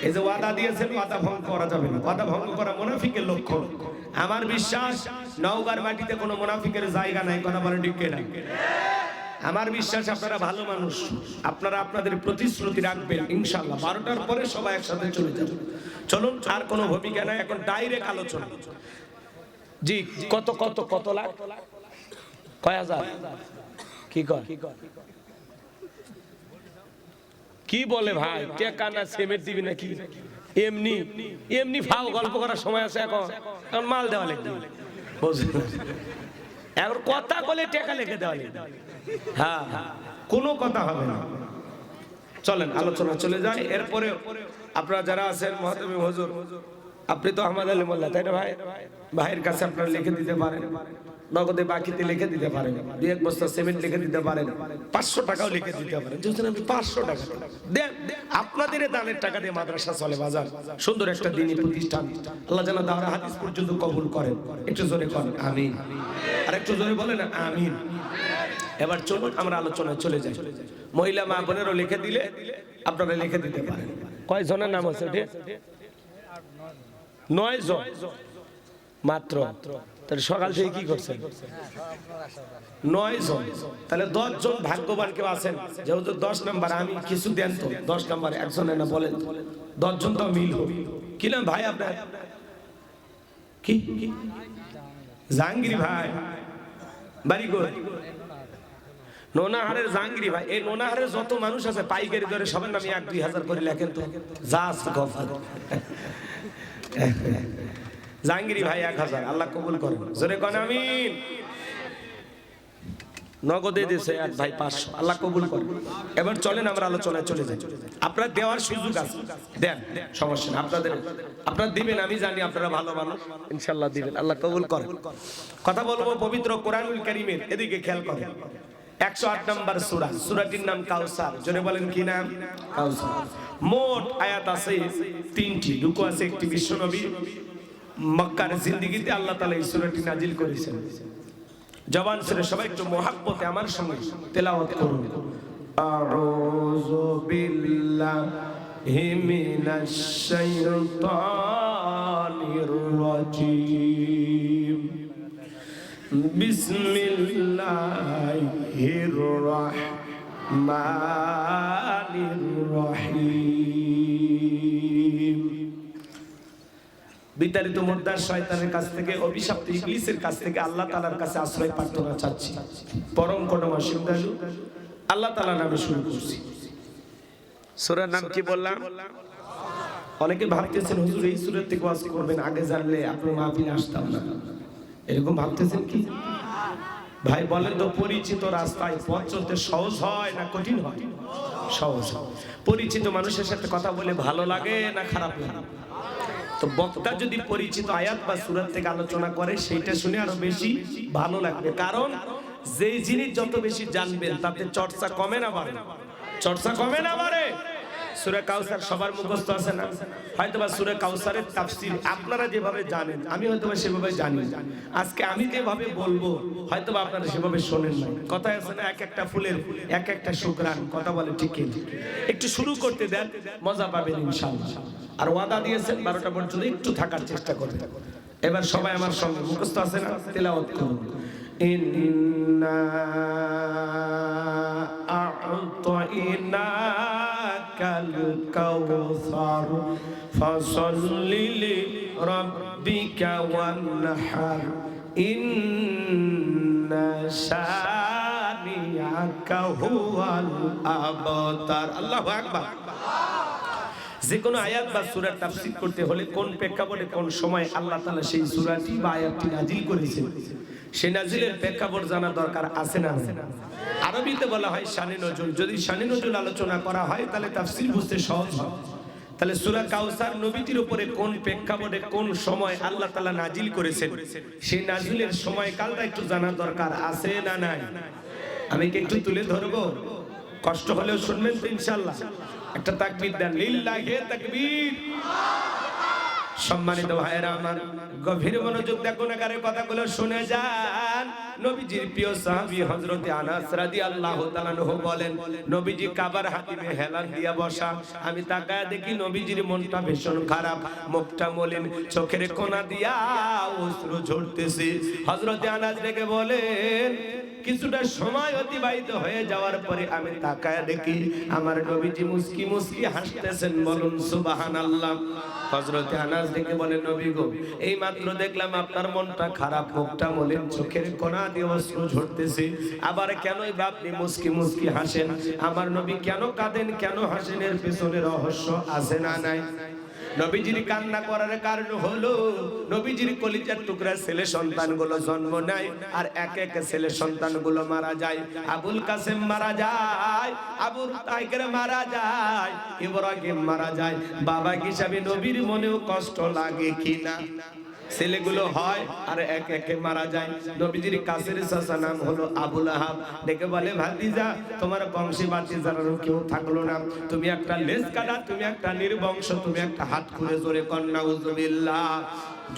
এই যে ওয়াদা দিয়েছেন ওয়াদা ভঙ্গ করা যাবে না, ওয়াদা ভঙ্গ করা মুনাফিকের লক্ষণ। আমার বিশ্বাস নওগাঁর মাটিতে কোনো মুনাফিকের জায়গা নাই, কথা বলে ঠিক কিনা? আমার বিশ্বাস আপনারা ভালো মানুষ, আপনারা আপনাদের প্রতিশ্রুতি রাখবেন ইনশাআল্লাহ। 12টার পরে সবাই একসাথে চলে যাবে। চলুন, আর কোনো ভূমিকা নাই, এখন ডাইরেক্ট আলোচনা। জি, কত কত কত লাখ, কয় হাজার, কি কয়, কি বলে ভাই? টাকা না সেমেন্ট দিবি নাকি? এমনি এমনি ফাও গল্প করার সময় আছে এখন? এখন মাল দেওয়া লাগবে, বুঝলেন? এখন কথা বলে টাকা লিখে দেওয়া লাগবে। হ্যাঁ, কোনো কথা হবে না। চলেন আলোচনা চলে যায়। এরপরে আপনারা যারা আছেন মহতামি হুজুর, আপনি তো আহমদ আলী মোল্লা, তাই না ভাই? ভাইয়ের কাছে আপনারা লিখে দিতে পারেন, নগদে বাকিতে লিখে দিতে পারেন, 2-1 বস্তা সিমেন্ট লিখে দিতে পারেন, 500 টাকাও লিখে দিতে পারেন। যদি আপনি 500 টাকা দেন, আপনাদের দানের টাকা দিয়ে মাদ্রাসা চলে, বাজার সুন্দর একটা দ্বীনি প্রতিষ্ঠান। আল্লাহ যেন দাওরা হাদিস পর্যন্ত কবুল করেন। একটু জোরে করেন আমিন, আর একটু জোরে বলেন আমিন। এবার চলুন আমরা আলোচনায় চলে যাই। মহিলা মা বোনেরও লিখে দিলে আপনারা লিখে দিতে পারেন। কয় জনের নাম আছে? 9 জন মাত্র। তাহলে সকাল থেকে কি করছেন? 9 জন। তাহলে 10 জন ভাগ্যবান কেউ আছেন? যেহেতু 10 নাম্বার, আমি কিছু দেন তো 10 নাম্বার একজনের না বলেন, 10 জন তো মিল হবে। কি নাম ভাই আপনার? কি জাহাঙ্গীর ভাই, বাড়ি কই? নোনাহারের জাহাঙ্গীর ভাই। এই নোনাহারের যত মানুষ আছে পাইকারি দরে সবার নামে 1-2 হাজার করে লেখেন তো, যা আছে গফার। জাহাঙ্গীর ভাই 1000, আল্লাহ কবুল করেন, জোরে কোন আমিন। নগদে দিয়েছে এক ভাই 500, আল্লাহ কবুল করেন। এবার চলেন আমরা আলোচনায় চলে যাই। আপনারা দেওয়ার সুযোগ আছে, দেন, সমস্যা না। আপনারা দিবেন, আমি জানি আপনারা ভালো মানুষ, ইনশাআল্লাহ দিবেন, আল্লাহ কবুল করেন। কথা বলবো পবিত্র কোরআনুল কারীমের, এদিকে খেয়াল করেন। 108 নম্বর সূরা, সূরাটির নাম কাউসার। জোরে বলেন কি নাম? কাউসার। মোট আয়াত আছে 3টি, রুকু আছে 1টি। বিশ্বনবী মক্কার জিন্দেগিতে আল্লাহ তাআলা এই সূরাটি নাজিল করেছেন। জবান ছেড়ে সবাই একটু মুহাব্বতে আমার সঙ্গে তেলাওয়াত করুন। আউযু বিল্লাহি মিনাশ শাইতানির রাজীম। বিসমিল্লাহির রাহমানির রহিম। বিতাড়িত মুর্দার শয়তানের কাছ থেকে, অভিশপ্ত ইবলিসের কাছ থেকে আল্লাহ তাআলার কাছে আশ্রয় প্রার্থনা চাচ্ছি। পরম করুণা সিন্ধু আল্লাহ তাআলার নামে শুরু করছি। সূরার নাম কি বললাম? অনেকে ভাবতেছেন হুজুর এই সূরা থেকে ওয়াজ করবেন, আগে জানলে আপনার মাহফিলে আসতাম না, এরকম ভাবতেছেন কি? ভাই বলেন তো, পরিচিত রাস্তায় পথ চলতে সহজ হয় না কঠিন হয়? সহজ। পরিচিত মানুষের সাথে কথা বলে ভালো লাগে না খারাপ লাগে? তো বক্তা যদি পরিচিত আয়াত বা সূরা থেকে আলোচনা করে, সেইটা শুনে আরো বেশি ভালো লাগবে। কারণ যে জিনিস যত বেশি জানবেন তাতে চর্চা কমে না বাড়ে? চর্চা কমে না বাড়ে? সূরা কাউসার সবার মুখস্থ আছে না? হয়তোবা সূরা কাউসারের তাফসীর আপনারা যেভাবে জানেন, আমি হয়তোবা সেভাবে জানি। আজকে আমি যেভাবে বলবো হয়তোবা আপনারা সেভাবে শোনেন না। কথা আছে না, এক একটা ফুলের এক একটা শুকরান, কথা বলে ঠিক কি? একটু শুরু করতে দেন, মজা পাবেন ইনশাআল্লাহ। আর ওয়াদা দিয়েছেন 12টা পর্যন্ত একটু থাকার চেষ্টা করতে। এবার সবাই আমার সঙ্গে মুখস্থ আছে না? তেলাওয়াত করুন। ইন্না আ'তাইনাকাল কাউসার ফাসাল্লি লিরাব্বিকা ওয়ানহার ইন্না শানিআকা হুয়াল আবতার। আল্লাহু আকবার। যে কোনো আয়াত বা সূরার তাফসীর করতে হলে কোন প্রেক্ষাপটে কোন সময় আল্লাহ তাআলা সেই সূরাটি বা আয়াতটি নাজিল করেছেন, সেই নাজিলের প্রেক্ষাপট জানা দরকার আছে না? আরবিতে বলা হয় শানে নজুল। যদি শানে নজুল আলোচনা করা হয় তাহলে তাফসীর বুঝতে সহজ হয়। তাহলে সূরা কাউসার নবীটির উপরে কোন প্রেক্ষাপটে কোন সময় আল্লাহ তাআলা নাজিল করেছেন, সেই নাজিলের সময়কালটা একটু জানা দরকার আছে না নাই? আমি কি একটু তুলে ধরবো? কষ্ট হলেও শুনবেন তো ইনশাআল্লাহ। একটা তাকবীর দেন, লিল্লাহি তাকবীর। সম্মানিত ভাইয়েরা আমার, গভীর মনোযোগ দিয়ে গুনাহগারের কথাগুলো শুনে যান। নবীজির প্রিয় সাহাবী হযরত আনাস রাদিয়াল্লাহু তাআলা আনহু বলেন, নবীজি কাবার হাতিমে হেলান দিয়া বসা, আমি তাকায় দেখি নবীজির মনটা ভীষণ খারাপ, মুখটা মলিন, চোখের কোনা দিয়া অশ্রু ঝরতেছে। হযরত আনাস ডেকে বলেন, কিছুটা সময় অতিবাহিত হয়ে যাওয়ার পরে আমি তাকায় দেখি আমার নবীজি মুস্কি মুস্কি হাসতেছেন। বলুন সুবহানাল্লাহ। হযরত আনাস ডেকে বলেন, নবী গো, এই মাত্র দেখলাম আপনার মনটা খারাপ, মুখটা মলিন, চোখের কোনা দিয়ে অশ্রু ঝরতেছে, আবার কেনই বা আপনি মুস্কি মুস্কি হাসেন? আমার নবী কেন কাঁদেন, কেন হাসেন? এর পেছনে রহস্য আছে না নাই? নবীজির কান্না করার কারণ হলো নবীজির কলিজার টুকরা ছেলে সন্তানগুলো জন্ম নেয় আর এক এক ছেলে সন্তানগুলো মারা যায়। আবুল কাসেম মারা যায়, আবু তাহের মারা যায়, ইব্রাহিম মারা যায়। বাবা হিসাবে নবীর মনেও কষ্ট লাগে কিনা? ছেলেগুলো হয় আর এক একে মারা যায়। নবীজির কাছের চাচা নাম হলো আবু লাহাব, ডেকে বলে, ভাতিজা, তোমার বংশী বাতিজারও কেউ থাকলো না, তুমি একটা লেজ কাটা, তুমি একটা নির্বংশ, তুমি একটা হাত খুলে জোরে কন্যা উযুবিল্লাহ।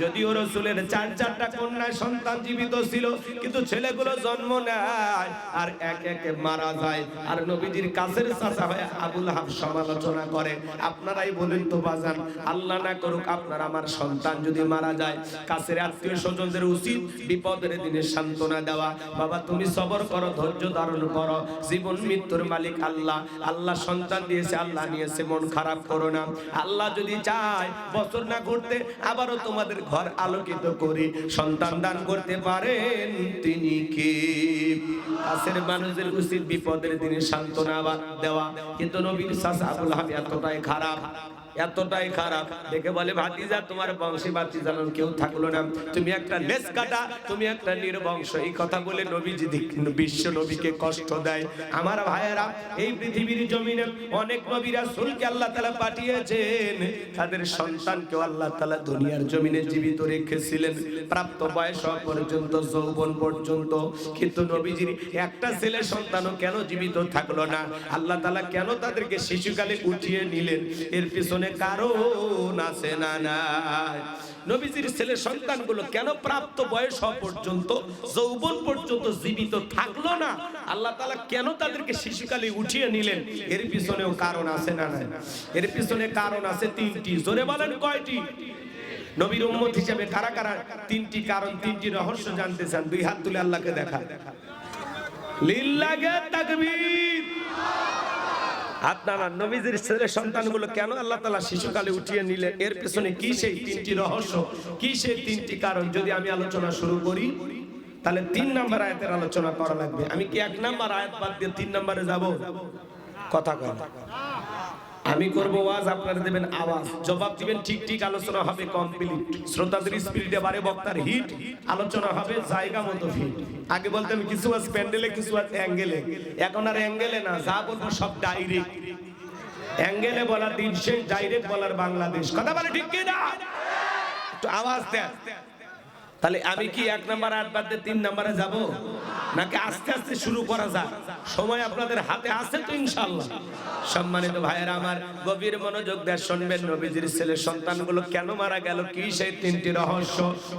যদিও রাসূলের চারটা কন্যা সন্তান জীবিত ছিল, কিন্তু ছেলেগুলো জন্ম নেয় আর এক একে মারা যায়। আর নবীজির কাছের চাচা হয়ে আবু লাহাব সমালোচনা করে। আপনারাই বলেন তো বাজান, আল্লাহ না করুক আপনার আমার সন্তান যদি মারা যায়, কাছের আত্মীয় স্বজনদের উচিত বিপদের দিনে সান্ত্বনা দেওয়া। বাবা, তুমি সবর করো, ধৈর্য ধারণ করো, জীবন মৃত্যুর মালিক আল্লাহ। আল্লাহ সন্তান দিয়েছে, আল্লাহ নিয়েছে, মন খারাপ করো না। আল্লাহ যদি চায় বছর না ঘুরতে আবারও তোমাদের ঘর আলোকিত করে সন্তান দান করতে পারেন, তিনি কে? কাছের মানুষদের উচিত বিপদের দিনে সান্ত্বনা দেওয়া। কিন্তু নবীর চাচা আবু লাহাব এতটাই খারাপ, এতটাই খারাপ, দেখে বলে, ভাতিজা, তোমার বংশী বাতিজানোর কেউ থাকলো না, তুমি একটা লেজ কাটা, তুমি একটা নির্বংশ। এই কথা বলে নবীজি বিশ্ব নবীকে কষ্ট দেয়। আমার ভাইয়েরা, এই পৃথিবীর জমিনে অনেক নবী রাসূলকে আল্লাহ তাআলা পাঠিয়েছেন, তাদের সন্তানকেও আল্লাহ তাআলা দুনিয়ার জমিনে জীবিত রেখেছিলেন প্রাপ্ত বয়স পর্যন্ত, যৌবন পর্যন্ত। কিন্তু নবীজির একটা ছেলে সন্তানও কেন জীবিত থাকলো না? আল্লাহ তাআলা কেন তাদেরকে শিশুকালে উঠিয়ে নিলেন? এর পিছনে কারণ আছে না নাই? নবীজির ছেলে সন্তানগুলো কেন প্রাপ্ত বয়স পর্যন্ত, যৌবন পর্যন্ত জীবিত থাকলো না? আল্লাহ তাআলা কেন তাদেরকে শিশুকালে উঠিয়ে নিলেন? এর পিছনেও কারণ আছে না নাই? এর পিছনে কারণ আছে তিনটি। জোরে বলেন, কয়টি? নবীর উম্মত হিসেবে কারা কারা তিনটি কারণ, তিনটি রহস্য জানতে চান? দুই হাত তুলে আল্লাহকে দেখা। লিল্লাহি তাকবীর। আপনারা নবীজির ছেলে সন্তানগুলো কেন আল্লাহ তাআলা শিশুকালে উঠিয়ে নিলেন? এর পেছনে কি সেই তিনটি রহস্য, কি সেই তিনটি কারণ? যদি আমি আলোচনা শুরু করি তাহলে 3 নম্বর আয়াতের আলোচনা করা লাগবে। আমি কি 1 নম্বর আয়াত বাদ দিয়ে 3 নম্বরে যাব? কথা কয়। আমি করব ওয়াজ, আপনারা দেবেন আওয়াজ, জবাব দিবেন ঠিক ঠিক, আলোচনা হবে কমপ্লিট। শ্রোতাদের স্পিরিটে বারে, বক্তার হিট, আলোচনা হবে জায়গা মতো ফিট। আগে বলতাম কিছু আছে প্যান্ডেলে, কিছু আছে অ্যাঙ্গেলে, এখন আর অ্যাঙ্গেলে না, যা বলবো সব ডাইরেক্ট। অ্যাঙ্গেলে বলার দিন শেষ, ডাইরেক্ট বলার বাংলাদেশ। কথা বলে ঠিক কি না? একটু আওয়াজ দেন। তাহলে আমি কি 1 নম্বর আয়াত বাদ দিয়ে 3 নম্বরে যাব, নাকি আস্তে আস্তে শুরু করা যায়? সময় আপনাদের হাতে আছে তো ইনশাআল্লাহ। সম্মানিত ভাইয়েরা আমার, গভীর মনোযোগ দিয়ে শুনবেন, নবীজির ছেলে সন্তানগুলো কেন মারা গেল, কি সেই তিনটি রহস্য?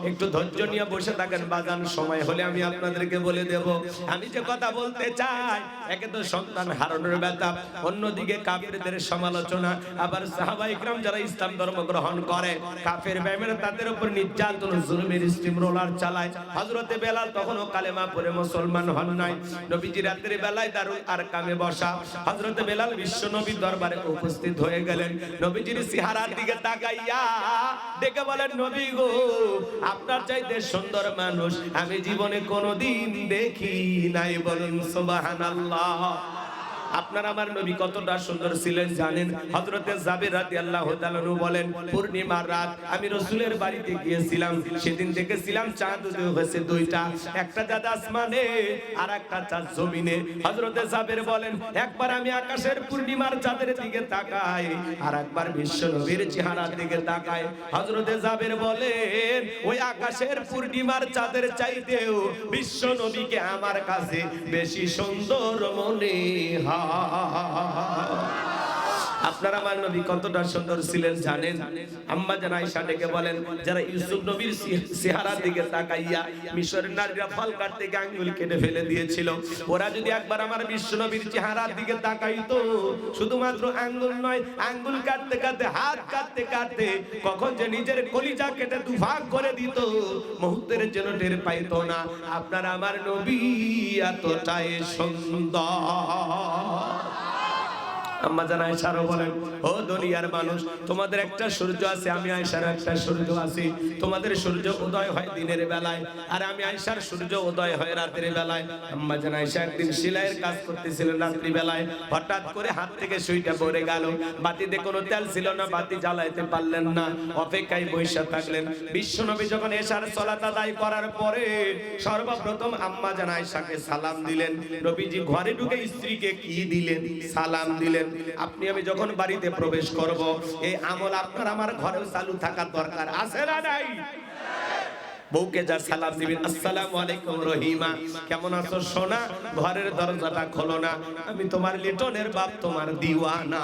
একটু ধৈর্য নিয়ে বসে থাকেন বাজান, সময় হলে আমি আপনাদেরকে বলে দেব। আমি যে কথা বলতে চাই, একে তো সন্তান হারানোর ব্যথা, অন্যদিকে কাফেরদের সমালোচনা, আবার সাহাবায়ে ইকরাম যারা ইসলাম ধর্ম গ্রহণ করে, কাফের বেঈমান তাদের উপর নির্যাতন, জুলুমের স্টিমরোলার চালায়। হযরতে বেলাল তখনও কালেমা পড়ে মুসলমান হন নাই। নবীজি রাতের বেলায় দারুল আরকামে বসা, হযরতে বেলাল বিশ্ব নবীর দরবারে উপস্থিত হয়ে গেলেন। নবীজির চেহারার দিকে তাকাইয়া ডেকে বলেন, নবী গো, আপনার চাইতে সুন্দর মানুষ আমি জীবনে কোনোদিন দেখি নাই। বলুন সুবহানাল্লাহ। আপনার আমার নবী কতটা সুন্দর ছিলেন জানেন? হযরতে জাবের রাদিয়াল্লাহু তাআলা বলেন, পূর্ণিমার রাত আমি রাসূলের বাড়িতে গিয়েছিলাম, সেদিন দেখেছিলাম চাঁদ উদয় হয়েছে দুইটা, একটা চাঁদ আসমানে আর একটা চাঁদ জমিনে। হযরতে জাবের বলেন, একবার আমি আকাশের পূর্ণিমার চাঁদের দিকে তাকাই, আর একবার বিশ্ব নবীর চেহারার দিকে তাকাই। হযরতে জাবের বলেন, ওই আকাশের পূর্ণিমার চাঁদের চাইতেও বিশ্ব নবীকে আমার কাছে বেশি সুন্দর মনে হয়। আপনার আমার নবী কতটা সুন্দর ছিলেন জানেন? আম্মা জান আয়েশা ডেকে বলেন, যারা ইউসুফ নবীর চেহারার দিকে তাকাইয়া মিশরের নারীরা ফল কাটতে গিয়ে আঙ্গুল কেটে ফেলে দিয়েছিল, ওরা যদি একবার আমার বিশ্ব নবীর চেহারার দিকে তাকাইতো, শুধুমাত্র আঙ্গুল নয়, আঙ্গুল কাটতে কাটতে, হাত কাটতে কাটতে কখন যে নিজের কলিজা কেটে দুভাগ করে দিত, মুহূর্তের জন্য টের পাইতো না। আপনার আমার নবী এতটাই সুন্দর। আম্মা জান আয়েশা বলেন, ও দুনিয়ার মানুষ, তোমাদের একটা সূর্য আছে, আমি আয়েশার একটা সূর্য আছে। তোমাদের সূর্য উদয় হয় দিনের বেলায়, আর আমি আয়েশার সূর্য উদয় হয় রাতের বেলায়। আম্মা জান আয়েশা একদিন সেলাইয়ের কাজ করতেছিলেন রাত্রি বেলায়, হঠাৎ করে হাত থেকে সুইটা পড়ে গেল। বাতিতে কোনো তেল ছিল না, বাতি জ্বালাইতে পারলেন না, অপেক্ষায় বসে থাকলেন। বিশ্বনবী যখন এশার সালাত আদায় করার পরে সর্বপ্রথম আম্মা জান আয়েশাকে সালাম দিলেন। নবীজি ঘরে ঢুকে স্ত্রীকে কি দিলেন? সালাম দিলেন। আপনি আমি যখন বাড়িতে প্রবেশ করব, এই আমল আপনার আমার ঘরেও চালু থাকার দরকার আছে না নাই? বউকে যা সালাম দিবেন, আসসালামু আলাইকুম রহিমা, কেমন আছো সোনা? ঘরের দরজাটা খোলো না, আমি তোমার লিটনের বাপ, তোমার দিওয়ানা।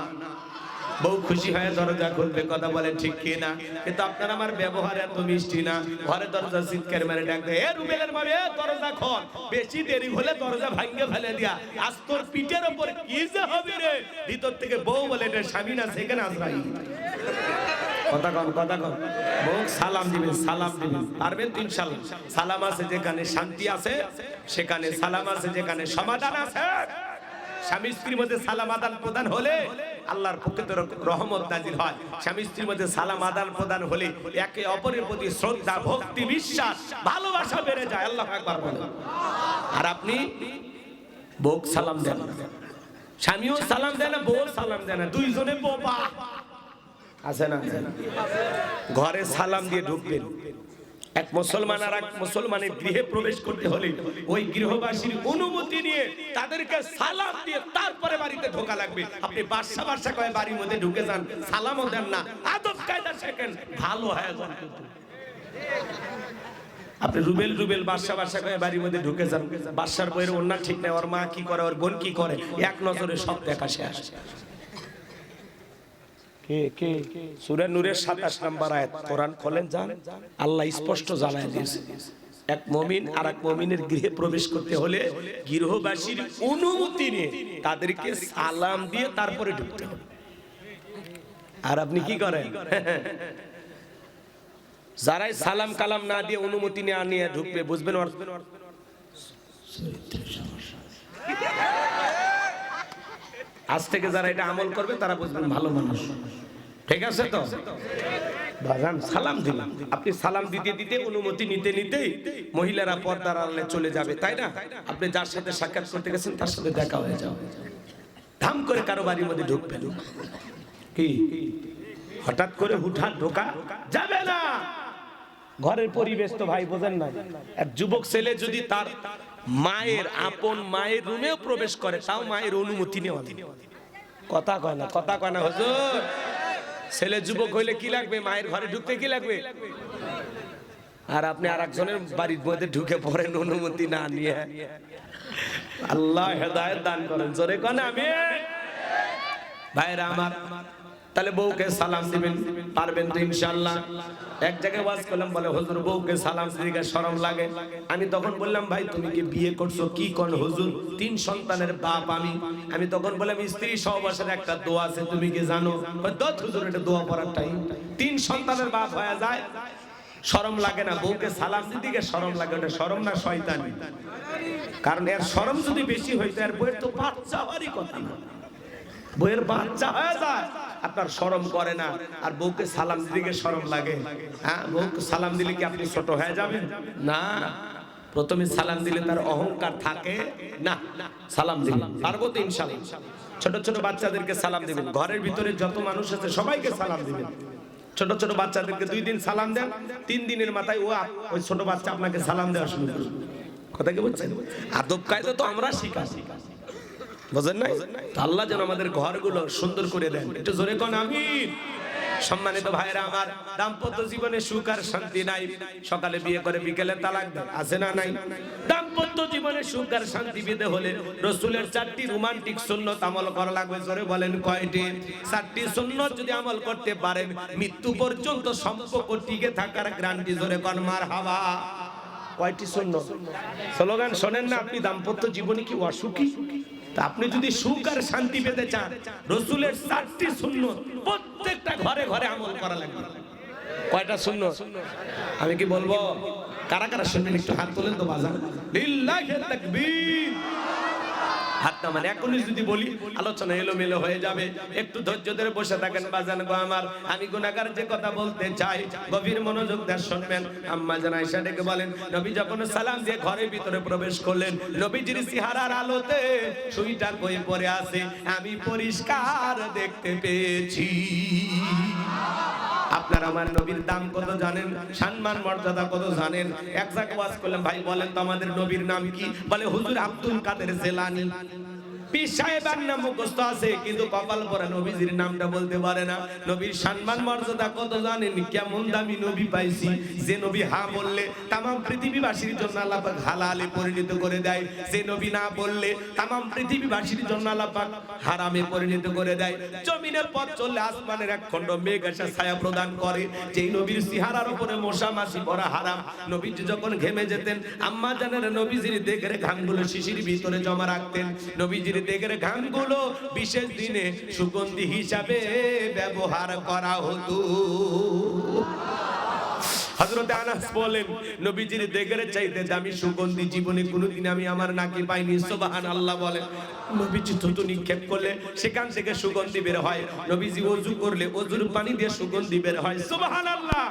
বউ খুশি হয়ে দরজা খুলবে, কথা বলে ঠিক কি না? কিন্তু আপনার আমার ব্যবহার এত মিষ্টি না। ঘরে দরজা চিৎকার মেরে ডাকবে, এ রুবেলের মা, এ দরজা খোল, বেশি দেরি হলে দরজা ভাঙিয়ে ফেলে দিয়া, আজ তোর পিঠের উপর কি যে হবে রে। ভিতর থেকে বউ বলে, এটা স্বামী না, সেখানে আজরাইল। কথা কন, কথা কন। বউ সালাম দিবেন, সালাম দিবেন, পারবেন তো ইনশাআল্লাহ। সালাম আছে যেখানে শান্তি আছে, সেখানে সালাম আছে যেখানে সমাধান আছে। স্বামী স্ত্রীর মধ্যে সালাম আদান প্রদান হলে আল্লাহর পক্ষ থেকে রহমত নাজিল হয়। স্বামী স্ত্রীর মধ্যে সালাম আদান প্রদান হলে একে অপরের প্রতি শ্রদ্ধা, ভক্তি, বিশ্বাস, ভালোবাসা বেড়ে যায়। আল্লাহু আকবার বলেন। আর আপনি বউ সালাম দেন না, স্বামীও সালাম দেন না, বউ সালাম দেন না, দুইজনে বোবা আছে না? ঘরে সালাম দিয়ে ঢুকবেন। এক মুসলমান আর এক মুসলমানের গৃহে প্রবেশ করতে হলে ওই গৃহবাসীর অনুমতি নিয়ে তাদেরকে সালাম দিয়ে তারপরে বাড়িতে ঢোকা লাগবে। আপনি বাসা বাসা করে বাড়ির মধ্যে ঢুকে যান, সালামও দেন না, আদব কায়দা শেখেন, ভালো হয়ে যান। আপনি রুবেল রুবেল বাসা বাসা করে বাড়ির মধ্যে ঢুকে যান, বাসার বইয়ের অন্যা ঠিক নেই, ওর মা কি করে, ওর বোন কি করে, এক নজরে সব দেখা শেষ। সূরা নূরের 27 নম্বর আয়াত, কোরআন খোলেন যান, আল্লাহ স্পষ্ট জানায় দিয়েছে, এক মুমিন আর এক মুমিনের গৃহে প্রবেশ করতে হলে গৃহবাসীর অনুমতি নিয়ে তাদেরকে সালাম দিয়ে তারপরে ঢুকতে হবে। আর আপনি কি করেন? যারাই সালাম কালাম না দিয়ে অনুমতি নিয়ে ঢুকবে, বুঝবেন আজ থেকে যারা এটা আমল করবে তারা বুঝবেন ভালো মানুষ। ঠিক আছে তো? বাজান সালাম দিলাম, আপনি সালাম দিতে দিতে অনুমতি নিতে নিতেই মহিলারা পর্দার আড়ালে চলে যাবে, তাই না? আপনি যার সাথে সাক্ষাৎ করতে গেছেন তার সাথে দেখা হয়ে যাবে, ধাম করে কারো বাড়ির মধ্যে ঢুকবেন। কি হঠাৎ করে হুটহাট ঢোকা যাবে না। ঘরের পরিবেশ তো ভাই বোঝেন না। এক যুবক ছেলে যদি তার মায়ের আপন মায়ের রুমেও প্রবেশ করে, তাও মায়ের অনুমতি নেওয়া। কথা কয় না, কথা কয় না হুজুর। ছেলে যুবক হইলে কি লাগবে? মায়ের ঘরে ঢুকতে কি লাগবে? আর আপনি আরেকজনের বাড়ির মধ্যে ঢুকে পড়েন অনুমতি না নিয়ে। আল্লাহ হেদায়েত দান করেন, জোরে কোন আমিন। ভাইরা আমার, তাহলে বউকে সালাম দিবেন, পারবেন তো ইনশাআল্লাহ? এক জায়গায় ওয়াজ করলাম, বলে হুজুর বউকে সালাম দিতে শরম লাগে। আমি তখন বললাম, ভাই তুমি কি বিয়ে করছো? কি কোন হুজুর, 3 সন্তানের বাপ আমি তখন বললাম, স্ত্রী সহবাসের একটা দোয়া আছে, তুমি কি জানো? হুজুর এটা দোয়া পড়ার টাইম, 3 সন্তানের বাপ হয়ে যায়, শরম লাগে না? বউকে সালাম দিতে শরম লাগে, ওটা শরম না শয়তানি? কারণ এর শরম যদি বেশি হইতো, এর বইয়ের তো বাচ্চা হওয়ারই কথা না, বইয়ের বাচ্চা হয়ে যায়, আপনার শরম করে না। আর বউকে সালাম দিতে শরম লাগে? হ্যাঁ, বউকে সালাম দিলে কি আপনি ছোট হয়ে যাবেন? না, প্রথমে সালাম দিলে তার অহংকার থাকে না। সালাম দিন, পারবো তো ইনশাআল্লাহ। ছোট ছোট বাচ্চাদেরকে সালাম দিবেন, ঘরের ভিতরে যত মানুষ আছে সবাইকে সালাম দিবেন। ছোট ছোট বাচ্চাদেরকে 2 দিন সালাম দেন, 3 দিনের মাথায় ওই ছোট বাচ্চা আপনাকে সালাম দেওয়া শুরু করবে। কথা কি বলছেন? আদব কায়দা তো আমরা শিখাছি, বুঝেন না? আল্লাহ যেন আমাদের ঘরগুলো সুন্দর করে দেন, একটু জোরে কোন আমিন। সম্মানিত ভাইরা আমার, দাম্পত্য জীবনে সুখ আর শান্তি নাই। সকালে বিয়ে করে বিকেলে তালাক দেয়, আছে না নাই? দাম্পত্য জীবনে সুখ আর শান্তি পেতে হলে রাসূলের 4টি রোমান্টিক সুন্নাত আমল করা লাগবে। জোরে বলেন কয়টি? 4টি সুন্নাত যদি আমল করতে পারেন মৃত্যু পর্যন্ত সম্পর্ক টিকে থাকার গ্যারান্টি। জোরে কোন মারহাবা। কয়টি সুন্নাত? স্লোগান শোনেন না আপনি? দাম্পত্য জীবনে কি অসুখী? তা আপনি যদি সুখ আর শান্তি পেতে চান রাসূলের 4টি সুন্নাত প্রত্যেকটা ঘরে ঘরে আমল করা লাগবে। কয়টা সুন্নাত আমি কি বলবো? কারা কারা শুনবেন একটু হাত তোলেন তো বাজান। লিল্লাহি তাকবীর। হাত নামান। এখনই যদি বলি আলোচনা এলোমেলো হয়ে যাবে। একটু ধৈর্য ধরে বসে থাকেন বাজান গো আমার। আমি গুনাহগার যে কথা বলতে চাই গভীর মনোযোগ দিয়ে শুনবেন। আম্মা জান আয়েশা ডেকে বলেন, নবী যখন সালাম দিয়ে ঘরের ভিতরে প্রবেশ করলেন, নবীজির চেহারার আলোতে সুইটা কই পড়ে আছে আমি পরিষ্কার দেখতে পেয়েছি। আপনার আমার নবীর দাম কত জানেন? সম্মান মর্যাদা কত জানেন? এক জায়গায় ওয়াজ করলাম, ভাই বলেন তো আমাদের নবীর নাম কি? বলে হুজুর আব্দুল কাদের জিলানী। পীর সাহেবের নাম মুখস্থ আছে কিন্তু কপাল পরা নবীজির নামটা বলতে পারে না। নবীর সম্মান মর্যাদা কত জানেন? কেমন দামি নবী পাইছি যে নবী হা বললে तमाम পৃথিবীবাসীর জন্য আল্লাহ পাক হালালে পরিণত করে দেয়, যে নবী না বললে तमाम পৃথিবীবাসীর জন্য আল্লাহ পাক হারামে পরিণত করে দেয়। জমিনের পথ চললে আসমানের এক খণ্ড মেঘ এসে ছায়া প্রদান করে। যেই নবীর চেহারার উপরে মশা মাছি পড়া হারাম। নবীজি যখন ঘেমে যেতেন আম্মা জানের নবীজির দেখে ঘামগুলো শিশির ভিতরে জমা রাখতেন। নবীজির দেখে ঘামগুলো বিশেষ দিনে সুগন্ধি হিসাবে ব্যবহার করা হতো। হযরত আনাস বলেন, নবীজির দেখে চাইতে দামি সুগন্ধি জীবনে কোনোদিন আমি আমার নাকে পাইনি। সুবহানাল্লাহ বলেন। নবীজি থুতু নিক্ষেপ করলে সেখান থেকে সুগন্ধি বের হয়। নবীজি ওযু করলে ওযুর পানি দিয়ে সুগন্ধি বের হয়। সুবহানাল্লাহ।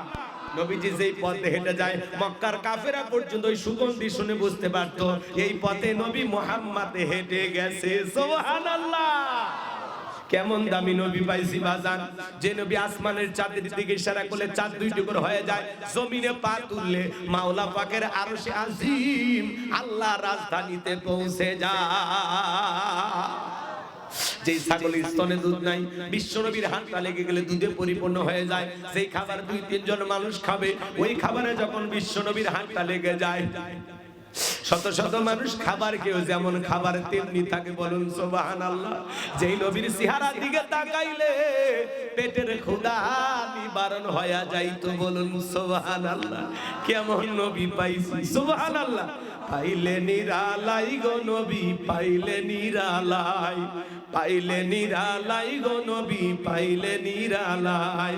নবীজি যেই পথে হেঁটে যায় মক্কার কাফেরা পর্যন্ত ওই সুগন্ধি শুনে বুঝতে পারত এই পথে নবী মুহাম্মদ হেঁটে গেছে। সুবহানাল্লাহ। কেমন দামি নবী পাইছি বাজান, যে নবী আসমানের চাঁদের দিকে ইশারা করলে চাঁদ দুই টুকরো হয়ে যায়, জমিনে পা তুললে মাওলা পাকের আরশে আজিম আল্লাহ রাজধানীতে পৌঁছে যায়। যেই ছাগলের স্তনে দুধ নাই বিশ্বনবীর হাতটা লেগে গেলে দুধে পরিপূর্ণ হয়ে যায়। যেই খাবার 2-3 জন মানুষ খাবে ওই খাবারে যখন বিশ্বনবীর হাতটা লেগে যায় শত শত মানুষ খাবার কেউ যেমন খাবার তেমনি থাকে। বলুন সুবহানাল্লাহ। যেই নবীর চেহারার দিকে তাকাইলে পেটের ক্ষুধা নিবারণ হয়ে যাইতো। বলুন সুবহানাল্লাহ। কেমন নবী পাইছি। সুবহানাল্লাহ। পাইলে নিরালাই গো নবী, পাইলে নিরালাই, পাইলে নিরালাই গো নবী, পাইলে নিরালাই।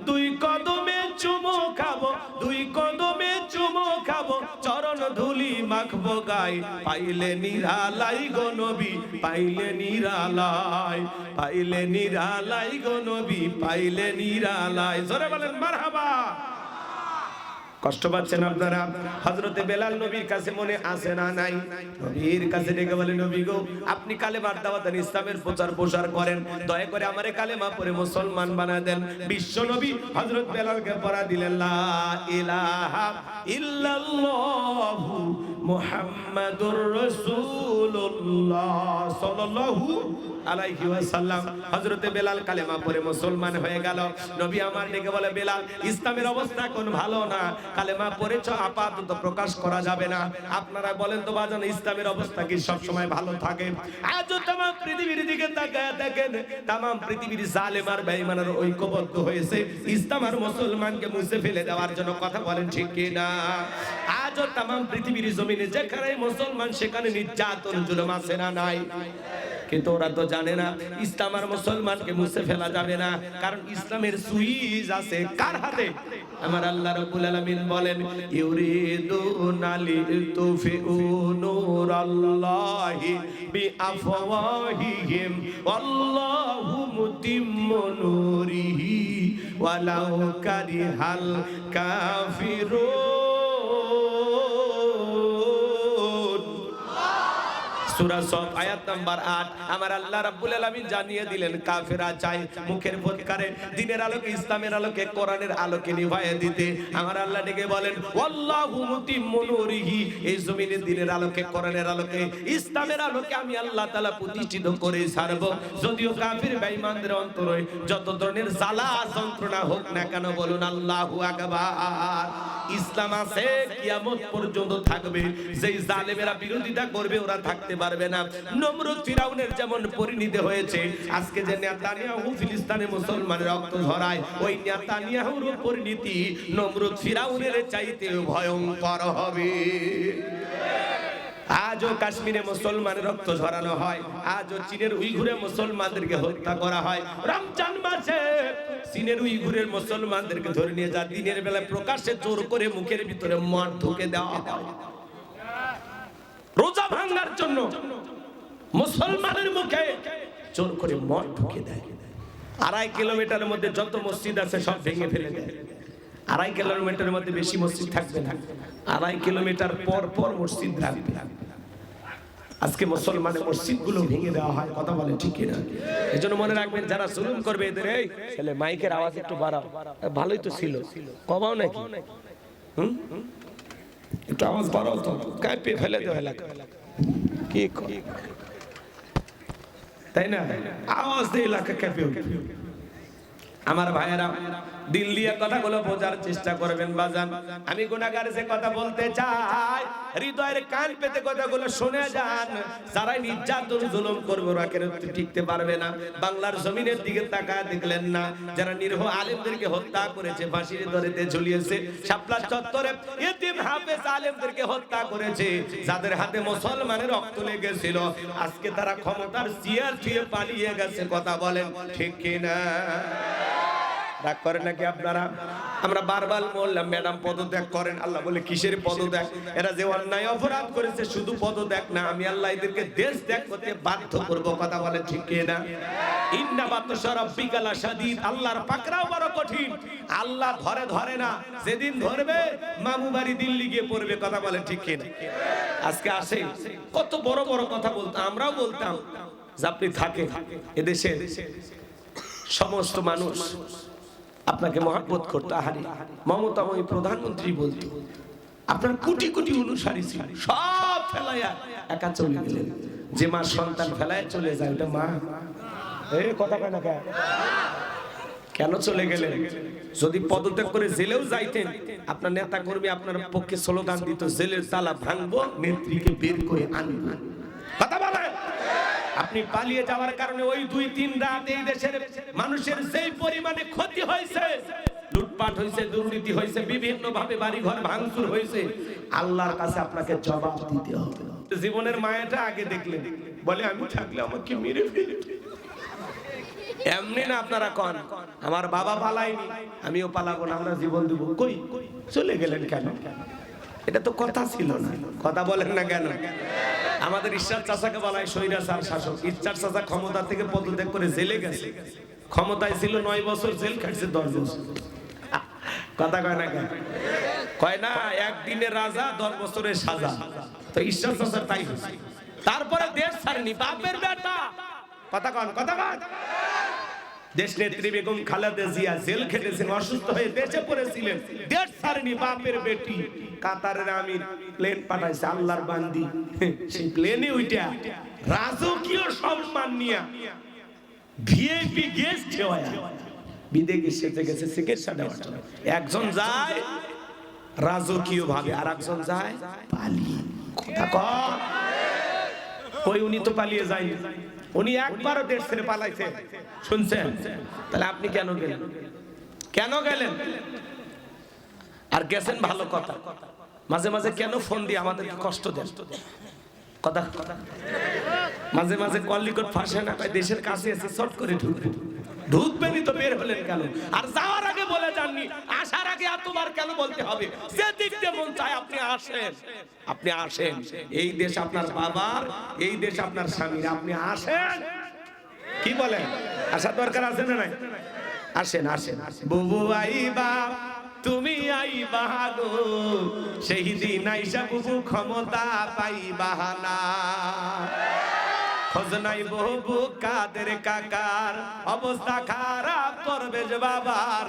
দুই কদমে চুমো খাবো, দুই কদমে চুমো খাবো, চরণ ধুলি মাখবো গায়। পাইলে নিরালাই গো নবী, পাইলে নিরালাই, পাইলে নিরালাই গো নবী, পাইলে নিরালাই। জোরে বলেন মারহাবা। কষ্ট পাচ্ছেন আপনারা? হযরতে বেলাল নবীর কাছে মনে আছে না নাই? নবীর কাছে ডেকে বলে, নবী গো আপনি কালেমার দাওয়াত দেন, ইসলামের প্রচার প্রসার করেন, দয়া করে আমারে কালেমা পড়ে মুসলমান বানায় দেন। বিশ্ব নবী হযরত বেলালকে পড়া দিলেন, লা ইলাহা ইল্লাল্লাহু মুহাম্মাদুর রাসূলুল্লাহ সাল্লাল্লাহু আলাইহি ওয়াসাল্লাম। হযরতে বেলাল কালেমা পড়ে মুসলমান হয়ে গেল। নবী আমার ডেকে বলে, বেলাল ইসলামের অবস্থা কোন ভালো না, কালেমা পড়েছ আপাতত প্রকাশ করা যাবে না। আপনারা বলেন তো বাজান ইসলামের অবস্থা কি সব সময় ভালো থাকে? আজও तमाम পৃথিবীর দিকে তাকায় দেখেন, तमाम পৃথিবীর জালেম আর বেঈমানের ঐক্যবদ্ধ হয়েছে ইসলাম আর মুসলমানকে মুছে ফেলে দেওয়ার জন্য। কথা বলেন ঠিক কি না? আজও तमाम পৃথিবীর জমিনে যেখানে মুসলমান সেখানে নির্যাতন জুলুম আছে না নাই? কিন্তু ওরা তো জানে না ইসলাম আর মুসলমানকে মুছে ফেলা যাবে না, কারণ ইসলামের সুইচ আছে কার হাতে? আমার আল্লাহ রাব্বুল আলামিন বলেন, ইউরিদুনা লিতুফিউ নূরাল্লাহি বিআফওয়াহিহিম ওয়াল্লাহু মুতিম্মু নূরিহি ওয়ালাউ কারিহাল কাফিরুন। সূরা সফ আয়াত নাম্বার 8 আমার আল্লাহ রাব্বুল আলামিন জানিয়ে দিলেন কাফেররা চায় মুখের ভোটকারে দ্বীনের আলোকে ইসলামের আলোকে কোরআনের আলোকে নিভায়ে দিতে। আমার আল্লাহ ডেকে বলেন ওয়াল্লাহু মুতিম্মু নূরিহি, এই জমিনে দ্বীনের আলোকে কোরআনের আলোকে ইসলামের আলোকে আমি আল্লাহ তাআলা প্রতিষ্ঠিত করে ছাড়ব। যদিও কাফির বেঈমানদের অন্তরে যত ধরনের জ্বালা যন্ত্রণা হোক না কেন, বলুন আল্লাহু আকবার। ইসলাম আছে কিয়ামত পর্যন্ত থাকবে। যেই জালেমেরা বিরোধিতা করবে ওরা থাকতে পারবে না। নমরুদ ফিরাউনের যেমন পরিণতি হয়েছে, আজকে যে নেতানিয়াহু ফিলিস্তিনে মুসলমানের রক্ত ঝরায়, ওই নেতানিয়াহুর পরিণতি নমরুদ ফিরাউনের চাইতে ভয়ঙ্কর হবে। আজও কাশ্মীরে মুসলমানের রক্ত ঝরানো হয়, আজও চীনের উইঘুরে মুসলমানদেরকে হত্যা করা হয়। রমজান মাসে চীনের উইঘুরের মুসলমানদেরকে ধরে নিয়ে যা দিনের বেলা প্রকাশ্যে জোর করে মুখের ভিতরে মদ ঢুকে দেওয়া হয়। রোজা ভাঙার জন্য মুসলমানের মুখে জোর করে মদ ঢুকে দেয়। 2.5 কিলোমিটারের মধ্যে যত মসজিদ আছে সব ভেঙে ফেলে দেয়। 2.5 কিলোমিটারের মধ্যে বেশি মসজিদ থাকবে না, 2.5 কিলোমিটার পর পর মসজিদ রাখবে। আজকে মুসলমানের মসজিদগুলো ভেঙে দেওয়া হয়, কথা বলে ঠিক কিনা? এজন্য মনে রাখবেন যারা জুলুম করবে এদের, এই ছেলে মাইকের আওয়াজ একটু বাড়াও, ভালোই তো ছিল, কমাও নাকি? একটু আওয়াজ বাড়াও তো, কাঁপিয়ে ফেলে দেওয়া এলাকা কি, তাই না? আওয়াজ দিয়ে এলাকা কাঁপিয়ে উঠবে। আমার ভাইয়েরা দিল দিয়ে কথাগুলো বোঝার চেষ্টা করবেন বাজান। আমি গুনাহগার যে কথা বলতে চাই, হৃদয়ের কান পেতে কথাগুলো শুনে যান। যারা নির্যাতন জুলুম করবে ওরা কেন টিকতে পারবে না? বাংলার জমিনের দিকে তাকায় দেখলেন না? যারা নিরীহ আলেমদেরকে হত্যা করেছে, ফাঁসির দড়িতে ঝুলিয়েছে, শাপলা চত্বরে এতিম হাফেজ আলেমদেরকে হত্যা করেছে, যাদের হাতে মুসলমানের রক্ত লেগেছিল, আজকে তারা ক্ষমতার চেয়ার ছুঁয়ে পালিয়ে গেছে। কথা বলেন ঠিক কিনা? রাগ করেন নাকি আপনারা? আমরা বারবার বললাম ম্যাডাম পদত্যাগ করেন। আল্লাহ বলে কিসের পদত্যাগ? এরা যে অন্যায় অপরাধ করেছে শুধু পদত্যাগ না, আমি আল্লাহ এদেরকে দেশ ত্যাগ করতে বাধ্য করব। কথা বলে ঠিক কিনা? ইন্না বাতশা রাব্বিকা লাশাদীদ, আল্লাহর পাকড়াও বড় কঠিন। আল্লাহ ধরে না, যেদিন ধরবে মামু বাড়ি দিল্লি গিয়ে পড়বে। কথা বলে ঠিক কিনা? আজকে আসে কত বড় বড় কথা বলতাম, আমরাও বলতাম যে আপনি থাকে এদেশে সমস্ত মানুষ আপনাকে মহব্বত করতো। আহারে মমতাময়ী প্রধানমন্ত্রী বলতো, আপনার কোটি কোটি অনুসারী ছিল, সব ফেলাইয়া একা চলে গেলেন। যে মা সন্তান ফেলায় চলে যায় ওটা মা? এই কথা কয় না কেন চলে গেলেন? যদি পদত্যাগ করে জেলেও যাইতেন, আপনার নেতা কর্মী আপনার পক্ষে স্লোগান দিত, জেলের তালা ভাঙবো, নেত্রীকে বের করে আনবো। কথা বলেন। আপনি পালিয়ে যাওয়ার কারণে ওই 2-3 রাত এই দেশের মানুষের যেই পরিমাণে ক্ষতি হয়েছে, লুটপাট হয়েছে, দুর্নীতি হয়েছে, বিভিন্ন ভাবে বাড়ি ঘর ভাঙচুর হয়েছে, আল্লাহর কাছে আপনাকে জবাব দিতে হবে। জীবনের মায়াটা আগে দেখলেন, বলে আমি থাকলে আমাকে মেরে ফেলবে। এমনি না আপনারা কন আমার বাবা পালায়নি আমিও পালাবো না, আমরা জীবন দেব। কই চলে গেলেন কেন? এটা তো কথা ছিল না। কথা বলেন না কেন? আমাদের ঈশ্বর চাচাকে বলায় স্বৈরাচার শাসক। ঈশ্বর চাচা ক্ষমতা থেকে পদত্যাগ করে জেলে গেছে, ক্ষমতায় ছিল 9 বছর, জেল খাটছে 10 বছর। কথা কয় না কেন? কয় না একদিনের রাজা 10 বছরের সাজা। তো ঈশ্বর চাচা তাই হয়েছে। তারপরে দেশ ছাড়েনি, বাপের বেটা। কথা কন, কথা কন। দেশ নেত্রী বেগম খালেদা জিয়া জেল খেটেছেন, অসুস্থ হয়ে দেশে পড়েছিলেন, দেশ ছাড়েনি বাপের বেটি। কাতারের আমির প্লেন পাঠাইছে, আল্লাহর বান্দি সেই প্লেনে উইটা রাজকীয় সম্মান নিয়ে ভিআইপি গেস্ট হওয়া বিদেশে সেজে গেছে চিকিৎসা দেওয়ার জন্য। একজন যায় রাজকীয় ভাবে, আর একজন যায় পালিয়ে। কথা কন। কই উনি তো পালিয়ে যায়নি, উনি একবারও দেশ ছেড়ে পালাইছে, শুনছেন? তাহলে আপনি কেন গেলেন? কেন গেলেন? আর গেছেন ভালো কথা, মাঝে মাঝে কেন ফোন দিয়ে আমাদেরকে কষ্ট দেন? কথা মাঝে মাঝে কলিকট ফাঁসে না, দেশের কাছে এসে শর্ট করে ঢুকবেনই তো বের হলেন কেন? আর যাওয়ার আগে বলে যাননি, আসার আগে এতবার কেন বলতে হবে? যে দেখতে মন চায় আপনি আসেন, আপনি আসেন। এই দেশ আপনার বাবার, এই দেশ আপনার স্বামীর, আপনি আসেন। কি বলেন? আসার দরকার আছে না নাই? আসেন আসেন। বুবু আইবা তুমি আইবা গো, সেই দিন আইসা বুবু ক্ষমতা পাইবা না। খোঁজ নাই বহু কাদের কাকার, অবস্থা খারাপ করবে যে বাবার,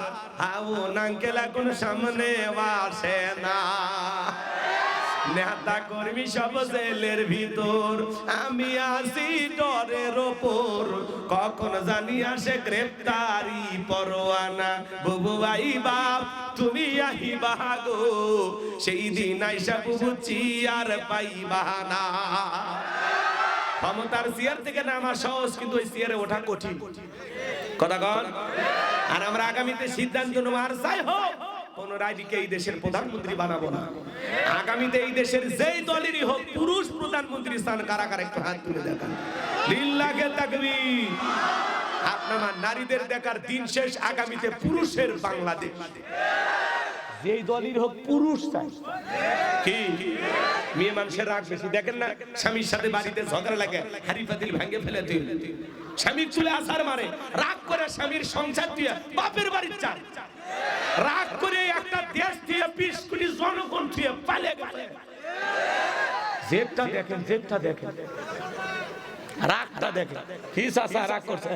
আউন আঙ্কেল এখন সামনে আসে না। নেতা কর্মী সব জেলের ভিতর, আমি আসি ডরের ওপর, কখন জানি আসে গ্রেফতারি পরোয়ানা। বুবু আইবা, তুমি আইবা গো, সেই দিন আইসা বুবু চিয়ার পাইবা না। ক্ষমতার চেয়ার থেকে নামা সহজ, কিন্তু ওই চেয়ারে ওঠা কঠিন। কথা কন। আর আমরা আগামীতে সিদ্ধান্ত নেওয়ার চাই হোক, কোন রাজনীতিকে এই দেশের প্রধানমন্ত্রী বানাবো না। আগামীতে এই দেশের যেই দলেরই হোক, পুরুষ প্রধানমন্ত্রী স্থান কারা কারা একটু হাত তুলে দেখান। লিল্লাহে তাকবীর। আপনার নারীদের দেখার দিন শেষ, আগামীতে পুরুষের বাংলাদেশ। যেই দলের হোক পুরুষ চাই। কি মেয়ে মানুষের রাগ বেশি, দেখেন না স্বামীর সাথে বাড়িতে ঝগড়া লাগে, হাড়ি পাতিল ভেঙে ফেলে দিল, স্বামীর চুলে আসার মারে, রাগ করে স্বামীর সংসার দিয়ে বাপের বাড়ির চান, রাগ করে একটা দেশ দিয়ে 20 কোটি জনগণ দিয়ে পালিয়ে গেছে। জেবটা দেখেন, জেবটা দেখেন, রাগটা দেখেন। কি চাচা রাগ করছে?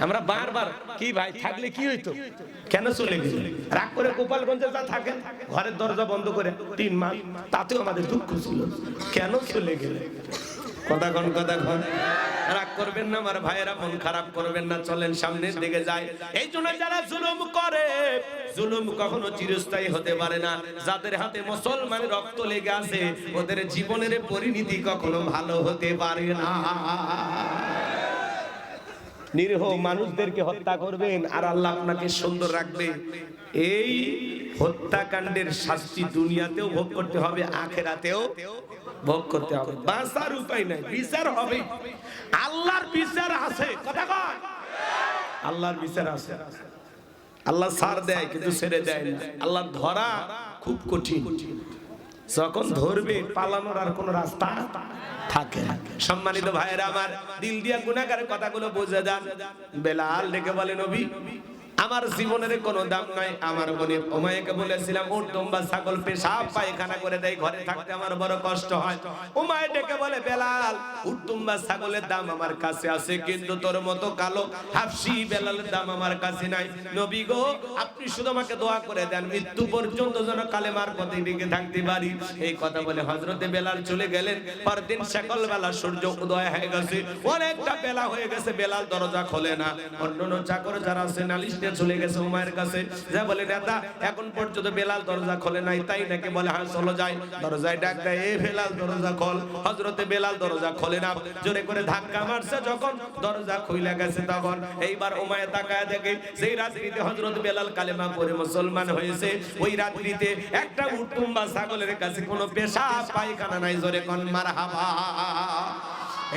আমরা বারবার কি ভাই থাকলে কি হইতো, কেন চলে গেল? রাগ করে গোপালগঞ্জে যা থাকেন, ঘরের দরজা বন্ধ করে 3 মাস, তাতেও আমাদের দুঃখ ছিল, কেন চলে গেলে? কথা কন, কথা কন। রাগ করবেন না আমার ভাইয়েরা, মন খারাপ করবেন না, চলেন সামনের দিকে যাই। এই জন্য যারা জুলুম করে, জুলুম কখনো চিরস্থায়ী হতে পারে না। যাদের হাতে মুসলমানের রক্ত লেগে আছে, ওদের জীবনের পরিণতি কখনো ভালো হতে পারে না। নিরীহ মানুষদেরকে হত্যা করবেন আর আল্লাহ আপনাকে সুন্দর রাখবে। এই হত্যাকাণ্ডের শাস্তি দুনিয়াতেও ভোগ করতে হবে, আখেরাতেও ভোগ করতে হবে। বাঁচার উপায় নাই, বিচার হবে। আল্লাহর বিচার আছে, কথা কয়, আল্লাহর বিচার আছে। আল্লাহ ছাড় দেয় কিন্তু ছেড়ে দেয় না। আল্লাহ ধরা খুব কঠিন, যখন ধরবে পালানোর আর কোন রাস্তা থাকে না। সম্মানিত ভাইয়েরা আমার, দিল দিয়া গুনাহগারের কথাগুলো বুঝে যান। বেলাল ডেকে বলে, নবী আমার জীবনের কোনো দাম নাই। আমার বোনের উমাইয়াকে বলেছিলাম, উট দুম্বা ছাগল পেশাব পায়খানা করে দেয়, ঘরে থাকতে আমার বড় কষ্ট হয়। উমাইয়া ডেকে বলে, বেলাল উট দুম্বা ছাগলের দাম আমার কাছে আছে, কিন্তু তোর মতো কালো হাফসি বেলালের দাম আমার কাছে নাই। নবী গো, আপনি শুধু আমাকে দোয়া করে দেন, মৃত্যু পর্যন্ত যেন কালেমার পথে টিকে থাকতে পারি। এই কথা বলে হযরতে বেলাল চলে গেলেন। পরদিন সকালবেলা সূর্য উদয় হয়ে গেছে, অনেকটা বেলা হয়ে গেছে, বেলাল দরজা খোলে না। অন্যান্য চাকর যারা আছে নালিশ চলে গেছে উমায়ের কাছে, যা বলে, নেতা এখন পর্যন্ত বেলাল দরজা খোলে নাই, তাই নাকি? বলে, হ্যাঁ চলো যাই। দরজায় ডাক দেয়, এ বেলাল দরজা খোল। হযরতে বেলাল দরজা খোলে না, জোরে করে ধাক্কা মারছে, যখন দরজা খুলে গেছে তখন এইবার উমাইয়া তাকায় দেখে, সেই রাত্রিতে হযরত বেলাল কালেমা পড়ে মুসলমান হয়েছে। ওই রাত্রিতে একটা উট দুম্বা ছাগলের কাছে কোনো পেশাব পায়খানা নাই, জোরে কোন মারহাবা।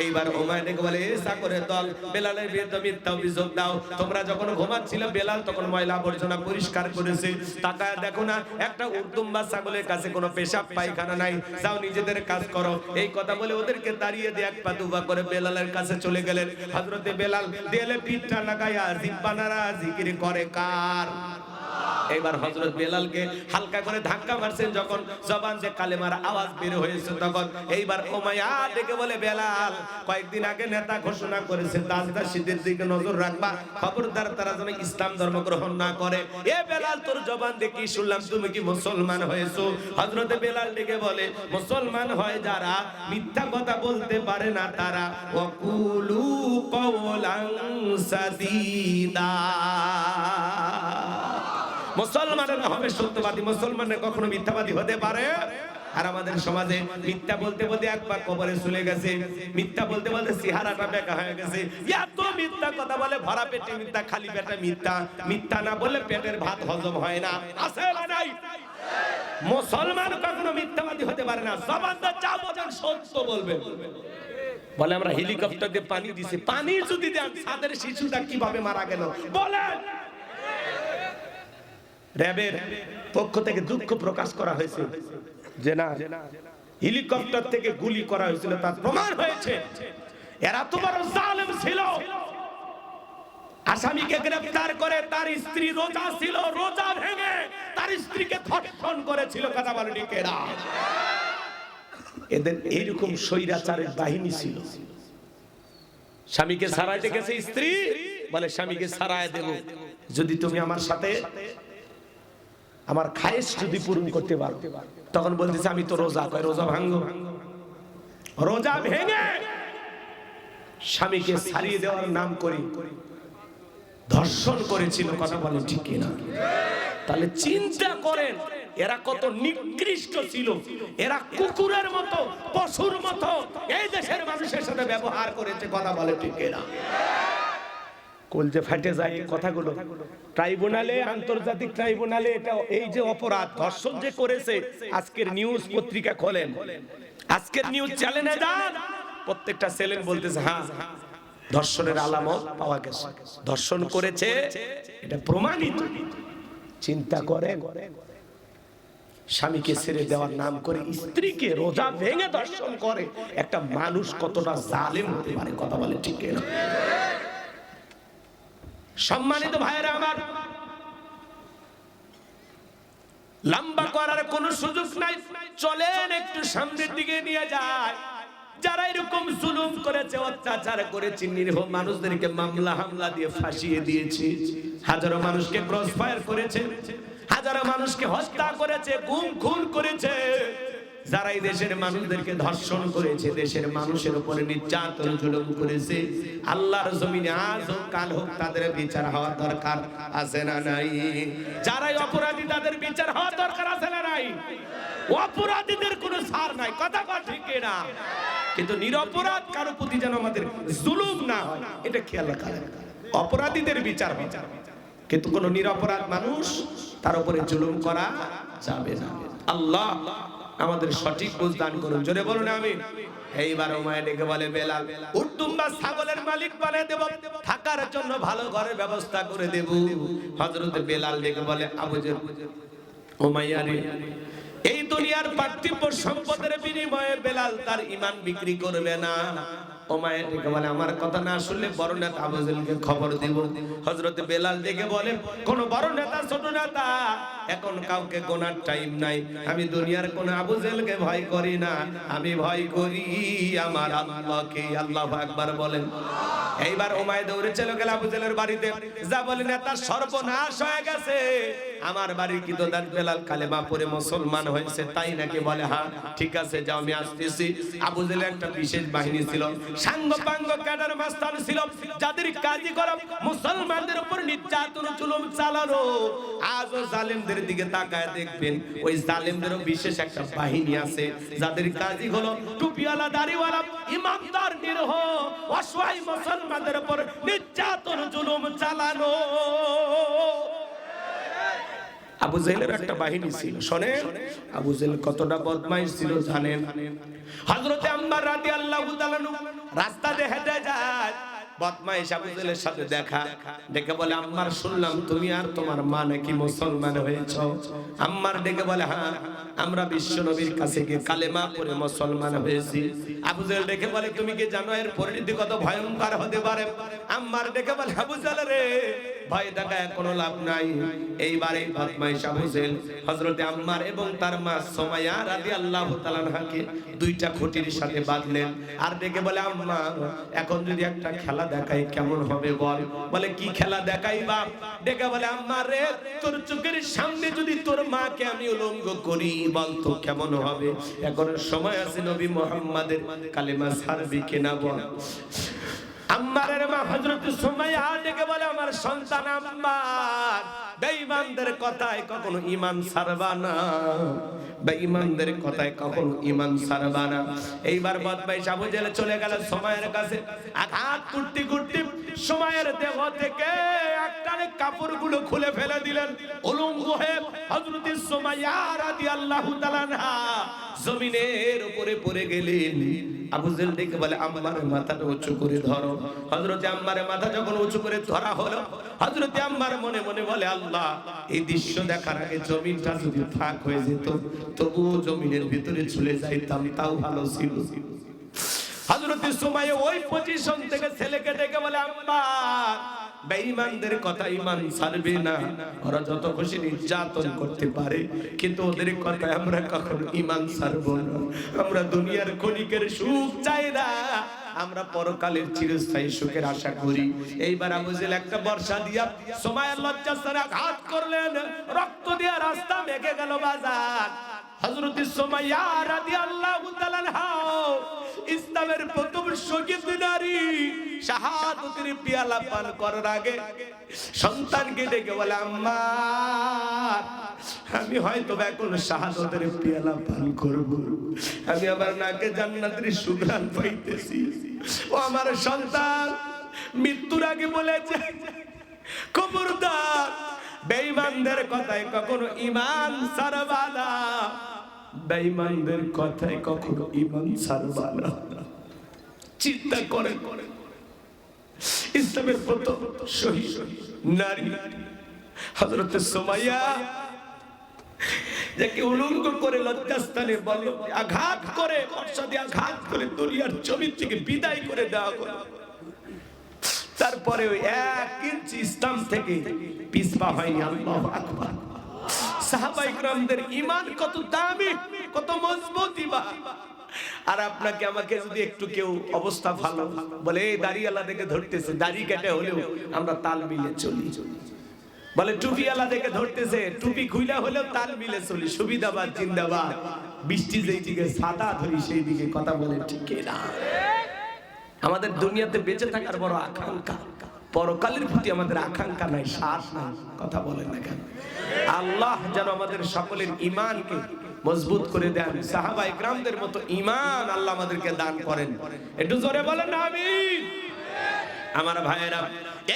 এইবার উমাইয়া ডেকে বলে, চাকরের দল, বেলালের বিরুদ্ধে মিথ্যা অভিযোগ দাও। তোমরা যখন ঘুমাচ্ছিল বেলাল তখন ময়লা আবর্জনা পরিষ্কার করেছে, তাকায় দেখো না একটা উট দুম্বা ছাগলের কাছে কোনো পেশাব পায়খানা নাই, যাও নিজেদের কাজ করো। এই কথা বলে ওদেরকে দাঁড়িয়ে দিয়ে এক পা দুপা করে বেলালের কাছে চলে গেলেন। হযরতে বেলাল দেয়ালে পিঠটা লাগাইয়া জিহ্বা নাড়া জিকির করে কার? এবার হযরত বেলালকে হালকা করে ধাক্কা মারছেন, যখন জবান যে কালেমার আওয়াজ বের হয়েছে তখন এইবার উমাইয়া ডেকে বলে, বেলাল কয়েকদিন আগে নেতা ঘোষণা করেছে দাসদাসীদের দিকে নজর রাখবা, খবরদার তারা যেন ইসলাম ধর্ম গ্রহণ না করে। এ বেলাল, তোর জবান দেখি শুনলাম তুমি কি মুসলমান হয়েছো? হযরতে বেলাল ডেকে বলে, মুসলমান হয় যারা মিথ্যা কথা বলতে পারে না তারা, ওয়াকুলু কওলান সাদীদা। মুসলমানেরা হবে সত্যবাদী, মুসলমানেরা কখনো মিথ্যাবাদী হতে পারে। আর আমাদের সমাজে মিথ্যা বলতে বলতে একবার কবরে চলে গেছে, মিথ্যা বলতে বলতে চেহারাটা বেঁকা হয়ে গেছে। এত মিথ্যা কথা বলে, ভরা পেটে মিথ্যা, খালি পেটে মিথ্যা। মিথ্যা না বললে পেটের ভাত হজম হয় না, আছে না নাই? মুসলমান কখনো মিথ্যাবাদী হতে পারে না, জবানটা যা বলেন সত্য বলবেন। বলে, আমরা হেলিকপ্টার দিয়ে পানি দিছি, পানি যদি দেন তাদের শিশুটা কিভাবে মারা গেল বলেন? র্যাবের পক্ষ থেকে দুঃখ প্রকাশ করা হয়েছে যে না, হেলিকপ্টার থেকে গুলি করা হয়েছিল, তার প্রমাণ হয়েছে। এরা তো বড় জালেম ছিল। আসামিকে গ্রেফতার করে তার স্ত্রী রোজা ছিল, রোজা ভেঙে স্ত্রীকে ধর্ষণ করেছিল, কথা বলে ঠিক না? এদের এইরকম স্বৈরাচারের বাহিনী ছিল। স্বামীকে ছাড়াইতে গেছে স্ত্রী, বলে স্বামীকে ছাড়ায় দেব যদি তুমি আমার সাথে আমার খায়েশ যদি পূরণ করতে পারো। তখন বলতেছে আমি তো রোজা, কয় রোজা ভাঙো। রোজা ভেঙে স্বামীকে ছাড়িয়ে দেওয়ার নাম করে ধর্ষণ করেছিল, কথা বলে ঠিক কিনা? তাহলে চিন্তা করেন এরা কত নিকৃষ্ট ছিল। এরা কুকুরের মতো, পশুর মতো এই দেশের মানুষের সাথে ব্যবহার করেছে, কথা বলে ঠিক কিনা? কলজে ফাটে যায় কথাগুলো। ট্রাইব্যুনালে, আন্তর্জাতিক ট্রাইব্যুনালে এটা এই যে অপরাধ ধর্ষণ যে করেছে, আজকের নিউজ পত্রিকা খোলেন, আজকের নিউজ চ্যানেলে যান, প্রত্যেকটা চ্যানেল বলতেছে হ্যাঁ ধর্ষণের আলামত পাওয়া গেছে, ধর্ষণ করেছে, এটা প্রমাণিত। চিন্তা করেন স্বামীকে ছেড়ে দেওয়ার নাম করে স্ত্রীকে রোজা ভেঙে ধর্ষণ করে একটা মানুষ কতটা জালেম হতে পারে, কথা বলে ঠিক না? সম্মানিত ভাইরা আমার, লম্বা করার কোনো সুযোগ নাই, চলেন একটু সামনের দিকে নিয়ে যায়। যারা এরকম জুলুম করেছে, অত্যাচার করেছে, নিরীহ মানুষদেরকে মামলা হামলা দিয়ে ফাঁসিয়ে দিয়েছে, হাজারো মানুষকে ক্রস ফায়ার করেছে, হাজারো মানুষকে হত্যা করেছে, গুম খুন করেছে। যারা এই দেশের মানুষদেরকে ধর্ষণ করেছে, দেশের মানুষের উপরে নির্যাতন জুলুম করেছে, আল্লাহর জমিনে আজ হোক কাল হোক তাদের বিচার হওয়া দরকার আছে না নাই? যারাই অপরাধী তাদের বিচার হওয়া দরকার আছে না নাই? অপরাধীদের কোনো ছাড় নাই, কথা বল ঠিক না? কিন্তু নিরপরাধ কারো প্রতি যেন আমাদের জুলুম না হয়, এটা খেয়াল রাখা। অপরাধীদের বিচার হয়, কিন্তু কোন নিরপরাধ মানুষ তার উপরে জুলুম করা যাবে না। আল্লাহ আমাদের সঠিক বুঝ দান করুন, জোরে বলুন আমিন। এইবার ওমায় ডেকে বলে বেলাল, উট দুম্বা ছাগলের মালিক বানিয়ে দেব, থাকার জন্য ভালো ঘরের ব্যবস্থা করে দেব। হযরত বেলাল ডেকে বলে আবু জেহেল, উমাইয়া রে, এই দুনিয়ার পার্থিব সম্পদের বিনিময়ে বেলাল তার ঈমান বিক্রি করবে না। ওমাইয়া ডেকে বলে আমার কথা না শুনলে বড় নেতা আবু জেহেলকে খবর দেব। হযরত বেলাল ডেকে বলে কোন বড় নেতা ছোট নেতা এখন কাউকে গোনার টাইম নাই, আমি দুনিয়ার কোন আবু জেহেলকে ভয় করি না, আমি ভয় করি আমার আল্লাহকে। আল্লাহু আকবার বলেন। এইবার ওমাইয়া দৌড়ে চলে গেল আবু জেহেলের বাড়িতে, যা বলে নেতা সর্বনাশ হয়ে গেছে, আমার বাড়ির কি দোদার বেলাল কালেমা পড়ে মুসলমান হয়েছে তাই নাকি? বলে হ্যাঁ ঠিক আছে যাও আমি আসতেছি। আবু জেহেলের একটা বিশেষ বাহিনী ছিল, সাঙ্গ পাঙ্গ ক্যাডার মাস্তান ছিল, যাদের কাজই করা মুসলমানদের উপর নির্যাতন জুলুম চালানো। আজও জালেমদের দিকে তাকায় দেখবেন ওই জালেমদেরও বিশেষ একটা বাহিনী আছে, যাদের কাজই হলো টুপিওয়ালা দাড়িওয়ালা ইমানদার নিরহ অসহায় মুসলমানদের উপর নির্যাতন জুলুম চালানো। আবু জেহেলের একটা বাহিনী ছিল। শোনেন আবু জেহেল কতটা বদমাইশ ছিল জানেন? হযরত আম্মার রাদিয়াল্লাহু তাআলা রাস্তা দিয়ে হেঁটে যায়, বদমাইশ আবু জেহেলের সাথে দেখা, ডেকে বলে আম্মার শুনলাম তুমি আর তোমার মা নাকি মুসলমান হয়েছো। আম্মার ডেকে বলে হ্যাঁ আমরা বিশ্ব নবীর কাছে গিয়ে কালেমা পড়ে মুসলমান হয়েছি। আবু জেহেল ডেকে বলে তুমি কি জানো এর পরিণতি কত ভয়ঙ্কর হতে পারে? আম্মার ডেকে বলে আবু জেহেল রে ভয় দেখায় কোনো লাভ নাই। এইবারে বদমাইশ আবু জেহেল হযরতে আম্মার এবং তার মা সুমাইয়া রাদিয়াল্লাহু তাআলা আনহাকে দুইটা খুঁটির সাথে বাঁধলেন, আর ডেকে বলে আম্মা এখন যদি একটা খেলা দেখাই কেমন হবে বল? বলে কি খেলা দেখাই বাপ? ডেকে বলে আম্মা রে তোর চোখের সামনে যদি তোর মাকে আমি উলঙ্গ করি বল তো কেমন হবে? এখন সময় আছে নবী মুহাম্মাদের কালেমা ছাড়বি কিনা বল। আম্মারের মা হযরত সুমাইয়া ডেকে বলে আমার সন্তান আম্মার বেঈমানদের কথায় কখনো ঈমান ছাড়বা না, বেঈমানদের কথায় কখনো ঈমান ছাড়বা না। এইবার বদমাইশ আবু জেহেল চলে গেল সুমাইয়ার কাছে, আঘাত করতে করতে সুমাইয়ার দেহ থেকে একটানে কাপড়গুলো খুলে ফেলে দিলেন, উলঙ্গ হয়ে হযরত সুমাইয়া রাদিয়াল্লাহু তাআলা আনহা জমিনের উপরে পড়ে গেলেন। আবু জেহেল ডেকে বলে আম্মার মাথাটা উঁচু করে ধরো। হযরত আম্মারের মাথা যখন উঁচু করে ধরা হলো, হযরত আম্মার মনে মনে বলে আল্লাহ এই দৃশ্য দেখার আগে জমিনটা যদি ফাঁক হয়ে যেত তবুও জমিনের ভিতরে চলে যাইতাম তাও ভালো ছিল। হযরত সুমাইয়া ওই পজিশন থেকে ছেলেকে ডেকে বলে আম্মা বেঈমানদের কথা ঈমান ছাড়বে না। ওরা যত খুশি নির্যাতন করতে পারে, কিন্তু ওদের কথায় আমরা কখনো ঈমান ছাড়বো না। আমরা দুনিয়ার ক্ষণিকের সুখ চাই না, আমরা পরকালের চিরস্থায়ী সুখের আশা করি। এইবার আবু জেহেল একটা বর্ষা দিয়া সুমাইয়ার লজ্জাস্থানে আঘাত করলেন, রক্ত দিয়া রাস্তা মেঘে গেল বাজার। হযরত সুমাইয়া রাদিয়াল্লাহু তাআলা আনহা ইসলামের প্রথম শহীদ নারী, শাহাদাতের পিয়ালা পান করার আগে সন্তানকে ডেকে বলে, আম্মা আমি হয়তো এখন শাহাদাতের পিয়ালা পান করব, আমি আমার নাকে জান্নাতের সুঘ্রাণ পাইতেছি। ও আমার সন্তান, মৃত্যুর আগে বলেছে, খবরদার বেঈমানদের কথায় কখনো ঈমান ছাড়বা না, বেঈমানদের কথায় কখনো ঈমান ছাড়বা না। চিন্তা করে ইসলামের প্রথম শহীদ নারী হযরত সুমাইয়া, যাকে উলঙ্গ করে লজ্জাস্থানে বলো আঘাত করে, বর্ষা দিয়ে আঘাত করে দুনিয়ার জমি থেকে বিদায় করে দেওয়া হলো। তারপরে ওই 1 ইঞ্চি ইসলাম থেকে পিছপা হয়নি। আল্লাহু আকবার। সাহাবায়ে কেরামদের ঈমান কত দামি, কত মজবুত ঈমান। আর আপনাকে আমাকে যদি একটু কেউ অবস্থা ভালো বলে, এই দাড়িওয়ালা দেখে ধরতেছে, দাড়ি কেটে হলেও আমরা তাল মিলে চলি। বলে টুপিওয়ালা দেখে ধরতেছে, টুপি খুইলা হলেও তাল মিলে চলি। সুবিধাবাদ জিন্দাবাদ। বৃষ্টি যেই দিকে সাদা ধরি সেই দিকে কথা বলে, ঠিক না? আমাদের দুনিয়াতে বেঁচে থাকার বড় আকাঙ্ক্ষা, পরকালের প্রতি আমাদের আকাঙ্ক্ষা নাই, শ্বাস নাই। কথা বলেন না কেন? আল্লাহ যেন আমাদের সকলের ঈমানকে মজবুত করে দেন, সাহাবায়ে কেরামদের মতো ঈমান আল্লাহ আমাদেরকে দান করেন। একটু জোরে বলেন আমিন। আমার ভাইয়েরা,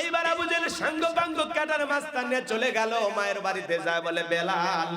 এইবার আবু জেহেল সাঙ্গ পাঙ্গ কাটার মাস্তান নিয়ে চলে গেল মায়ের বাড়িতে, যায় বলে, বেলাল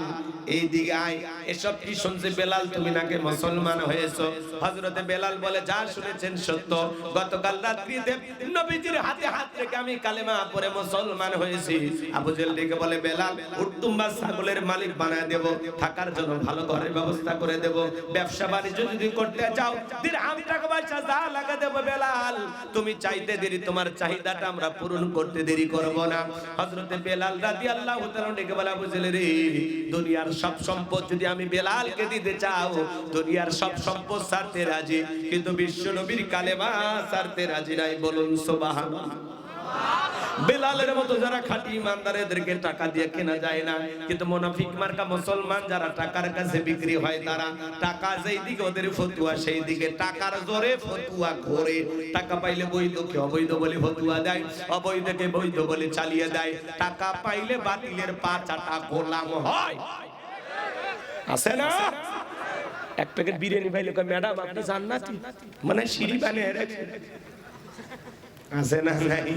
এইদিকে আয়। এসব কি শুনছি বেলাল, তুমি নাকি মুসলমান হয়েছো? হযরতে বেলাল বলে, যা শুনেছেন সত্য। গতকাল রাত্রিতে নবীজির হাতে হাত রেখে আমি কালেমা পড়ে মুসলমান হয়েছি। আবু জেহেল ডেকে বলে, বেলাল উট দুম্বা ছাগলের মালিক বানায় দেব, থাকার জন্য ভালো ঘরের ব্যবস্থা করে দেব, ব্যবসা বাণিজ্য যদি করতে চাও দিরহাম টাকা পয়সা যা লাগা দেব। বেলাল তুমি চাইতে দেরি, তোমার চাহিদাটা আমরা পূরণ করতে দেরি করব না। হযরতে বেলাল রাদিয়াল্লাহু তাআলা ডেকে বলে, আবু জেহেল রে, দুনিয়ার সব সম্পদ যদি আমি বেলালকে দিতে চাও, দুনিয়ার সব সম্পদ ছাড়তে রাজি, কিন্তু বিশ্ব নবীর কালেমা ছাড়তে রাজি নাই। বলুন সুবহানাল্লাহ। বেলালের মতো যারা খাঁটি ইমানদার, এদেরকে টাকা দিয়ে কেনা যায় না, কিন্তু মুনাফিক মার্কা মুসলমান যারা টাকার কাছে বিক্রি হয়, তারা টাকা যেই দিকে ওদের ফতুয়া সেই দিকে, টাকার জোরে ফতুয়া করে। টাকা পাইলে বৈধকে অবৈধ বলে ফতুয়া দেয়, অবৈধকে বৈধ বলে চালিয়ে দেয়। টাকা পাইলে বাতিলের পা চাটা গোলাম হয়। আছে না? এক প্যাকেট বিরিয়ানি পাইলে কয়, ম্যাডাম আপনি জান্নাতি, মানে সিঁড়ি বানিয়ে রেখে। আছে না? নাই?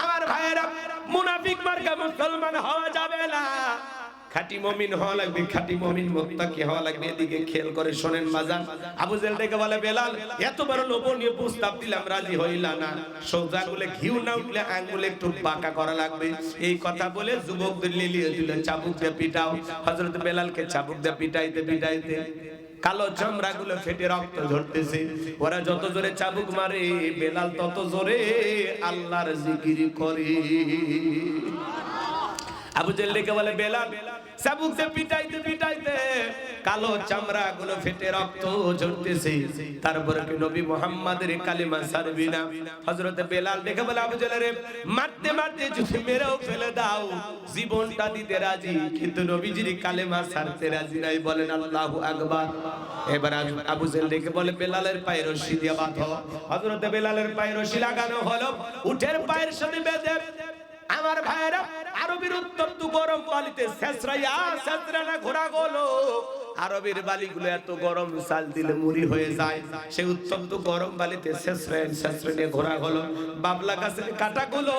আমার ভাইয়েরা, মুনাফিক মার্কা মুসলমান হওয়া যাবে না, খাঁটি মুমিন হওয়া লাগবে, খাঁটি মুমিন মুত্তাকি হওয়া লাগবে। এদিকে খেয়াল করে শোনেন বাজান। আবু জেহেল ডেকে বলে, বেলাল এত বড় লোভনীয় প্রস্তাব দিলাম, রাজি হইলা না। সোজা আঙুলে ঘিউ না উঠলে আঙ্গুলে একটু বাঁকা করা লাগবে। এই কথা বলে যুবকদের লিলিয়ে দিল, চাবুক দিয়ে পিটাও। হযরত বেলালকে চাবুক দিয়ে পিটাইতে পিটাইতে কালো চামড়া গুলো ফেটে রক্ত ঝরতেছে। ওরা যত জোরে চাবুক মারে, বেলাল তত জোরে আল্লাহর জিকির করে। আবু জেহেল ডেকে বলে, বেলাল চাবুক দিয়ে পিটাইতে পিটাইতে কালো চামড়া গুলো ফেটে রক্ত ঝরতেছে, তারপরে কি নবী মুহাম্মাদের কালেমা ছাড়বি না? হযরতে বেলাল ডেকে বলে, আবু জেহেল রে, মারতে মারতে যদি মেরেও ফেলে দাও, জীবনটা দিতে রাজি, কিন্তু নবীজির কালেমা ছাড়তে রাজি নাই। বলেন আল্লাহু আকবার। এবার আবু জেহেল ডেকে বলে, বেলালের পায়ে রশি দিয়ে বাঁধো। হযরতে বেলালের পায়ে রশি লাগানো হলো, উটের পায়ের সাথে বেঁধে। আমার ভাইরা, আরবের উত্তপ্ত গরম বালিতে ছেঁচড়াইয়া ছেঁচড়ানা ঘোরা গেলো। আরবের বালিগুলো এত গরম, চাল দিলে মুড়ি হয়ে যায়। সেই উত্তপ্ত গরম বালিতে ছেঁচড়ে ঘোরা হলো। বাবলা গাছের কাটাগুলো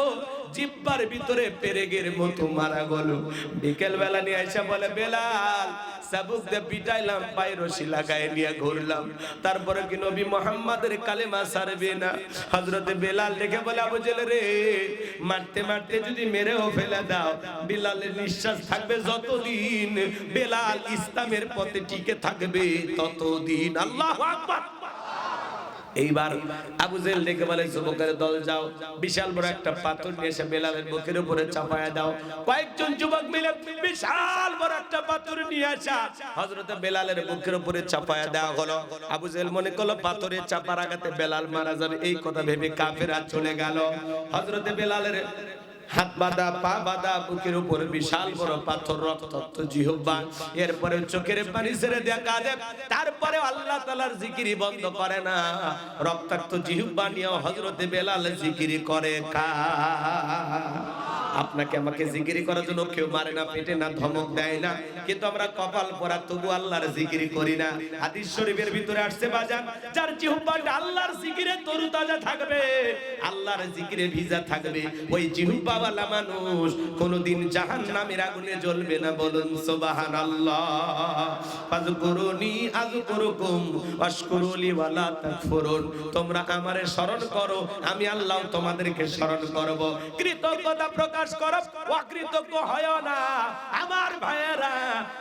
জিব্বার ভিতরে পেরেগের মতো মারা গেল। বিকেল বেলা নিয়ে এসে বলে, বেলাল চাবুক দিয়ে পিটাইলাম, পায়ে রশি লাগায় নিয়ে ঘুরলাম, তারপরে কি নবী মুহাম্মাদের কালেমা ছাড়বে না? হযরতে বেলাল দেখে বলে, আবু জেহেল রে, মারতে মারতে যদি মেরেও ফেলে দাও, বেলালের নিঃশ্বাস থাকবে যতদিন, বেলাল ইসলামের পথে টিকে থাকবে ততদিন। আল্লাহু আকবার। এইবার আবু জেহেল ডেকে বলে যুবকের দল যাও, বিশাল বড় একটা পাথর নিয়ে এসে বেলালের বুকের উপরে চাপায়া দাও। কয়েকজন যুবক মিলে বিশাল বড় একটা পাথর নিয়ে আসা হযরতে বেলালের বুকের উপরে চাপায়া দেওয়া হলো। আবু জেহেল মনে করলো পাথরে চাপার আঘাতে বেলাল মারা যাবে, এই কথা ভেবে কাফেররা চলে গেল। হযরতে বেলালের হাত বাঁধা, পা বাঁধা, বুকের উপরে বিশাল বড় পাথর, রক্তাক্ত জিহ্বা, এরপরে চোখের পানি ছেড়ে দেখা দেয়। তারপরে আল্লাহ তাআলার জিকিরি বন্ধ করে না, রক্তাক্ত জিহ্বা নিয়ে হযরতে বেলাল জিকিরি করে। আপনাকে আমাকে জিকিরি করার জন্য কেউ মারে না, পেটে না, ধমক দেয় না, কিন্তু আমরা কপাল পরা তবু আল্লাহর জিকিরি করি না। হাদিস শরীফের ভিতরে আসছে বাজান, যার জিহ্বাটা আল্লাহর জিকিরে তরুতাজা থাকবে, আল্লাহর জিকিরে ভিজা থাকবে, ওই জিহ্বাওয়ালা মানুষ কোনদিন জাহান্নামের আগুনে জ্বলবে না। বলুন সুবহানাল্লাহ। ফাযকুরুনি আযকুরুকুম ওয়াশকুরুলি ওয়ালা তাকফুরুন। তোমরা আমারে স্মরণ করো, আমি আল্লাহ তোমাদেরকে স্মরণ করব। কৃতজ্ঞতা প্রকাশ করো, অকৃতজ্ঞ হয় না। আমার ভাইয়েরা,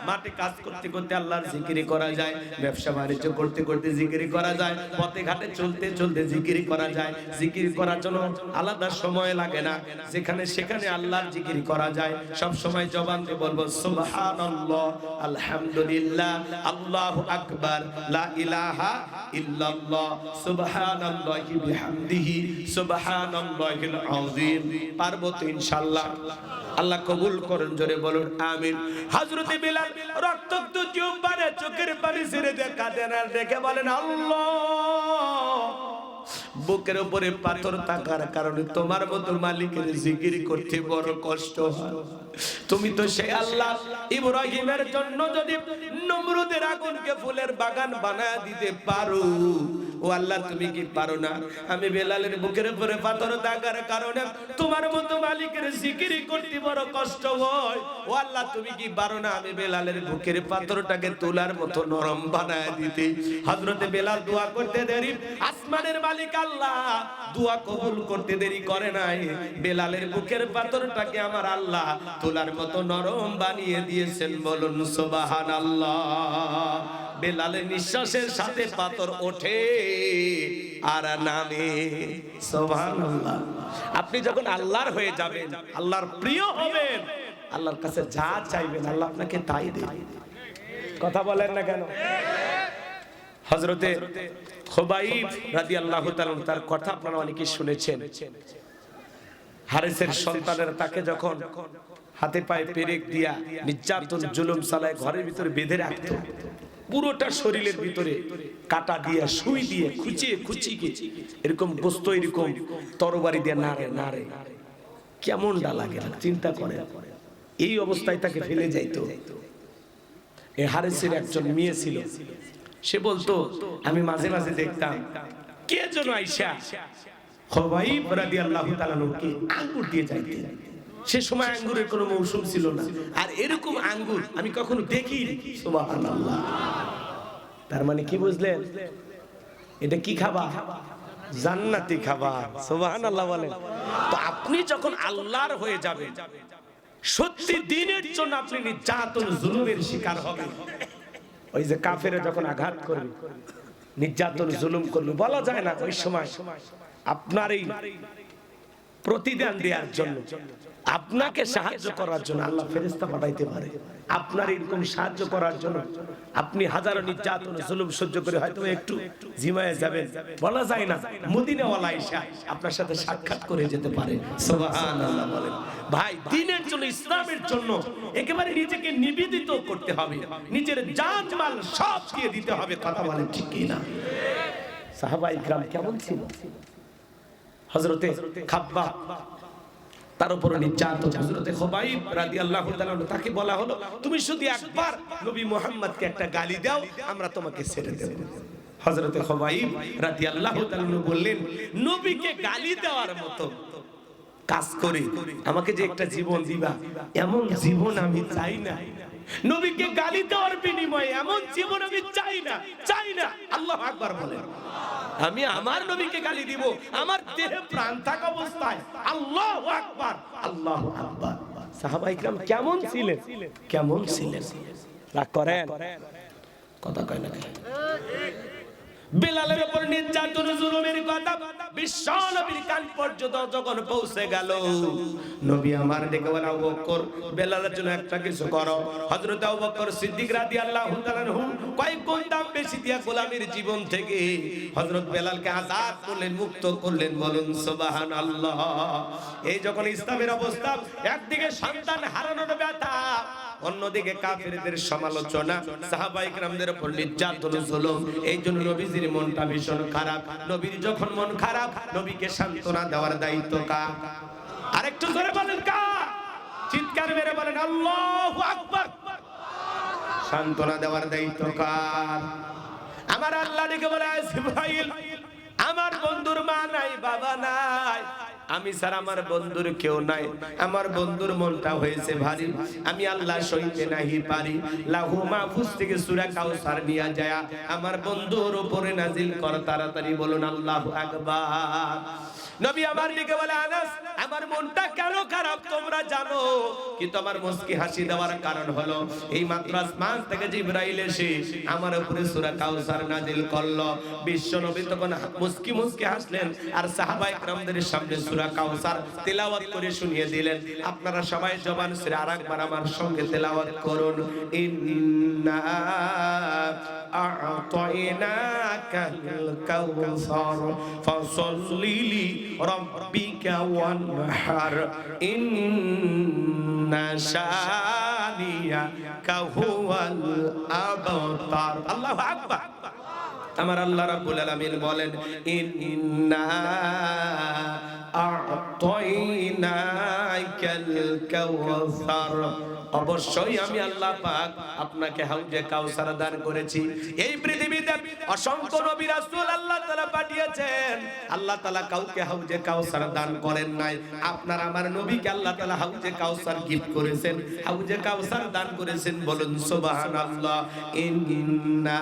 মাঠে কাজ করতে করতে আল্লাহর জিকিরি করা যায়, ব্যবসা বাণিজ্য করতে করতে জিকিরি করা যায়, পথে ঘাটে চলতে চলতে জিকিরি করা যায়। জিকিরি করার জন্য আলাদা সময় লাগে না, যেখানে সেখানে আল্লাহর জিকিরি করা যায়। সব সময় জবান দিয়ে বলবো সুবহানাল্লাহ, আলহামদুলিল্লাহ, আল্লাহু আকবার, লা ইলাহা ইল্লাল্লাহ, সুবহানাল্লাহি বিহামদিহি, সুবহানাল্লাহিল আযীম। পারবো তো ইনশাআল্লাহ। আল্লাহ কবুল করেন, জোরে বলুন আমিন। হযরতে বেলাল রক্তাক্ত জিহ্বারে চোখের পানি ছেড়ে দেখা দেন আর দেখে বলেন আল্লাহ। বুকের উপরে পাথর থাকার কারণে তোমার মতো মালিকের জিকির করতে বড় কষ্ট হয়। তুমি তো সেই আল্লাহ, ইব্রাহিমের জন্য যদি নমরুদের আগুনকে ফুলের বাগান বানায় দিতে পারো, ও আল্লাহ তুমি কি পারো না? আমি বেলালের বুকের উপরে পাথর থাকার কারণে তোমার মতো মালিকের জিকির করতে বড় কষ্ট হয়, ও আল্লাহ তুমি কি পারো না? আমি বেলালের বুকের পাথরটাকে তুলার মতো নরম বানায় দিতে। হযরতে বেলাল দোয়া করতে দেরি, আসমানের মালিক আল্লাহ দোয়া কবুল করতে দেরি করে নাই। বেলালের বুকের পাথরটাকে আমার আল্লাহ তুলার মতো নরম বানিয়ে দিয়েছেন। বলুন সুবহানাল্লাহ। বেলালের নিঃশ্বাসের সাথে পাথর ওঠে আর নামে। সুবহানাল্লাহ। আপনি যখন আল্লাহর হয়ে যাবেন, আল্লাহর প্রিয় হবেন, আল্লাহর কাছে যা চাইবেন আল্লাহ আপনাকে তাই দেবে। কথা বলেন না কেন? হযরতে খুবাইব রাদিয়াল্লাহু তাআলা তার কথা আপনারা অনেকেই শুনেছেন। হারিসের সন্তানের তাকে যখন হাতে পায়ে পেরেক দিয়া নির্যাতন জুলুম চালায়, ঘরের ভিতরে বেঁধে রাখতো, পুরোটা শরীরের ভিতরে কাটা দিয়া, সুই দিয়ে খুঁচিয়ে খুঁচিয়ে এরকম গোস্ত এরকম তরবারি দিয়ে নাড়ে নাড়ে, কেমনটা লাগে চিন্তা করে। এই অবস্থায় তাকে ফেলে যাইতো। এই হারিসের একজন মেয়ে ছিল, সে বলতো আমি মাঝে মাঝে দেখতাম কে যেন আইসা খুবাইব রাদিয়াল্লাহু তাআলা কে আঙ্গুর দিয়ে যাইতে। সে সময় আঙ্গুরের কোনো মৌসুম ছিল না, আর এরকম আঙ্গুর আমি কখনো দেখিনি। সুবহানাল্লাহ। তার মানে কি বুঝলেন? এটা কি খাবার? জান্নাতি খাবার। সুবহানাল্লাহ বলেন। তো আপনি যখন আল্লাহর হয়ে যাবেন, সত্যি দিনের জন্য আপনি নির্যাতন জুলুমের শিকার হবেন। ওই যে কাফেরে যখন আঘাত করবে, নির্যাতন জুলুম করবে, বলা যায় না ওই সময় আপনার এই প্রতিদান দেওয়ার জন্য, আপনাকে সাহায্য করার জন্য আল্লাহ ফেরেশতা পাঠাইতে পারে। আপনার এরকম সাহায্য করার জন্য আপনি হাজারো নির্যাতন জুলুম সহ্য করে হয়তো একটু জিমায়ে যাবেন, বলা যায় না মদিনাওয়ালা আয়েশা আপনার সাথে সাক্ষাৎ করে যেতে পারে। সুবহানাল্লাহ বলেন। ভাই, দিনের জন্য, ইসলামের জন্য একেবারে নিজেকে নিবেদিত করতে হবে, নিজের জান মাল সব দিয়ে দিতে হবে। কথা বলেন ঠিক কি না? সাহাবায়ে ইকরাম কেমন ছিল? হযরতে খাব্বাব তার উপর নির্যাতন। হযরতে খুবাইব রাদিয়াল্লাহু তাআলা তাকে বলা হলো তুমি শুধু একবার নবী মুহাম্মদকে একটা গালি দাও, আমরা তোমাকে ছেড়ে দেব। হযরতে খুবাইব রাদিয়াল্লাহু তাআলা বললেন নবীকে গালি দেওয়ার মতো কাজ করে আমাকে যে একটা জীবন দিবা, এমন জীবন আমি চাই না। নবীকে গালি দেওয়ার বিনিময়ে এমন জীবন আমি চাই না, চাই না। আল্লাহু আকবার বলেন। আমি আমার নবীকে গালি দিব আমার দেহে প্রাণ থাকা অবস্থায়? আল্লাহু আকবার, আল্লাহু আকবার। সাহাবায়ে কিরাম কেমন ছিলেন, কেমন ছিলেন? রাগ করেন, কথা কয় না। বেলালের উপর নির্যাতন জুলুমের কথা বিশ্ব নবীর কান পর্যন্ত যখন পৌঁছে গেল, নবী আমার ডেকে বলে, আবু বকর, বেলালের জন্য একটা কিছু করো। হযরত আবু বকর সিদ্দিক রাদিয়াল্লাহু তাআলা আনহু কয়েক গুণ দাম বেশি দিয়া গোলামীর জীবন থেকে হযরত বেলালকে আজাদ করলেন, মুক্ত করলেন। বলুন সুবহানাল্লাহ। এই যখন ইসলামের অবস্থা, একদিকে সন্তান হারানোর ব্যথা, অন্যদিকে কাফেরদের সমালোচনা, সাহাবায়ে কেরামদের উপর নির্যাতন জুলুম, এই জন্য নবীজির মনটা ভীষণ খারাপ। নবীর যখন মন খারাপ, নবীকে সান্ত্বনা দেওয়ার দায়িত্ব কার? আরেকটু জোরে বলেন কার? চিৎকার মেরে বলেন আল্লাহু আকবার। সান্ত্বনা দেওয়ার দায়িত্ব কার? আমার আল্লাহ ডেকে বলে, জিবরাইল, আমার বন্ধুর মা নাই, বাবা নাই, আমি স্যার আমার বন্ধুর কেউ নাই, আমার বন্ধুর মনটা হয়েছে ভারী, আমি আল্লাহ সইতে নাহি পারি। লাহু মাহফুজ থেকে সূরা কাউসার নিয়ে যায় আমার বন্ধুর উপরে নাজিল কর তাড়াতাড়ি। বলুন আল্লাহু আকবার। নবী আমার দিকে বলে, আনাস, আমার মনটা কেন খারাপ তোমরা জানো, কিন্তু আমার মুস্কি হাসি দেওয়ার কারণ হলো এই মাত্র আসমান থেকে জিবরাইল এসে আমার উপরে সূরা কাউসার নাজিল করলো। বিশ্ব নবী তখন মুস্কি মুস্কি হাসলেন আর সাহাবায়ে কেরামদের সামনে সূরা কাউসার তেলাওয়াত করে শুনিয়ে দিলেন। আপনারা সবাই জবান ছেড়ে আরেকবার আমার সঙ্গে তেলাওয়াত করুন। ইন্না আ'তাইনাকাল কাউসার ফাসাল্লি লিরাব্বিকা ওয়ানহার ইন্না শানিয়াকা হুয়াল আবতার। আল্লাহু আকবার। আমার আল্লাহ রাব্বুল আলামিন বলেন, ইন্না আ'তাইনাকাল কাউসার, অবশ্যই আমি আল্লাহ পাক আপনাকে হাউজে কাউসার দান করেছি। এই পৃথিবীতে অসংখ্য নবী রাসূল আল্লাহ তাআলা পাঠিয়েছেন, আল্লাহ তাআলা কাউকে হাউজে কাউসার দান করেন নাই। আপনার আমার নবীকে আল্লাহ তাআলা হাউজে কাউসার গিফট করেছেন, হাউজে কাউসার দান করেছেন। বলুন সুবহানাল্লাহ। ইন্না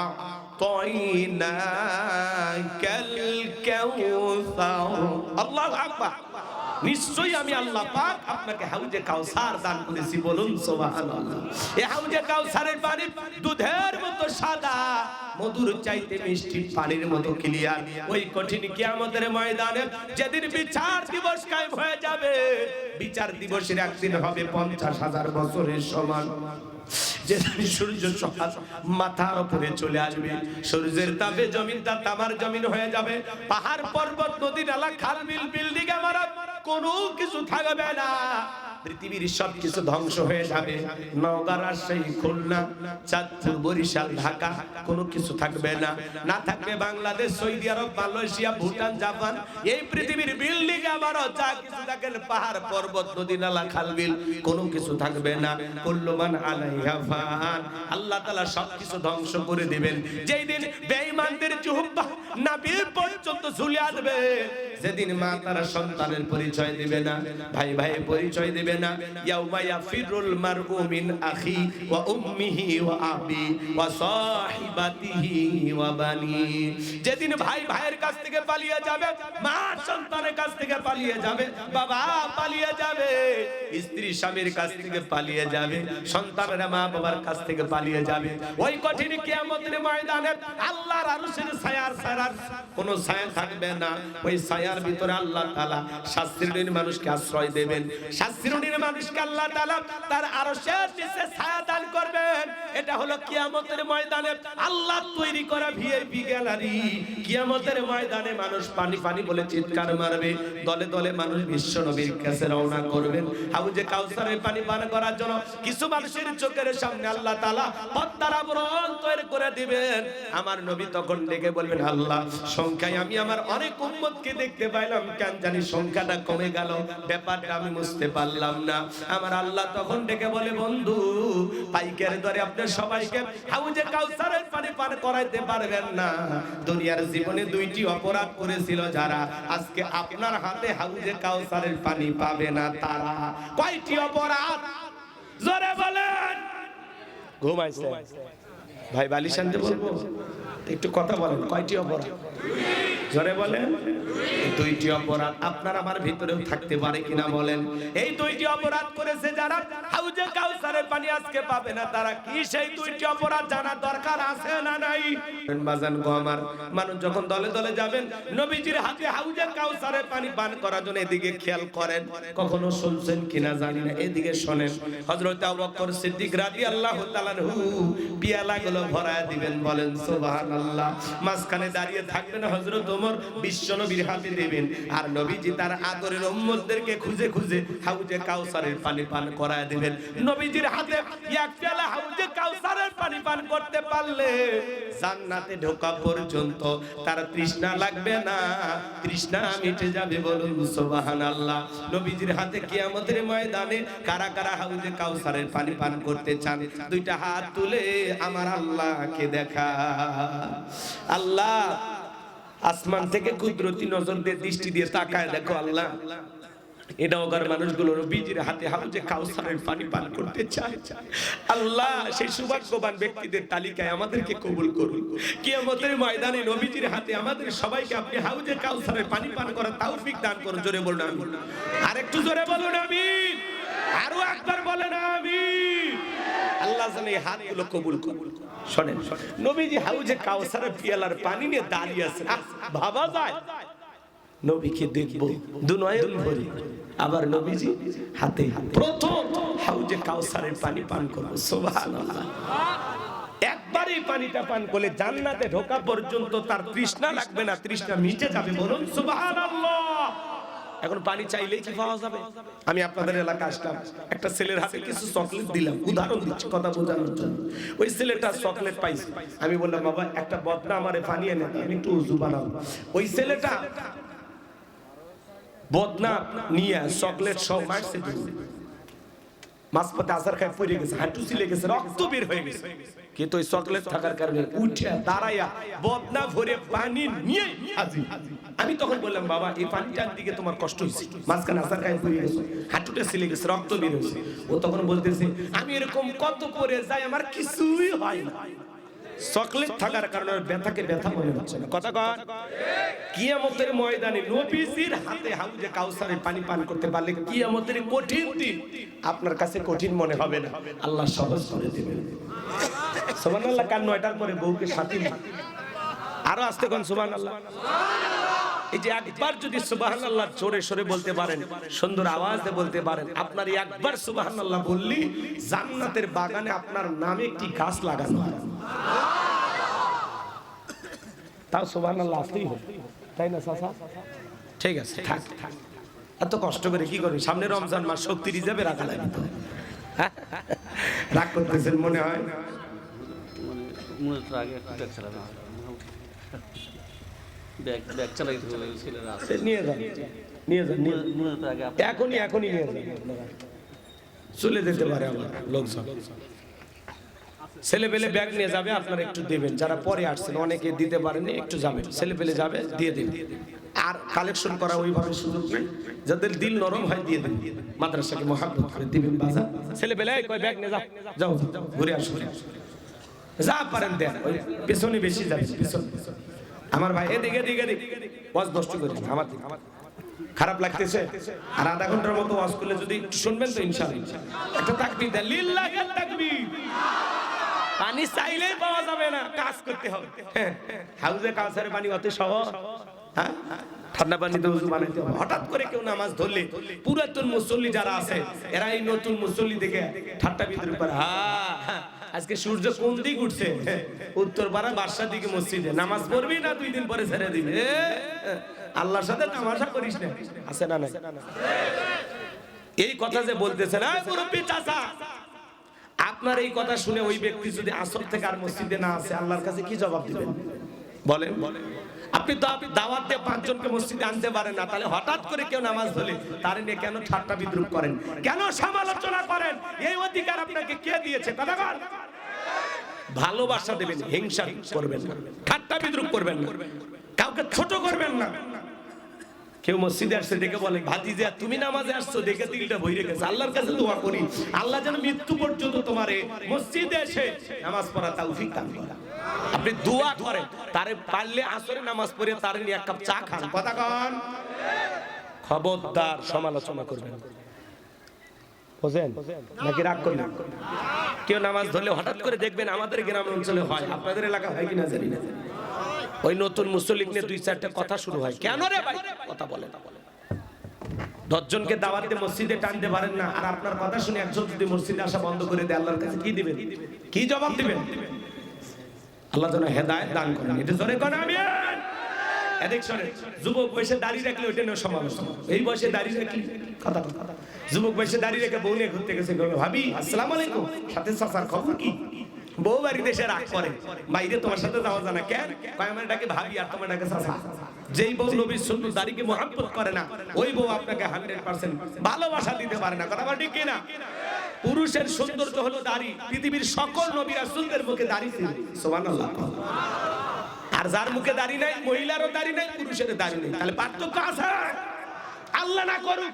আ'তাইনাকাল কাউসার। আল্লাহু আকবার। নিশ্চয়ই আমি আল্লাহ পাক আপনাকে হাউজে কাউসার দান করেছি। বলুন সুবহানাল্লাহ। এই হাউজে কাউসারের পানি দুধের মতো সাদা, মধুর চাইতে মিষ্টি পানির মতো ক্লিয়ার। ওই কঠিন কিয়ামতের ময়দানে যেদিন বিচার দিবস কায়েম হয়ে যাবে, বিচার দিবসের একদিন হবে 50,000 বছরের সমান। যেদিন সূর্য সকাল মাথার উপরে চলে আসবে, সূর্যের তাপে জমিনটা তামার জমিন হয়ে যাবে, পাহাড় পর্বত নদী নালা খাল বিল বিল্ডিং আমার কোনো কিছু থাকবে না, পৃথিবীর সবকিছু ধ্বংস হয়ে যাবে। নওগাঁ, রাজশাহী, খুলনা, চাঁদপুর, বরিশাল, ঢাকা কোনো কিছু থাকবে না। না থাকবে বাংলাদেশ, সৌদি আরব, মালয়েশিয়া, ভুটান, জাপান, এই পৃথিবীর বিল্ডিং আমারও যা কিছু থাকেন, পাহাড় পর্বত নদী নালা খাল বিল কোনো কিছু থাকবে না। কুল্লু মান আলাইহা ফান। আল্লাহ তাআলা সবকিছু ধ্বংস করে দিবেন। যেই দিন বেঈমানদের জিহ্বা নাভি পর্যন্ত ঝুলে আসবে, যেদিন মা তার সন্তানের পরিচয় দিবে না, ভাই ভাই পরিচয় দিবে না। ইয়াউমা ইয়াফিরুল মারউ মিন আখি ওয়া উম্মিহি ওয়া আবি ওয়া সাহিবাতিহি ওয়া বানি। যেদিন ভাই ভাইয়ের কাছ থেকে পালিয়ে যাবে, মা সন্তানের কাছ থেকে পালিয়ে যাবে, বাবা পালিয়ে যাবে, স্ত্রী স্বামীর কাছ থেকে পালিয়ে যাবে, সন্তানেরা মা বাবার কাছ থেকে পালিয়ে যাবে। ওই কঠিন কিয়ামতের ময়দানে আল্লাহর আরশের ছায়ার ছাড়ার কোনো ছায়া থাকবে না। ওই ছায়ার ভিতরে আল্লাহ তাআলা শাস্ত্রীর মানুষকে আশ্রয় দেবেন, শাস্ত্রীর মানুষকে আল্লাহ তাআলা তার আরশের নিচে ছায়া দান করবেন। এটা হলো কিয়ামতের ময়দানে আল্লাহ তৈরি করা ভিআইপি গ্যালারি। কিয়ামতের ময়দানে মানুষ পানি পানি বলে চিৎকার মারবে, দলে দলে মানুষ বিশ্ব নবীর কাছে রওনা করবেন হাউজে কাউসারের পানি পান করার জন্য। কিছু মানুষের চোখের সামনে আল্লাহ তাআলা পদ্মার আবরণ তৈরি করে দিবেন। আমার নবী তখন ডেকে বলবেন, আল্লাহ সংখ্যায় আমি আমার অনেক উম্মতকে দেখতে পাইলাম, কেন জানি সংখ্যাটা কমে গেল, ব্যাপারটা আমি বুঝতে পারলাম না। আমার আল্লাহ তখন ডেকে বলে, বন্ধু পাইকারি দরে আপনি সবাইকে হাউজে কাউসারের পানি পান করাইতে পারবেন না। দুনিয়ার জীবনে দুইটি অপরাধ করেছিল যারা, আজকে আপনার হাতে হাউজে কাউসারের পানি পাবে না তারা। কয়টি অপরাধ? জোরে বলেন। ঘুমাইছে ভাই, বালিশ আনতে বলবো, একটু কথা বলেন। কয়টি অপরাধ? জোরে বলেন। দুইটি অপরাধ আপনার আমার ভিতরেও থাকতে পারে কিনা বলেন। এই দুইটি অপরাধ করেছে যারা, হাউজে কাউসারের পানি আজকে পাবে না। তারা কি সেই দুইটি অপরাধ জানা দরকার আছে না নাই? বাজান গো আমার, মানুষ যখন দলে দলে যাবেন নবীজির হাতে হাউজে কাউসারের পানি পান করার জন্য এদিকে খেয়াল করেন। কখনো শুনছেন কিনা জানি না, এদিকে শোনেন। হযরত আবু বকর সিদ্দিক রাদিয়াল্লাহু তাআলা পিয়ালাগুলো ভরায় দিবেন, বলেন সুবহানাল্লাহ। মাঝখানে দাঁড়িয়ে থাকবেন হযরত ওমর, বিশ্বনবীর হাতে দিবেন। আর নবীজি তার আদরের উম্মতদেরকে খুঁজে খুঁজে হাউজে কাউসারের পানি পান করায় দিবেন। নবীজির হাতে এক পেয়ালা হাউজে কাউসারের পানি পান করতে পারলে জান্নাতে ঢোকা পর্যন্ত তার তৃষ্ণা লাগবে না, তৃষ্ণা মিটে যাবে, বলুন সুবহানাল্লাহ। নবীজির হাতে কিয়ামতের ময়দানে কারা কারা হাউজে কাউসারের পানি পান করতে চান, দুইটা হাত তুলে আমার আল্লাহকে দেখা। আল্লাহ আসমান থেকে কুদরতি নজর দিয়ে দৃষ্টি দিয়ে তাকায় দেখো, আল্লাহ এটা ওগার মানুষগুলো নবীজির হাতে হাউজে কাউসারের পানি পান করতে চায়। আল্লাহ সেই সৌভাগ্যবান ব্যক্তিদের তালিকায় আমাদেরকে কবুল করুন। কিয়ামতের ময়দানে নবীজির হাতে আমাদের সবাইকে আপনি হাউজে কাউসারের পানি পান করার তৌফিক দান করুন। জোরে বলুন আমিন। আরেকটু জোরে বলুন আমিন। আরো একবার বলেন আমিন। আল্লাহ যেন এই হাতগুলো কবুল করুন। শুনেন, নবীজি হাউজে কাউসারের পিয়ালার পানি নিয়ে দাঁড়িয়ে আছেন। ভাবা যায় নবীকে দেখবো দুনয়ন ভরে, আবার নবীজি হাতে প্রথম হাউজে কাউসারের পানি পান করব। সুবহানাল্লাহ। একবার এই পানিটা পান করলে জান্নাতে ঢোকা পর্যন্ত তার তৃষ্ণা লাগবে না, তৃষ্ণা মিটে যাবে, বলুন সুবহানাল্লাহ। এখন পানি চাইলেই কি পাওয়া যাবে? আমি আপনাদের এলাকা আসলাম, একটা ছেলের হাতে কিছু চকলেট দিলাম, উদাহরণ দিচ্ছি কথা বোঝানোর জন্য। ওই ছেলেটা চকলেট পাইছে, আমি বললাম বাবা একটা বদনা আমারে পানি এনে আমি একটু উযু বানাবো। ওই ছেলেটা বদনা নিয়ে চকলেট সব মারছে, মাঝপথে আসার খায় পড়ে গেছে, হাঁটু ছিলে গেছে, রক্ত বের হয়ে গেছে। কিন্তু ওই চকলেট থাকার কারণে উঠে দাঁড়াইয়া বদনা ভরে পানি নিয়ে হাজির। আমি তখন বললাম বাবা এই পানিটার দিকে তোমার কষ্ট হয়েছে, মাঝখানে আসার খায় পড়ে গেছে, হাঁটুটা ছিলে গেছে, রক্ত বের হয়েছে। ও তখন বলতেছে আমি এরকম কত করে যাই আমার কিছুই হয় না। চকলেট থাকার কারণে ব্যথাকে ব্যথা মনে হচ্ছে না। কথা কয়। কিয়ামতের ময়দানে নবীজির হাতে হাউজে কাউসারের পানি পান করতে পারলে কিয়ামতের কঠিন দিন আপনার কাছে কঠিন মনে হবে না, আল্লাহ সহজ করে দিবেন। সুবহানাল্লাহ। কাল 9টার পরে বউকে সাথী আরো আসতে কোন সুবহানাল্লাহ। এই যে একবার যদি সুবহানাল্লাহ জোরে সরে বলতে পারেন, সুন্দর আওয়াজে বলতে পারেন, আপনার একবার সুবহানাল্লাহ বললি জান্নাতের বাগানে আপনার নামে একটি গাছ লাগানো হয়। তাও সুবহানাল্লাহ আসতেই হবে, তাই না চাচা? ঠিক আছে, থাক থাক, এত কষ্ট করে কি করবেন? সামনে রমজান মাস, শক্তি রিজার্ভে রাখা লাগবে তো। রাগ করতেছেন মনে হয়। এখনই নিয়ে যান, চলে যেতে পারে আমার লোকজন। ছেলে পেলে ব্যাগ নিয়ে যাবে, আপনারা একটু দেবেন। যারা পরে আসছেন অনেকে দিতে পারেনি, একটু যাবেন, ছেলে পেলে যাবে দিয়ে দেবেন। আর কালেকশন করা ওইভাবে সুযোগ নেই, যাদের দিল নরম হয় দিয়ে দেবেন, মাদ্রাসাকে মহাব্বত করে দিবেন। বাজার ছেলে পেলে কয় ব্যাগ নিয়ে যাও, যাও ঘুরে আসুন, যা পারেন দেন। ওই পেছনে বেশি যাবে, পেছনে আমার ভাই এদিকে এদিকে ওয়াজ নষ্ট করে আমার খারাপ লাগতেছে। আর আধা ঘন্টার মতো ওয়াজ করলে যদি একটু শুনবেন তো ইনশাআল্লাহ একটা তাকবীর দেন, লিল্লাহি তাকবীর। পানি চাইলেই পাওয়া যাবে না, কাজ করতে হবে। হাউজে কাউসারের পানি অত সহজ? হ্যাঁ, ঠান্ডা পানিতে ওযু বানাইতে হবে। হঠাৎ করে কেউ নামাজ ধরলে পুরাতন মুসল্লি যারা আছে এরা এই নতুন মুসল্লি দেখে ঠাট্টা বিদ্রুপ করে, হ্যাঁ আজকে সূর্য কোন দিক উঠছে, উত্তর পাড়া বাদশার দিকে মসজিদে নামাজ পড়বি না 2 দিন পরে ছেড়ে দিবি, আল্লাহর সাথে তামাশা করিস না, আছে না নাই? এই কথা যে বলতেছে না মুরব্বি চাচা, আপনার এই কথা শুনে ওই ব্যক্তি যদি আসর থেকে আর মসজিদে না আসে আল্লাহর কাছে কি জবাব দিবেন বলেন? আপনি তো দাওয়াত দিয়ে 5 জনকে মসজিদে আনতে পারেন না, তাহলে হঠাৎ করে কেউ নামাজ ধরে তার নিয়ে কেন ঠাট্টা বিদ্রুপ করেন, কেন সমালোচনা করেন? এই অধিকার আপনাকে কে দিয়েছে? কথা বল। ভালোবাসা দেবেন, হিংসা করবেন না, ঠাট্টা বিদ্রুপ করবেন না, কাউকে ছোট করবেন না। কেউ মসজিদে আসছে দেখে বলে ভাতিজা তুমি নামাজে আসছো দেখে দিলটা ভরে গেছে, আল্লাহর কাছে দোয়া করি আল্লাহ যেন মৃত্যু পর্যন্ত তোমারে মসজিদে এসে নামাজ পড়া তৌফিক দান করে। আপনি দোয়া করেন, তারে পারলে আসরে নামাজ পড়ে তারে নিয়ে এক কাপ চা খান। কথা কন, খবরদার সমালোচনা করবেন, বুঝেন নাকি রাগ করবেন? কেউ নামাজ ধরলে হঠাৎ করে দেখবেন আমাদের গ্রাম অঞ্চলে হয়, আপনাদের এলাকা হয় কিনা জানি না, ওই নতুন মুসল্লি নিয়ে দুই চারটা কথা শুরু হয়, কেন রে ভাই কথা বলে না, 10 জনকে দাওয়াতে মসজিদে টানতে পারেন না, আর আপনার কথা শুনে একজন যদি মসজিদে আসা বন্ধ করে দেয় আল্লাহর কাছে কি দিবেন, কি জবাব দিবেন? আল্লাহ যেন হেদায়েত দান করেন। এটা জোরে কোন আমিন। এদিক শুনে, যুবক বয়সে দাঁড়িয়ে রাখলে ওইটা নিয়ে সমালোচনা, এই বয়সে দাঁড়িয়ে রাখলে কথা কথা, যুবক বয়সে দাঁড়িয়ে রেখে বউ নিয়ে ঘুরতে গেছে, ভাবি আসসালামু আলাইকুম, সাথে চাচার খবর কি? বউ বাড়ি দেশে রাগ করে, বাইরে তোমার সাথে যাওয়া জানা কেন, কয় আমার ডাকে ভাবি আর তোমার ডাকে চাচা। যেই বউ নবীর সুন্নাত দাড়িকে মহব্বত করে না, ওই বউ আপনাকে 100% ভালোবাসা দিতে পারে না। কথা বল ঠিক কিনা? পুরুষের সৌন্দর্য হলো দাড়ি, পৃথিবীর সকল নবী রাসূলদের মুখে দাড়ি ছিল, সুবহানাল্লাহ। আর যার মুখে দাড়ি নাই, মহিলারও দাড়ি নাই, পুরুষের দাড়ি নেই, তাহলে পার্থক্য আছে? আল্লাহ না করুক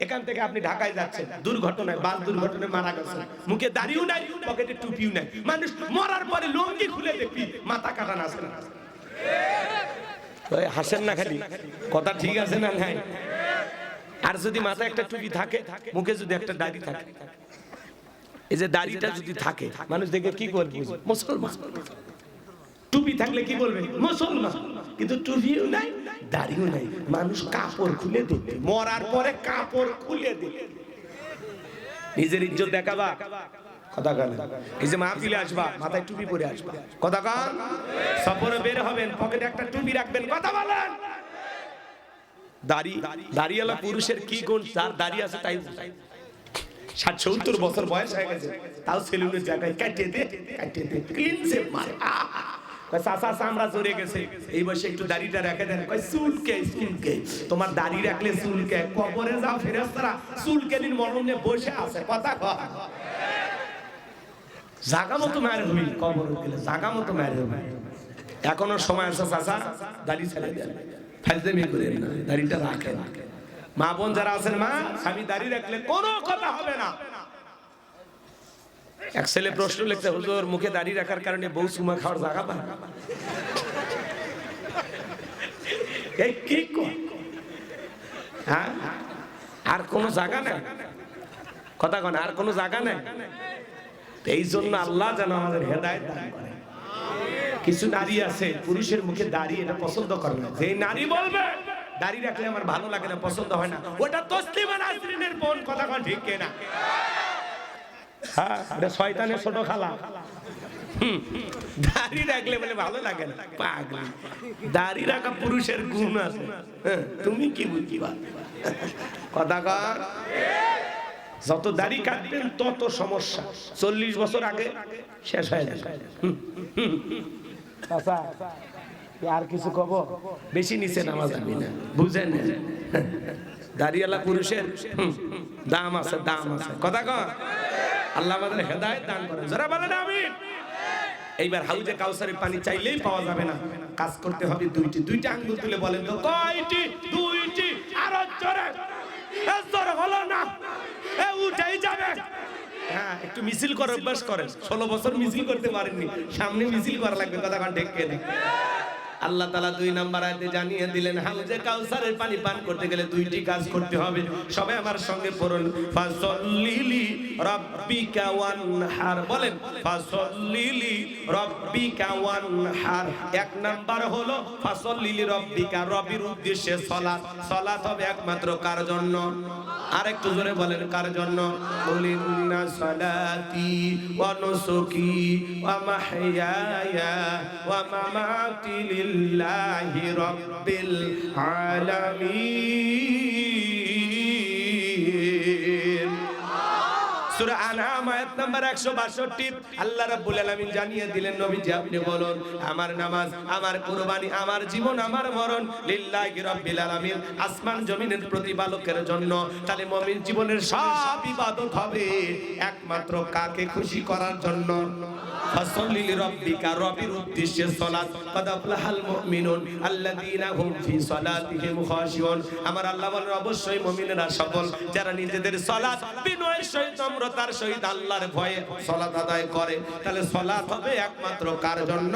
এখান থেকে আপনি ঢাকায় যাচ্ছেন, দুর্ঘটনায় বাস দুর্ঘটনায় মারা গেছেন, মুখে দাড়িও নাই, পকেটে টুপিও নাই, মানুষ মরার পরে লুঙ্গি খুলে দেখি মাথা কাটা না আছে না? হাসেন না খালি, কথা ঠিক আছে না নাই? আর যদি মাথায় একটা টুপি থাকে, মুখে যদি একটা দাড়ি থাকে, এই যে দাড়িটা যদি থাকে, মানুষ দেখে কি করবে? মুসলমান। টুপি থাকলে কি বলবে? মুসলমান। কিন্তু টুপিও নাই, দাড়িও নাই, মানুষ কাপড় খুলে দিবে, মরার পরে কাপড় খুলে দিবে, নিজের ইজ্জত দেখাবা। কথা কান, এই যে মাহফিলে আসবা মাথায় টুপি পরে আসবা। কথা কান, সফরে বের হবেন পকেটে একটা টুপি রাখবেন। কথা বলেন। দাড়ি, দাড়িওয়ালা পুরুষের কি গুণ? যার দাড়ি আছে তাই 60-70 বছর বয়স হয়ে গেছে, তাও সেলুনের জায়গায় কাটিয়ে দে, কাটিয়ে দে, ক্লিন শেভ মারে। চাচা চামড়া চড়ে গেছে, এই বয়সে একটু দাড়িটা রেখে দেন। কয় চুলকে, চুলকে, তোমার দাড়ি রাখলে চুলকে, কবরে যাও ফেরেশতারা চুলকেলির মরণ নিয়ে বসে আছে। কথা কয় জাগা মতো মায়ের হবি, কবরে গেলে জাগা মতো মায়ের হবি। এখনো সময় আছে চাচা, দাড়ি ছেড়ে দেন, ফাইজলামি করেন না, দাড়িটা রাখেন। মা বোন যারা আছেন, মা স্বামী দাড়ি রাখলে কোনো কথা হবে না। এক ছেলে প্রশ্ন লিখছে, হুজুর মুখে দাড়ি রাখার কারণে বউ চুমা খাওয়ার জায়গা পায়? এই কি কয়? হ্যাঁ, আর কোন জায়গা নেই? কথা কন, আর কোন জায়গা নেই? এই জন্য আল্লাহ যেন আমাদের হেদায়েত দান করে। কিছু নারী আছে পুরুষের মুখে দাড়ি এটা পছন্দ করে না, যে নারী বলবে দাড়ি রাখলে আমার ভালো লাগে না, পছন্দ হয় না, ওটা তসলিমা নাসরিনের বোন। কথা কন ঠিক কিনা? হ্যাঁ, এটা শয়তানের ছোট খালা। দাড়ি রাখলে বলে ভালো লাগে না, পাগল। দাড়ি রাখা পুরুষের গুণ আছে, তুমি কি বুঝিবা? কথা কর, যত দাড়ি কাটবেন তত সমস্যা। 40 বছর আগে শেষ হয়ে যাবে। আর কিছু কব? বেশি নিচে নামা যাবে না, বুঝেন? দাড়িওয়ালা পুরুষের দাম আছে, দাম আছে। কথা কর, আল্লাহ আমাদের হেদায়েত দান করেন। যারা বলেন আমিন। এইবার হাউজে কাউসারের পানি চাইলেই পাওয়া যাবে না, কাজ করতে হবে দুইটি। দুইটা আঙ্গুল তুলে বলেন তো কয়টি? দুইটি। আরো জোরে, জোরে হলো না, উঠেই যাবে। হ্যাঁ, একটু মিছিল করে অভ্যাস করেন। 16 বছর মিছিল করতে পারেননি, সামনে মিছিল করা লাগবে। কথা কান ঠিক কিনা? আল্লাহ তাআলা 2 নম্বর আয়াতে জানিয়ে দিলেন, হাউজে কাউসারের পানি পান করতে গেলে দুইটি কাজ করতে হবে। সবাই আমার সঙ্গে পড়ুন, ফাসল্লিলি রাব্বিকা ওয়ানহার। বলেন, ফাসল্লিলি রাব্বিকা ওয়ানহার। 1 নাম্বার হলো ফাসল্লিলি রাব্বিকা, রবির উদ্দেশ্যে সালাত। সালাত হবে একমাত্র কার জন্য? আরেকটু জোরে বলেন, কার জন্য? কুলিন্না সালাতি ওয়া নুসুকি ওয়া মাহইয়ায়া ওয়া মামাতি লিল্লাহি রাব্বিল আলামিন। সূরা আনআম আয়াত নাম্বার 162 আল্লাহ রাব্বুল আলামিন জানিয়ে দিলেন নবীজি আপনি বলুন আমার নামাজ আমার কুরবানি আমার জীবন আমার মরণ লিল্লাহি রাব্বিল আলামিন আসমান জমিনের প্রতিপালকের জন্য। তাহলে মুমিন জীবনের সব ইবাদত হবে একমাত্র কাকে খুশি করার জন্য? ফাসাল্লি লিরাব্বিকা, রবের উদ্দেশ্যে সালাত। কাদ আফলাহাল মুমিনুন আল্লাযীনা হুম ফি সালাতিহিম খাশিউন। আমার আল্লাহ বলেন অবশ্যই মুমিনেরা সফল যারা নিজেদের সালাত বিনয়ের সহিত নম্রতার সহিত আল্লাহর ভয়ে সালাত আদায় করে। তাহলে সালাত হবে একমাত্র কার জন্য?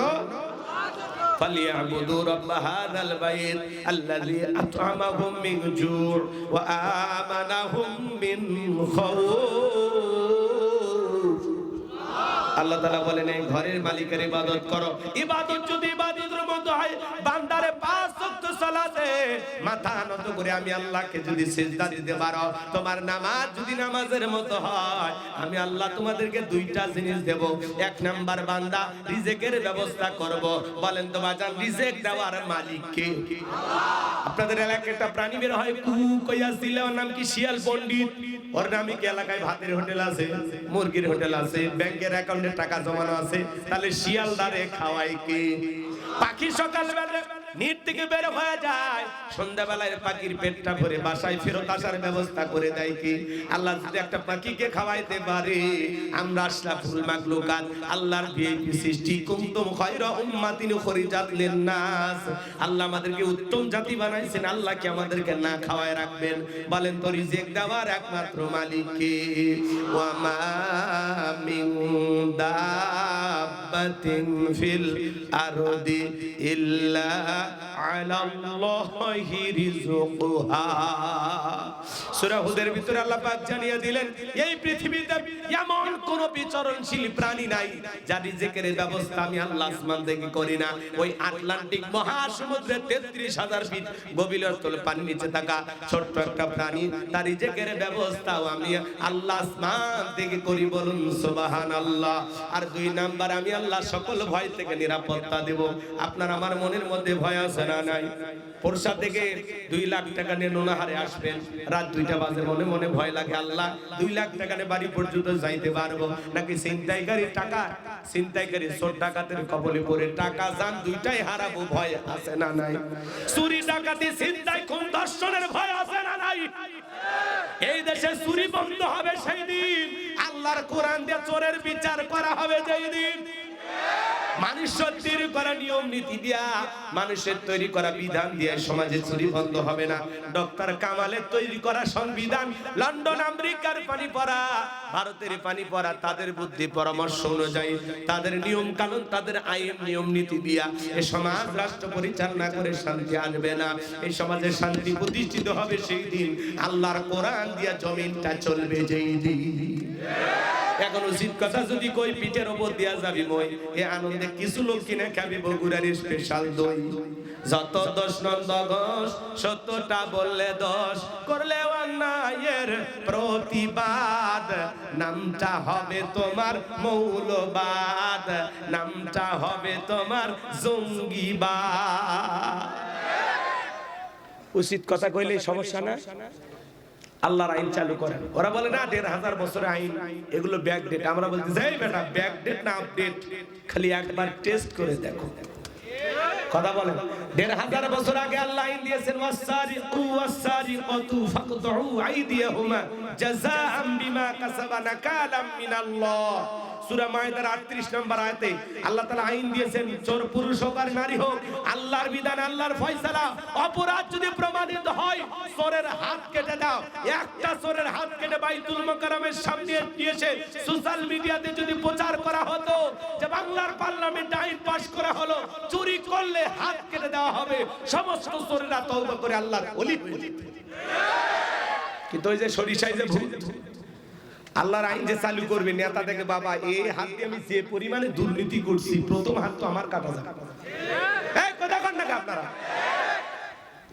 فليعبدوا رب هذا البيت الذي أطعمهم من جوع وآمنهم من خوف। আল্লাহ তাআলা বলেন এই ঘরের মালিকের ইবাদত করো। ইবাদত যদি ইবাদতের মতো হয়, বান্দারে 5 ওয়াক্ত সালাতে মাথা নত করে আমি আল্লাহকে যদি সিজদা দিতে পারো, তোমার নামাজ যদি নামাজের মতো হয়, আমি আল্লাহ তোমাদেরকে দুইটা জিনিস দেব। এক নাম্বার বান্দা রিজিকের ব্যবস্থা করব। বলেন তো বাজান রিজিক দেওয়ার মালিক কে? আপনাদের এলাকায় একটা প্রাণী বের হয় কু কইয়া ছিল, ওর নাম কি শিয়াল পণ্ডিত। ওর নামে কি এলাকায় ভাতের হোটেল আছে, মুরগির হোটেল আছে, ব্যাংকের অ্যাকাউন্টে টাকা জমানো আছে। তাহলে শিয়ালদারে খাওয়ায় কে? পাখি সকালবেলা নিট থেকে বের হয়ে যায়, সন্ধ্যাবেলায় পাখির পেটটা ভরে বাসায় ফেরত আসার ব্যবস্থা করে দেয় কি? আল্লাহ যদি একটা পাখিকে খাওয়াইতে পারে, আমরা আশরাফুল মাখলুকাত আল্লাহর ভিআইপি সৃষ্টি কুনতুম খায়রা উম্মাতিন উখরিজাত লিন-নাস, আল্লাহ আমাদেরকে উত্তম জাতি বানাইছেন, আল্লাহ কি আমাদেরকে না খাওয়ায় রাখবেন? বলেন তো রিজিক দেওয়ার একমাত্র মালিক কে? ওয়া মা মিন দাব্বাতিন ফিল আরদি ইল্লা আলাল্লাহি রিজকুহা। সূরা হুদের ভিতরে আল্লাহ পাক জানিয়ে দিলেন এই পৃথিবীতে এমন কোন বিচরণশীল প্রাণী নাই যার রিজিকের ব্যবস্থা আমি আল্লাহ আসমান থেকে করি না। ওই আটলান্টিক মহাসমুদ্রের ৩৩,০০০ ফিট গভীরতার পানির নিচে থাকা ছোট্ট একটা প্রাণী, তার রিজিকের ব্যবস্থাও আমি আল্লাহ আসমান থেকে করি। বলুন সুবহানাল্লাহ। আর 2 নাম্বার আমি আল্লাহ সকল ভয় থেকে নিরাপত্তা দেব। আপনার আমার মনের মধ্যে ভয় আছে না নাই? পরশা থেকে 2 লাখ টাকা নিয়ে নোনাহারে আসবেন, রাত 2টা বাজে মনে মনে ভয় লাগে, আল্লাহ 2 লাখ টাকা নিয়ে বাড়ি পর্যন্ত যাইতে পারবো নাকি? ছিনতাইকারী টাকা, ছিনতাইকারী চোর ডাকাতের কবলে পড়ে টাকা জান দুইটাই হারাবো, ভয় আছে না নাই? চুরি ডাকাতি ছিনতাই খুন ধর্ষণের ভয় আছে না নাই? এই দেশে চুরি বন্ধ হবে সেই দিন, আল্লাহর কোরআন দিয়ে চোরের বিচার করা হবে যেই দিন। মানুষের তৈরি করা নিয়ম নীতি দিয়া, মানুষের তৈরি করা বিধান দিয়ে সমাজে চুরি বন্ধ হবে না। ডক্টর কামালের তৈরি করা সংবিধান, লন্ডন আমেরিকার পানি পড়া, ভারতের পানি পড়া, তাদের বুদ্ধি পরামর্শ অনুযায়ী তাদের নিয়ম কানুন, তাদের আইন নিয়ম নীতি দিয়া এই সমাজ রাষ্ট্র পরিচালনা করে শান্তি আনবে না। এই সমাজে শান্তি প্রতিষ্ঠিত হবে সেই দিন, আল্লাহর কোরআন দিয়া জমিনটা চলবে যেই দিন। এখন উচিত কথা যদি কই পিঠের ওপর দিয়া যাবি মই, এ আনন্দে কিছু লোক কিনে খাবি বগুড়ার স্পেশাল দই। যত দোষ নন্দ ঘোষ, সত্যটা বললে দোষ, করলে অন্যায়ের প্রতিবাদ, নামটা হবে তোমার মৌলবাদ, নামটা হবে তোমার জঙ্গিবাদ। উচিত কথা কইলে সমস্যা না? আল্লাহর আইন চালু করেন। ওরা বলে না ১৫০০ বছরের আইন, এগুলো ব্যাকডেট। আমরা বলতে যাই বেটা ব্যাকডেট না আপডেট, খালি একবার টেস্ট করে দেখো। কথা বলেন ১৫০০ বছর আগে আল্লাহ আইন দিয়েছেন ওয়াসারিকু ওয়াসারিকাতু ফাকতউ আইদিয়াহুমা জাযাআম বিমা কাসাবা নাকালাম মিনাল্লাহ। সূরা মায়েদার ৩৮ নম্বর আয়াতে আল্লাহ তাআলা আইন দিয়েছেন, চোর পুরুষ হোক আর নারী হোক, আল্লাহর বিধান আল্লাহর ফয়সালা, অপরাধ যদি প্রমাণিত হয় চোরের হাত কেটে দাও। একটা চোরের হাত কেটে বাইতুল মুকাররমের সামনে এসে সোশ্যাল মিডিয়াতে যদি প্রচার করা হতো যে বাংলার পার্লামেন্টে আইন পাস করা হলো চুরি করলে হাত কেটে দেওয়া হবে, সমস্ত চোরেরা তওবা করে আল্লাহর ওলি। কিন্তু ওই যে সরিষায় যে ভূত, আল্লাহর আইন যে চালু করবে নেতা থেকে, বাবা এই হাত দিয়ে আমি যে পরিমাণে দুর্নীতি করছি, প্রথম হাত তো আমার কাটা যাবে। এই কথা কন না আপনারা?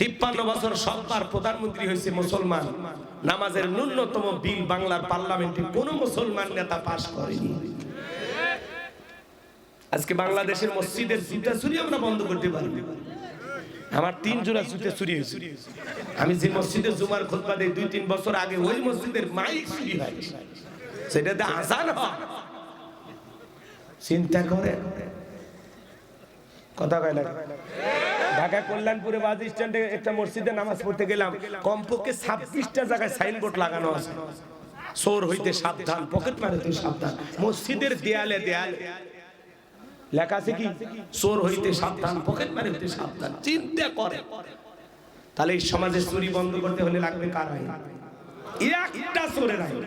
৫৩ বছর সরকার প্রধানমন্ত্রী হয়েছে মুসলমান, নামাজের ন্যূনতম বিল বাংলার পার্লামেন্টে কোন মুসলমান নেতা পাস করেনি। আজকে বাংলাদেশের মসজিদের জুতা চুরি আমরা বন্ধ করতে পারি। আমার ৩ জোড়া জুতা চুরি হয়েছে। আমি যে মসজিদে জুমার খুতবা দেই ২-৩ বছর আগে ওই মসজিদের মাইক চুরি হয়। সেটাতে আসান হয়। চিন্তা করে কথা কয় না। ঢাকা কল্যাণপুরে বাস স্ট্যান্ডে একটা মসজিদে নামাজ পড়তে গেলাম, কমপক্ষে 26টা জায়গায় সাইনবোর্ড লাগানো আছে, চোর হইতে সাবধান, পকেট মার হইতে সাবধান। মসজিদের দেয়ালে দেয়ালে লেখা আছে কি, চোর হইতে সাবধান, পকেট মার হইতে সাবধান। চিন্তা করে, তাহলে এই সমাজে চুরি বন্ধ করতে হলে লাগবে কার আইন? একটা চোরের আইন।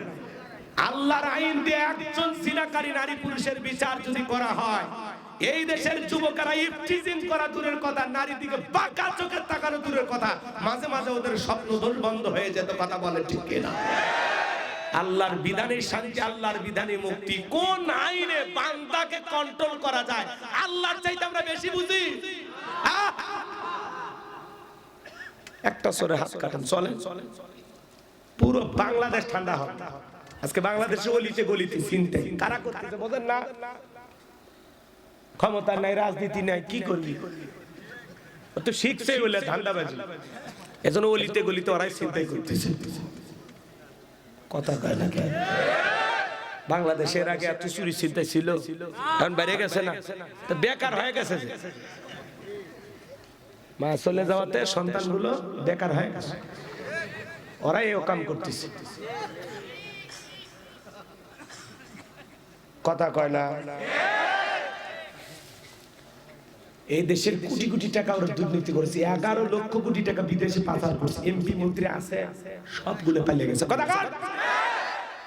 আল্লাহর আইন দিয়ে একজন জিনাকারী নারী পুরুষের বিচার যদি করা হয়, এই দেশের যুবকেরা ইফতিজিং করা দূরের কথা, নারী দিকে বাঁকা চোখে তাকানো দূরের কথা, মাঝে মাঝে ওদের স্বপ্ন দোষ বন্ধ হয়ে যেত। কথা বলে ঠিক কিনা? আল্লাহর বিধানে শান্তি, আল্লাহর বিধানে মুক্তি। কোন আইনে বান্দাকে কন্ট্রোল করা যায় আল্লাহর চাইতে আমরা বেশি বুঝি। একটা সরে হাত কাটেন, চলেন, পুরো বাংলাদেশ ঠান্ডা হবে। আজকে বাংলাদেশে অলিতে গলিতে চিন্তা কারা করতেছে বোঝেন না? ক্ষমতা নাই, রাজনীতি নাই, কি করবি? তো শিখছে বলে ধান্দাবাজি, এজন্য অলিতে গলিতে ওরাই চিন্তাই করতেছে। কথা কয় না কেন? বাংলাদেশের আগে এত চুরি চিন্তা ছিল, এখন বেড়ে গেছে না, তো বেকার হয়ে গেছে। মা চলে যাওয়াতে সন্তানগুলো বেকার হয়ে গেছে, ওরাই ও কাম করতেছে। কথা কয় না? এই দেশের কোটি কোটি টাকা ওরা দুর্নীতি করেছে, 11 লক্ষ কোটি টাকা বিদেশে পাচার করছে। এমপি মন্ত্রী আছে, সবগুলো পালিয়ে গেছে। কথা কয়?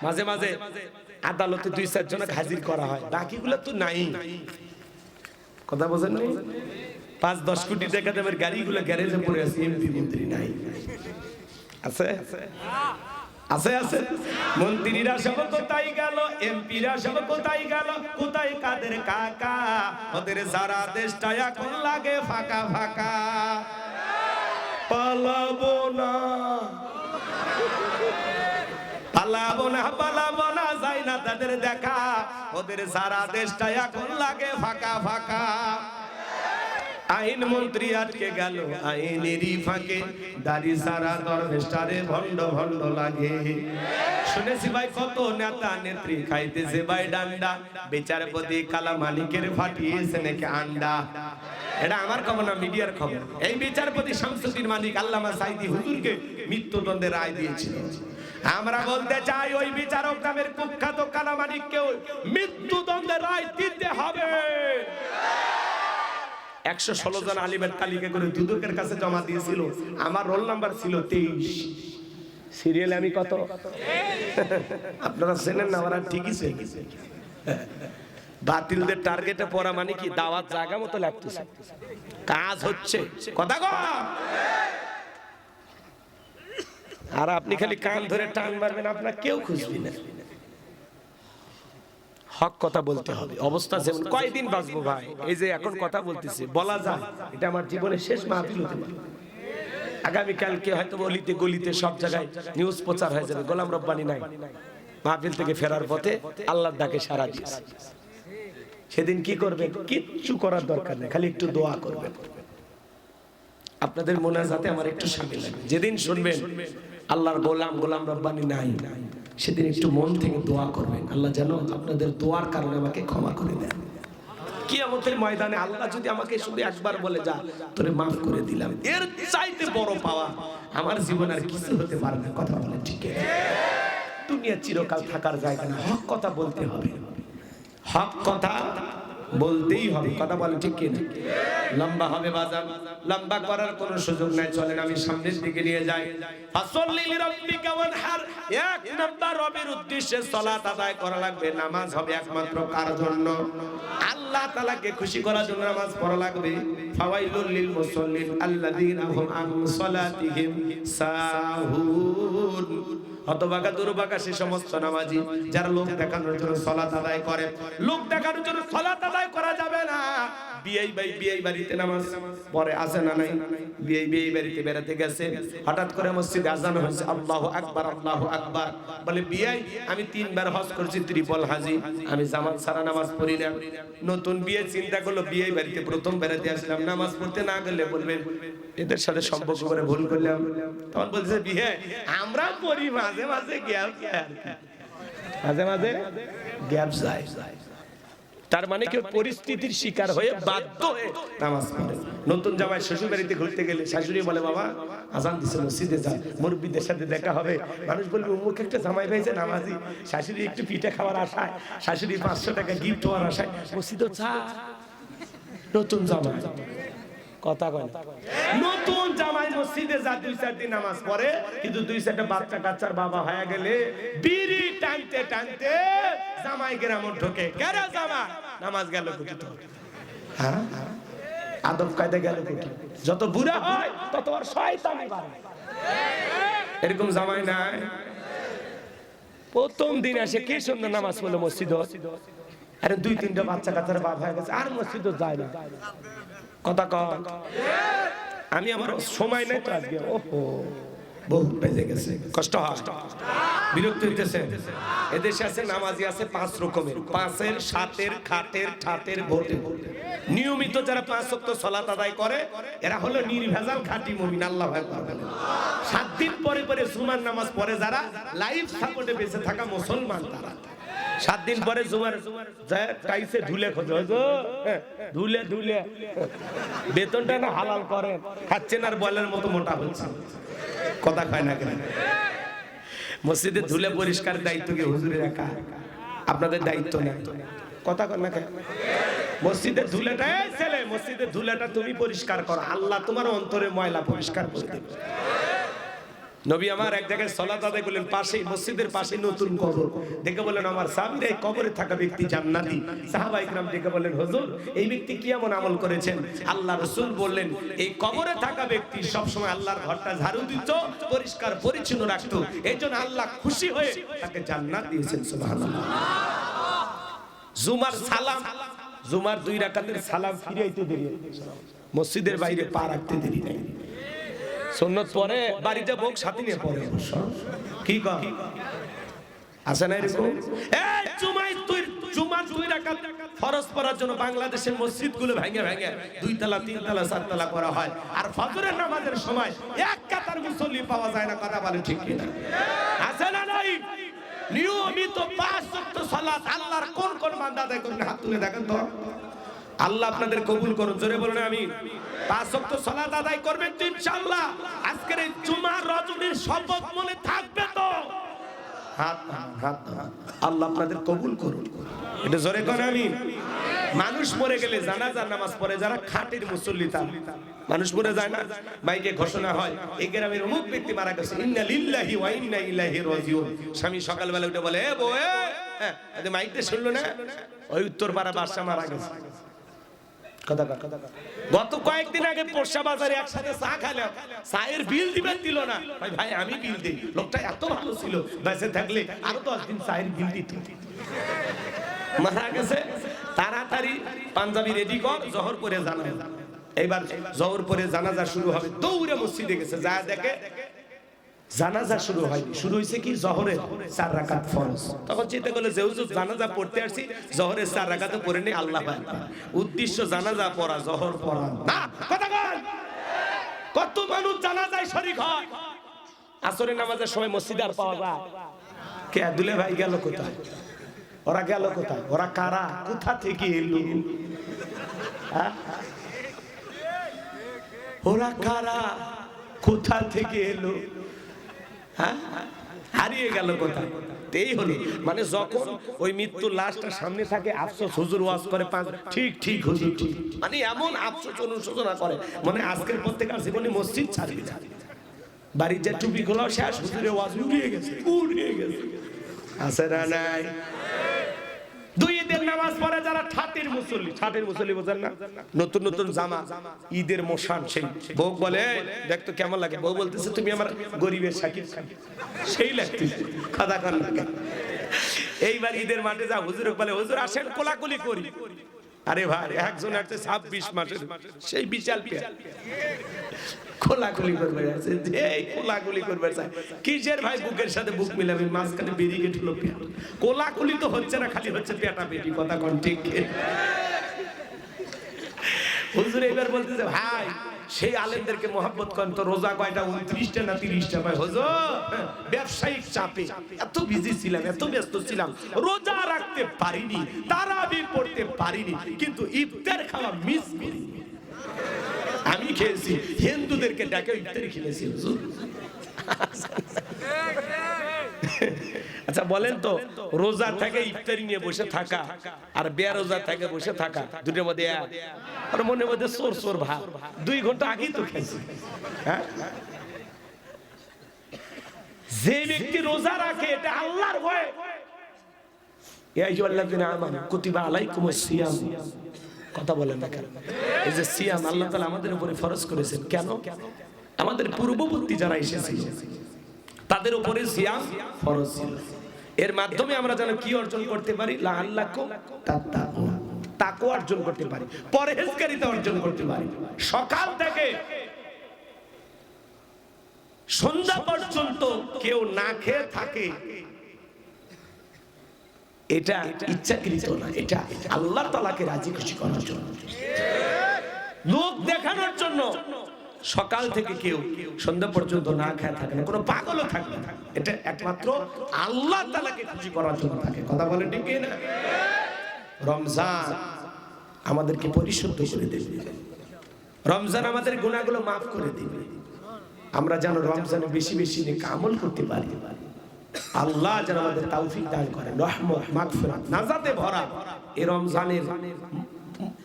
মাঝে মাঝে আদালতে 2-4 জনকে হাজির করা হয়, বাকিগুলো তো নাই। কথা বোঝেন নাই? 5-10 কোটি টাকা দামের গাড়িগুলো গ্যারেজে পড়ে আছে, এমপি মন্ত্রী নাই। আছে আছে আছে। মন্ত্রীরা সব কোথায় গেল, এমপিরা সব কোথায় গেল, কোথায় কাদের কাকা? ওদের সারা দেশটা এখন লাগে ফাঁকা ফাঁকা। পালাবো না, পালাবো না, পালাবো না, যাই না তাদের দেখা। ওদের সারা দেশটা এখন লাগে ফাঁকা ফাঁকা। আইন মন্ত্রী আটকে গেল আইনেরই ফাঁকে, দাড়ি সারা দরবেশটারে ভণ্ড ভণ্ড লাগে। শুনেছি ভাই কত নেতা নেত্রী খাইতেছে ভাই ডান্ডা, বিচারপতি কালা মালিকের ফাটিয়েছে নাকি আন্ডা। এটা আমার খবর না, মিডিয়ার খবর। এই বিচারপতি শামসুদ্দিন মালিক আল্লামা সাইদি হুজুরকে মৃত্যুদণ্ডের রায় দিয়েছিল। আমরা বলতে চাই ওই বিচারক নামের কুখ্যাত কালা মালিককে মৃত্যুদণ্ডের রায় দিতে হবে। 116 জন আলিমের তালিকা করে দুদকের কাছে জমা দিয়েছিল। আমার রোল নাম্বার ছিল 23, সিরিয়ালে আমি কত? আপনারা চেনেন না, ওরা ঠিকই চেনে। বাতিলদের টার্গেটে পড়া মানে কি, দাওয়াত জায়গা মতো লাগতেছে, কাজ হচ্ছে। কথা কও। আর আপনি খালি কান ধরে টান মারবেন, আপনার কেউ খুঁজবি না। হক কথা বলতে হবে। অবস্থা যেমন, কয়দিন বাঁচবো ভাই? এই যে এখন কথা বলতেছি, বলা যায় এটা আমার জীবনের শেষ মাহফিল হতে পারে। আগামীকালকে হয়তো অলিতে গলিতে সব জায়গায় নিউজ প্রচার হয়ে যাবে, গোলাম রব্বানী নাই মাহফিল থেকে ফেরার পথে আল্লাহর ডাকে সাড়া দিয়েছে। সেদিন কি করবেন? কিচ্ছু করার দরকার নেই, খালি একটু দোয়া করবেন। আপনাদের মোনাজাতে আমার একটু শামিল লাগবে। যেদিন শুনবেন আল্লাহর গোলাম রব্বানী নাই, সেদিন একটু মন থেকে দোয়া করবেন, আল্লাহ যেন আপনাদের দোয়ার কারণে আমাকে ক্ষমা করে দেন। কিয়ামতের ময়দানে আল্লাহ যদি আমাকে শুধু একবার বলে, যা তোরে মাফ করে দিলাম, এর চাইতে বড় পাওয়া আমার জীবন আর কিছু হতে পারে না। কথা বলেন ঠিক? দুনিয়া চিরকাল থাকার জায়গা না, হক কথা বলতে হবে, হক কথা বলতেই হবে। কথা বলেন ঠিক কিনা? লম্বা হবে বাজার, লম্বা করার কোনো সুযোগ নাই। চলেন আমি সামনের দিকে নিয়ে যাই। ফাসল্লি লিরাব্বিকা ওয়ানহার, এক নাম্বার রবের উদ্দেশ্যে সালাত আদায় করা লাগবে। নামাজ হবে একমাত্র কার জন্য? আল্লাহ তাআলাকে খুশি করার জন্য নামাজ পড়া লাগবে। ফাওয়াইলুল লিল মুসাল্লিন আল্লাযীনা হুম আন সালাতিহিম সাহুন। হতভাগা দুর্ভাগা সে সমস্ত নামাজি যারা লোক দেখানোর জন্য সালাত আদায় করে। লোক দেখানোর জন্য সালাত আদায় করা যাবে না। বিয়ে বাড়িতে নামাজ পড়ে, আছে না নাই? বিয়ে বাড়িতে বেড়াতে গেছে, হঠাৎ করে মসজিদে আজান হয়েছে, আল্লাহু আকবার আল্লাহু আকবার। বলে বিয়ে, আমি 3 বার হজ করেছি, ত্রিপল হাজি, আমি জামাত ছাড়া নামাজ পড়ি না। নতুন বিয়ে চিন্তা করলো, বিয়ে বাড়িতে প্রথম বেড়াতে আসলাম, নামাজ পড়তে না গেলে বলবে এদের সাথে সম্পর্ক করে ভুল করলাম। তখন বলছে বিয়ে আমরা পড়ি মাঝে মাঝে গিয়ে আর কি। মাঝে মাঝে গ্যাপ যায়। তার মানে কেউ পরিস্থিতির শিকার হয়ে বাধ্য হয়ে নামাজ পড়ে। নতুন জামাই শ্বশুর বাড়িতে ঘুরতে গেলে শাশুড়ি বলে বাবা আজান দিছে মসজিদে যা, মুরব্বিদের সাথে দেখা হবে। মানুষ বলবে অমুক একটা জামাই ভাইছে নামাজি, শাশুড়ি একটু পিঠা খাওয়ার আশায়, শাশুড়ি 500 টাকা গিফট হওয়ার আশায় মসজিদে যা। নতুন জামাই কথা কয় না, নতুন জামাই মসজিদে যা 2-4 দিন নামাজ পড়ে, কিন্তু 2-4টা বাচ্চা কাচ্চার বাবা হয়ে গেলে বিড়ি টানতে টানতে জামাই গ্রামে ঢোকে। কেরা জামাই নামাজ গেল কোটি তো, হ্যাঁ আদব কায়দা গেল কোটি। যত বুড়া হয় তত আর শয়তানি বাড়ে। এরকম জামাই নাই? প্রথম দিন আসে কি সুন্দর নামাজ পড়লো মসজিদে, আরে 2-3টা বাচ্চা কাচ্চার বাবা হয়ে গেছে, আর মসজিদে যায় না। কথা কন, আমি আমার সময় নাই তো আজকে, ওহো বহুত বেজে গেছে, কষ্ট হয়, বিরক্ত হইতেছে। এদেশে আছে নামাজি আছে 5 রকমের, 5-এর 7-এর খাটের ঠাটের ভোটের। নিয়মিত যারা 5 ওয়াক্ত সালাত আদায় করে এরা হলো নির্ভেজাল খাঁটি মুমিন। আল্লাহু আকবার। 7 দিন পরে পরে জুমার নামাজ পড়ে যারা, লাইফ সাপোর্টে বেঁচে থাকা মুসলমান তারা। 7 দিন পরে জুমার যায় টাইসে ধুলে খোঁজে, ধুলে ধুলে বেতনটা না হালাল করেন, খাচ্ছেন আর বলের মতো মোটা হচ্ছে। কথা কয় না কেন? মসজিদে ধুলে পরিষ্কার দায়িত্ব কি হুজুরের একা? আপনাদের দায়িত্ব না? কথা কয় না কেন? মসজিদের ধুলেটা, এই ছেলে মসজিদের ধুলেটা তুমি পরিষ্কার করো, আল্লাহ তোমার অন্তরে ময়লা পরিষ্কার করে দেবে। নবী আমার এক জায়গায় সালাত আদায় করলেন, পাশেই মসজিদের পাশে নতুন কবর দেখে বলেন আমার সামনে এই কবরে থাকা ব্যক্তি জান্নাতি। সাহাবা ইকরাম দেখে বলেন হুজুর এই ব্যক্তি কি এমন আমল করেছেন? আল্লাহ রাসূল বললেন এই কবরে থাকা ব্যক্তি সব সময় আল্লাহর ঘরটা ঝাড়ু দিত, পরিষ্কার পরিচ্ছন্ন রাখতো, এইজন্য আল্লাহ খুশি হয়ে তাকে জান্নাত দিয়েছেন। সুবহানাল্লাহ। জুমার সালাম, জুমার 2 রাকাতের সালাম ফিরাইতে দেরি, মসজিদের বাইরে পা রাখতে দেরি নাই। সুন্নত পরে বাড়িতে বউক সাথে নিয়ে পড়ে, কি কর আছে না এরকম? এই জুমার 2 রাকাত ফরজ পড়ার জন্য বাংলাদেশের মসজিদগুলো ভেঙে ভেঙে 2 তলা 3 তলা 4 তলা করা হয়, আর ফজরের নামাজের সময় এক কাতার মুসল্লি পাওয়া যায় না। কথা বলেন ঠিক কি না? আছে না নাই? নিয়মিত 5 ওয়াক্ত সালাত আল্লাহর কোন কোন বান্দা আদায় করেন হাত তুলে দেখেন তো। আল্লাহ আপনাদের কবুল করুন, জোরে বলুন আমিন। 5 ওয়াক্ত সালাত আদায় করবেন তো ইনশাআল্লাহ। আজকের এই জুমার রজনীর শপথ মনে থাকবে তো? হাত হাত আল্লাহ আপনাদের কবুল করুন, এটা জোরে কোন আমিন। মানুষ মরে গেলে জানাজার নামাজ পড়ে যারা খাঁটির মুসল্লি, তার মানুষ মরে যায় না, মাইকে ঘোষণা হয় এই গ্রামের অমুক ব্যক্তি মারা গেছে, ইন্না লিল্লাহি ওয়া ইন্না ইলাইহি রাজিউন। স্বামী সকালবেলা উঠে বলে এ বউ, এ মাইকটা শুনলো না, ওই উত্তরপাড়া বাদশা মারা গেছে। গত কয়েকদিন আগে পোরশা বাজারে একসাথে চা খাইলাম, চায়ের বিল দিবেন দিল না। ভাই আমি বিল দিই, লোকটা এত ভালো ছিল, বেঁচে থাকলে আরো 10 দিন চায়ের বিল দিত। মারা গেছে, তাড়াতাড়ি পাঞ্জাবি রেডি কর, জোহর পরে জানাজা। এইবার জোহর পরে জানাজা শুরু হবে, দৌড়ে মসজিদে গেছে, যা দেখে জানাজা শুরু হয়নি, শুরু হয়েছে কি জোহরের 4 রাকাত ফরজ। তখন চিন্তা করলে যে হুজুর জানাজা পড়তে আসছি, জোহরের 4 রাকাত পড়ে নেই, আল্লাহ পাক উদ্দেশ্য জানাজা পড়া, জোহর পড়া না। কথা বল, কত মানুষ জানাজায় শরীক হয়, আসরের নামাজের সময় মসজিদে আর পাওয়া যায়। কে দুলে ভাই গেল কোথায়? ওরা গেল কোথায়? ওরা কারা? কোথা থেকে এলো? ওরা কারা? কোথা থেকে এলো? হারিয়ে গেল কোথায়? এই হলো মানে যখন ওই মৃত্যুর লাশটা সামনে থাকে, আফসোস হুজুর ওয়াজ করে ঠিক ঠিক হুজুর ঠিক, মানে এমন আফসোস অনুশোচনা করে মনে আজকের পর থেকে আর জীবনে মসজিদ ছাড়বি না। বাড়ির যে টুপি খোলা শেষ, হুজুরের ওয়াজ উড়িয়ে গেছে, উড়িয়ে গেছে। আছে না নাই? 2 ঈদের নামাজ পড়ে যারা ঠাটের মুসল্লি, ঠাটের মুসল্লি বোঝেন না? নতুন নতুন জামা, ঈদের মোশান, সেই বউ বলে দেখ তো কেমন লাগে, বউ বলতেছে তুমি আমার গরিবের শাকিব খান, সেই লাগতেছে। কথা কন না? এইবার ঈদের মাঠে যা, হুজুর বলে হুজুর আসেন কোলাকুলি করি। আরে ভাই একজন আছে 26 মাসের, সেই বিশাল পেয়া কোলাকুলি করবে, এই কোলাকুলি করবে চাই কিসের ভাই? বুকের সাথে বুক মিলাবে, মাঝখানে বেরিয়ে হলো পেট। কোলাকুলি তো হচ্ছে না, খালি হচ্ছে পেটা পেটি। কথা কোন ঠিক? হুজুর এবার বলতেছে ভাই সেই আলেমদেরকে মহব্বত করেন তো রোজা কয়টা 29টা না 30টা ভাই হুজুর ব্যবসায়িক চাপে এত বিজি ছিলাম এত ব্যস্ত ছিলাম রোজা রাখতে পারিনি তারাবি পড়তে পারিনি কিন্তু ইফতার খাওয়া মিস করি আমি খেয়েছি হিন্দুদেরকে ডেকে ইফতারি খেয়েছি হুজুর আচ্ছা বলেন তো রোজা থেকে ইফতারি নিয়ে বসে থাকা আর বেরোজা থেকে বসে থাকা দুটোর মধ্যে এক আর মনের মধ্যে সোর সোর ভাব 2 ঘন্টা আগেই তো খেয়েছি হ্যাঁ যে ব্যক্তি রোজা রাখে এটা আল্লাহর ভয় ইয়া আইয়ুহাল্লাযিনা আমানু কুতিবা আলাইকুমুস সিয়াম কথা বলেন না কেন এই যে সিয়াম আল্লাহ তাআলা আমাদের উপরে ফরজ করেছেন কেন আমাদের পূর্ববর্তী যারা এসেছিল তাদের উপরে সিয়াম ফরজ ছিল এর মাধ্যমে আমরা যেন কি অর্জন করতে পারি লাআল্লাকুম তাত্তাকুন তাকওয়া অর্জন করতে পারি পরহেজগারিতা অর্জন করতে পারি সকাল থেকে সন্ধ্যা পর্যন্ত কেউ না খেয়ে থাকে এটা ইচ্ছাকৃত না এটা আল্লাহ তাআলাকে রাজি খুশি করার জন্য লোক দেখানোর জন্য সকাল থেকে কেউ সন্ধ্যা পর্যন্ত না খেয়ে থাকে না কোনো পাগলও থাকে না এটা একমাত্র আল্লাহ তাআলাকে খুশি করার জন্য থাকে কথা বলেন ঠিক না রমজান আমাদেরকে পরিশুদ্ধ করে দেবে রমজান আমাদের গুনাহগুলো maaf করে দিবে আমরা যেন রমজানে বেশি বেশি নেক আমল করতে পারি আল্লাহ যেন আমাদের তৌফিক দান করেন রহমত মাগফিরাত নাজাতে ভরা এই রমজানের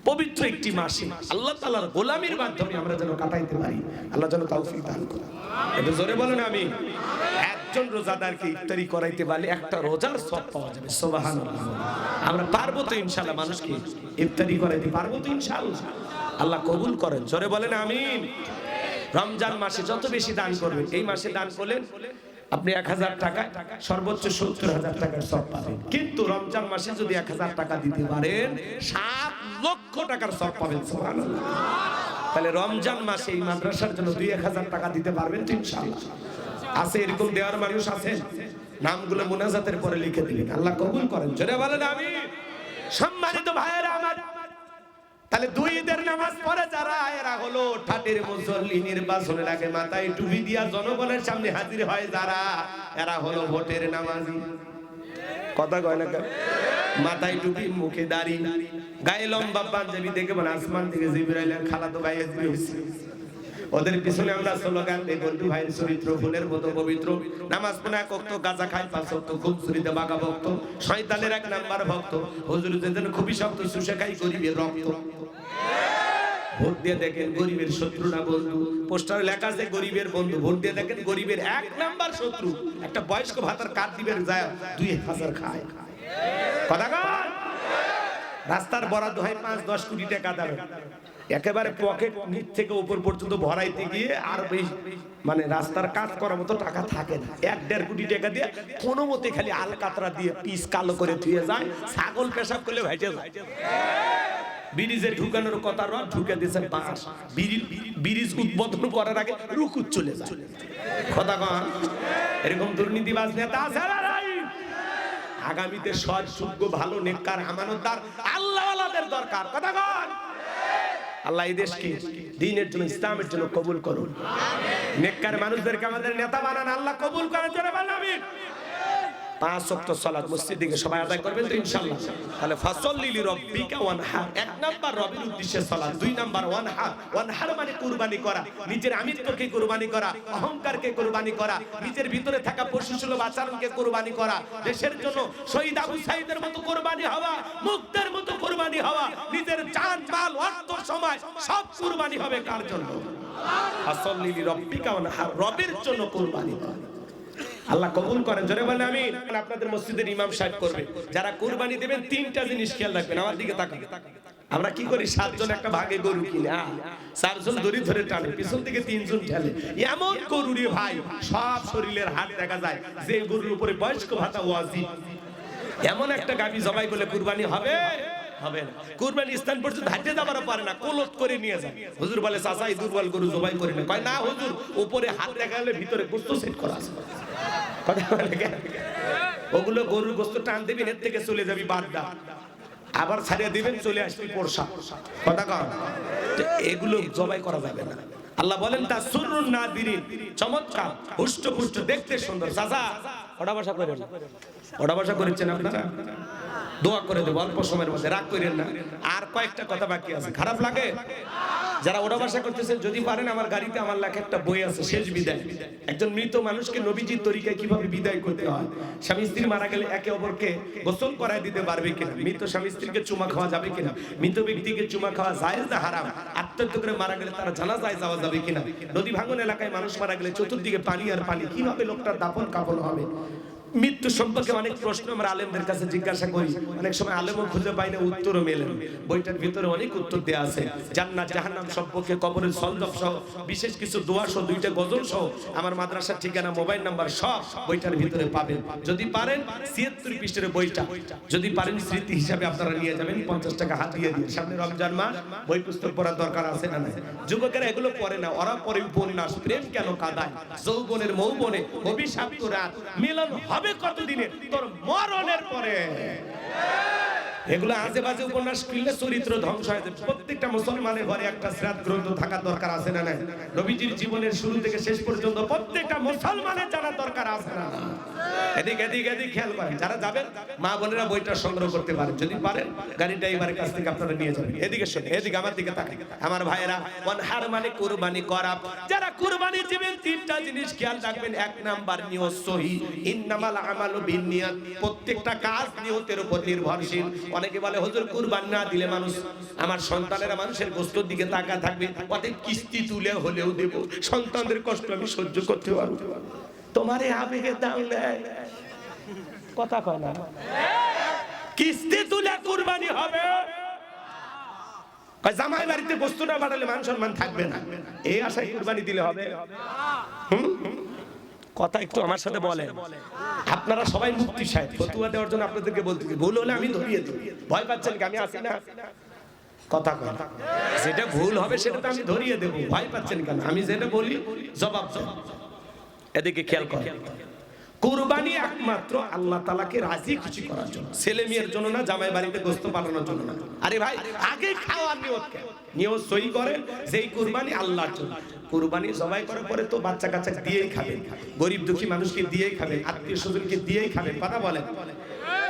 পবিত্র একটি মাসে আল্লাহ তাআলার গোলামির মাধ্যমে আমরা যেন কাটাইতে পারি আল্লাহ যেন তৌফিক দান করেন এটা জোরে বলেন আমিন একজন রোজাদারকে ইফতারি করাইতে পারলে একটা রোজার সওয়াব পাওয়া যাবে সুবহানাল্লাহ আমরা পারবো তো ইনশাআল্লাহ মানুষকে ইফতারি করাইতে পারবো তো ইনশাআল্লাহ আল্লাহ কবুল করেন জোরে বলেন আমিন রমজান মাসে যত বেশি দান করবেন এই মাসে দান করলেন আপনি 1000 টাকা সর্বোচ্চ 70000 টাকার সওয়াব পাবেন কিন্তু রমজান মাসে যদি 1000 টাকা দিতে পারেন 7 লক্ষ টাকার সওয়াব পাবেন সুবহানাল্লাহ তাহলে রমজান মাসে এই মাদ্রাসার জন্য 2-1000 টাকা দিতে পারবেন তো ইনশাআল্লাহ আছে এরকম দেওয়ার মানুষ আছেন নামগুলো মুনাজাতের পরে লিখে দিবেন আল্লাহ কবুল করেন জোরে বলেন আমিন সম্মানিত ভাইয়েরা আমার তাহলে দুই ঈদের নামাজ পড়ে যারা এরা হলো ঠাটের মুসল্লি নির্বাচনের আগে মাথায় টুপি দিয়া জনগণের সামনে হাজির হয় যারা এরা হলো ভোটের নামাজি কথা কয় না মাথায় টুপি মুখে দাড়ি গায়ে লম্বা পাঞ্জাবি দেখে মানে আসমান থেকে জিবরাইল খালাতো ভাই হইছে ওদের পিছনে আমরা স্লোগান দেই বন্ধু ভাইয়ের চরিত্র ফুলের মতো পবিত্র নামাজ পড়া কত গাজা খায় 5 ওয়াক্ত খুব চুরিতে বাঘা ভক্ত শয়তানের 1 নাম্বার ভক্ত হুজুর যেন খুবই শক্ত সুশে খাই গরিবের রক্ত ভোট দিয়ে দেখেন গরিবের শত্রু না বন্ধু পোস্টারে লেখা আছে গরিবের বন্ধু ভোট দিয়ে দেখেন গরিবের 1 নাম্বার শত্রু একটা বয়স্ক ভাতার কাট দিবেন যায় 2000 খায় কথা কন রাস্তার বরাদ্দ হয় 5-10 কোটি টাকা দেবে একেবারে পকেট নিচ থেকে উপর পর্যন্ত ভরাইতে গিয়ে আর বেশি মানে রাস্তার কাজ করার মতো টাকা থাকে না 1-1.5 কোটি টাকা দিয়ে কোনো মতে খালি আলকাতরা দিয়ে পিস কালো করে ধুয়ে যায় ছাগল পেশাব করলে ভাইটে যায় ব্রিজের ঢুকানোর কথা রড ঢুকে দিয়েছেন 5 ব্রিজ উদ্বোধন করার আগে রুকুত চলে যায় কথা কন এরকম দুর্নীতিবাজ নেতা আছে আগামীতে সৎ যোগ্য ভালো নেককার আমানতদার আল্লাহওয়ালাদের দরকার কথা কন আল্লাহ এই দেশকে দ্বীনের জন্য ইসলামের জন্য কবুল করুন আমিন নেককার মানুষদেরকে আমাদের নেতা বানান আল্লাহ কবুল করেন জোরে বলেন আমিন 5 ওয়াক্ত সালাত মসজিদে গিয়ে সবাই আদায় করবেন তো ইনশাআল্লাহ তাহলে ফাসাল্লি লিরাব্বিকা ওয়ানহার 1 নাম্বার রবের উদ্দেশ্যে সালাত 2 নাম্বার ওয়ানহার মানে কুরবানি করা নিজের আমিত্বকে কুরবানি করা অহংকারকে কুরবানি করা নিজের ভিতরে থাকা পশুসুলভ আচরণকে কুরবানি করা দেশের জন্য শহীদ আবু সাঈদের মতো কুরবানি হওয়া মুক্তের মতো কুরবানি হওয়া নিজের জান মাল অর্থ সময় সব কুরবানি হবে কার জন্য ফাসাল্লি লিরাব্বিকা ওয়ানহার রবের জন্য কুরবানি করা আল্লাহ কবুল করেন জোরে বলেন আমিন আপনাদের মসজিদের ইমাম সাহেব করবে যারা কুরবানি দিবেন 3টা জিনিস খেয়াল রাখবেন আমার দিকে তাকান আমরা কি করি 7 জন একটা ভাগে গরু কিনে 4 জন দড়ি ধরে টানে পিছন থেকে 3 জন ঠেলে এমন গরু রে ভাই সব শরীরের হাড় দেখা যায় যে গরুর উপরে বয়স্ক ভাতা ওয়াজিব এমন একটা গাবি জবাই করলে কুরবানি হবে হবে না কুরবানি স্থান পর্যন্ত হাঁটে যাবার পারে না কোলত করে নিয়ে যায় হুজুর বলে চাচা এই দুর্বল গরু জবাই করে না কয় না হুজুর উপরে হাত দেখা গেলে ভিতরে গোশত সেট করা আছে কথা বলে ওগুলো গরুর গোশত টান দিবি এর থেকে চলে যাবি বাড্ডা আবার ছাড়িয়ে দিবেন, চলে আসবে পোরশা। কথা কন, এগুলো জবাই করা যাবে না। আল্লাহ বলেন তা সুরুন নাদিরিন, চমৎকার হুষ্টপুষ্ট দেখতে সুন্দর। চাচা ওটা ভাষা করেন, ওটা ভাষা করেছেন আপনারা, দোয়া করে দেবো অল্প সময়ের মধ্যে, রাগ করেন না। আর কয়েকটা কথা বাকি আছে, খারাপ লাগে যারা ওটা ভাষা করতেছেন, যদি পারেন আমার গাড়িতে আমার লেখা একটা বই আছে, শেষ বিদায়। একজন মৃত মানুষকে নবীজির তরিকায় কিভাবে বিদায় করতে হয়, স্বামী স্ত্রী মারা গেলে একে অপরকে গোসল করায় দিতে পারবে কিনা, মৃত স্বামী স্ত্রীকে চুমা খাওয়া যাবে কিনা, মৃত ব্যক্তিকে চুমা খাওয়া জায়েজ না হারাম, আত্মহত্যা করে মারা গেলে তারা জানাজায় যাওয়া যাবে কিনা, নদী ভাঙন এলাকায় মানুষ মারা গেলে চতুর্দিকে পানি আর পানি, কিভাবে লোকটার দাফন কাফন হবে, মৃত্যু সম্পর্কে অনেক প্রশ্ন আমরা আলেমদের কাছে জিজ্ঞাসা করি, অনেক সময় আলেমও খুঁজে পাই না, উত্তরও মেলে না। বইটার ভিতরে অনেক উত্তর দেয়া আছে, জান্নাত জাহান্নাম সম্পর্কে, কবরের সলজব সহ, বিশেষ কিছু দোয়া সহ, 2টা গজল সহ, আমার মাদ্রাসার ঠিকানা, মোবাইল নাম্বার সব বইটার ভিতরে পাবেন। যদি পারেন 76 পৃষ্ঠার বইটা যদি পারেন স্মৃতি হিসাবে আপনারা নিয়ে যাবেন, 50 টাকা হাত দিয়ে দিন। সামনে রমজান মাস, বই পুস্তক পড়ার দরকার আছে না নাই? যুবকেরা এগুলো পড়ে না, ওরা পড়ে উপন্যাস, প্রেম কেন কাঁদায়, যৌবনের মৌবনে অভিশাপ্ত রাত, মিলন হবে কতদিনে, তোর মরণের পরে। এগুলো আজে বাজে উপন্যাস কিনলে চরিত্র ধ্বংস হয়ে যাবে। প্রত্যেকটা মুসলমানের ঘরে একটা সিরাত গ্রন্থ থাকার দরকার আছে না নাই? নবীজির জীবনের শুরু থেকে শেষ পর্যন্ত প্রত্যেকটা মুসলমানের জানার দরকার আছে না? এদিক এদিক এদিক খেয়াল করেন, যারা যাবেন মা বোনেরা বইটা সংগ্রহ করতে পারেন, যদি পারেন গাড়িটা এবারে কাছ থেকে আপনারা নিয়ে যাবেন। এদিকে শুনে, এদিকে আমার দিকে তাকান আমার ভাইয়েরা। ওয়ানহার মানে কুরবানি করা। যারা কুরবানি দিবেন 3টা জিনিস খেয়াল রাখবেন। 1 নাম্বার নিয়ত সহিহ, ইন্নামাল আমালু বিন্নিয়াত, প্রত্যেকটা কাজ নিয়তের উপর নির্ভরশীল। অনেকে বলে হুজুর কুরবানি না দিলে মানুষ, আমার সন্তানেরা মানুষের গোশতের দিকে তাকায় থাকবে, ওদের কিস্তি তুলে হলেও দেব, সন্তানদের কষ্ট আমি সহ্য করতে পারবো। তোমারে আবেগে দাও নাই, কথা কয় না, কিস্তি তুলে কুরবানি হবে। জামাই বাড়িতে বস্তু না বাড়ালে মান সম্মান থাকবে না, এই আশায় কুরবানি দিলে হবে? কথা একটু আমার সাথে বলেন। আপনারা সবাই মুফতি সাহেব, ফতোয়া দেওয়ার জন্য আপনাদেরকে বলতেছি, ভুল হলে আমি ধরিয়ে দেব। ভয় পাচ্ছেন কি? আমি আছি না? কথা কয়, যেটা ভুল হবে সেটা তো আমি ধরিয়ে দেব, ভয় পাচ্ছেন কেন? আমি যেটা বলি জবাব দেব। এদিকে খেয়াল করেন, কুরবানি একমাত্র আল্লাহ তাআলাকে রাজি খুশি করার জন্য, ছেলে মেয়ের জন্য না, জামাই বাড়িতে গোশত পাঠানোর জন্য না। আরে ভাই, আগে খাওয়ার নিয়ত কেন? নিয়ত সহি করেন যে এই কুরবানি আল্লাহর জন্য। কুরবানি জবাই করার পরে তো বাচ্চা কাচ্চা দিয়েই খাবেন, গরিব দুঃখী মানুষকে দিয়েই খাবেন, আত্মীয় স্বজনকে দিয়েই খাবেন। কথা বলেন,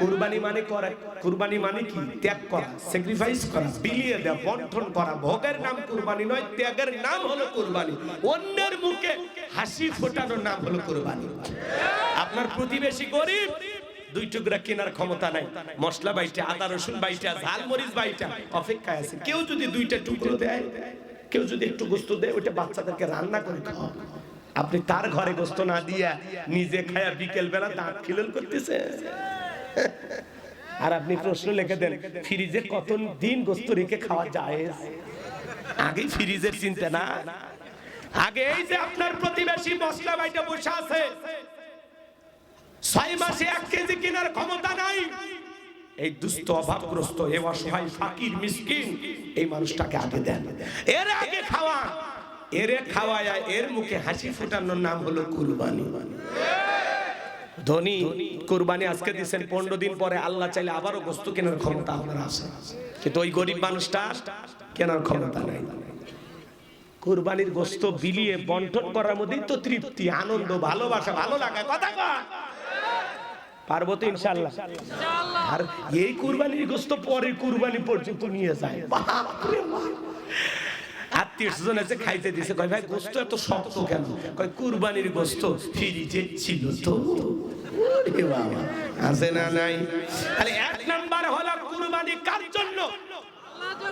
কুরবানি মানে করা, কুরবানি মানে কি? ত্যাগ করা, স্যাক্রিফাইস করা, বিলিয়ে দেওয়া, বন্টন করা। ভোগের নাম কুরবানি নয়, ত্যাগের নাম হলো কুরবানি। অন্যের মুখে হাসি ফোটানোর নাম হলো কুরবানি। আপনার প্রতিবেশী গরিব, 2 টুকরা কেনার ক্ষমতা নাই, মশলা বাইটা, আদা রসুন বাইটা, ঝাল মরিচ বাইটা অপেক্ষায় আছে। কেউ যদি 2টা টুকরো দেয়, কেউ যদি একটু গোশত দেয়, ওইটা বাচ্চাদেরকে রান্না করে খাওয়া। আপনি তার ঘরে গোশত না দিয়া নিজে খায়া বিকেল বেলা দাঁত খিলল করতেছে। আর আপনি প্রশ্ন লিখে দেন, ফ্রিজে কত দিন গোশত রেখে খাওয়া যায়? আগে ফ্রিজের চিন্তা না, আগে এই যে আপনার প্রতিবেশী মশলা বাইটা বসে আছে, 6 মাসে 1 কেজি কেনার ক্ষমতা নাই, এই দুস্থ অভাবগ্রস্ত এই অসহায় ফকির মিসকিন, এই মানুষটাকে আগে দেন, এর আগে খাওয়া, এরে খাওয়ায়, এর মুখে হাসি ফোটানোর নাম হলো কুরবানি। ধনী কুরবানি আজকে দিচ্ছেন, 15 দিন পরে আল্লাহ চাইলে আবারও গোশত কেনার ক্ষমতা আপনার আছে, কিন্তু ওই গরিব মানুষটা কেনার ক্ষমতা নাই। কুরবানির গোশত বিলিয়ে বন্টন করার মধ্যেই তো তৃপ্তি, আনন্দ, ভালোবাসা, ভালো লাগা। কথা কয় পারবো তো ইনশাআল্লাহ। আর এই কুরবানির গোশত পরে কুরবানি পর্যন্ত নিয়ে যায়। বাপরে বাপ, আত্মীয় স্বজন এসে খাইতে দিছে, কয় ভাই গোশত এত শক্ত কেন? কয় কুরবানির গোশত ফ্রিজে ছিল তো। ওরে বাবা, আছে না নাই? তাহলে 1 নাম্বার হলো কুরবানি কার জন্য?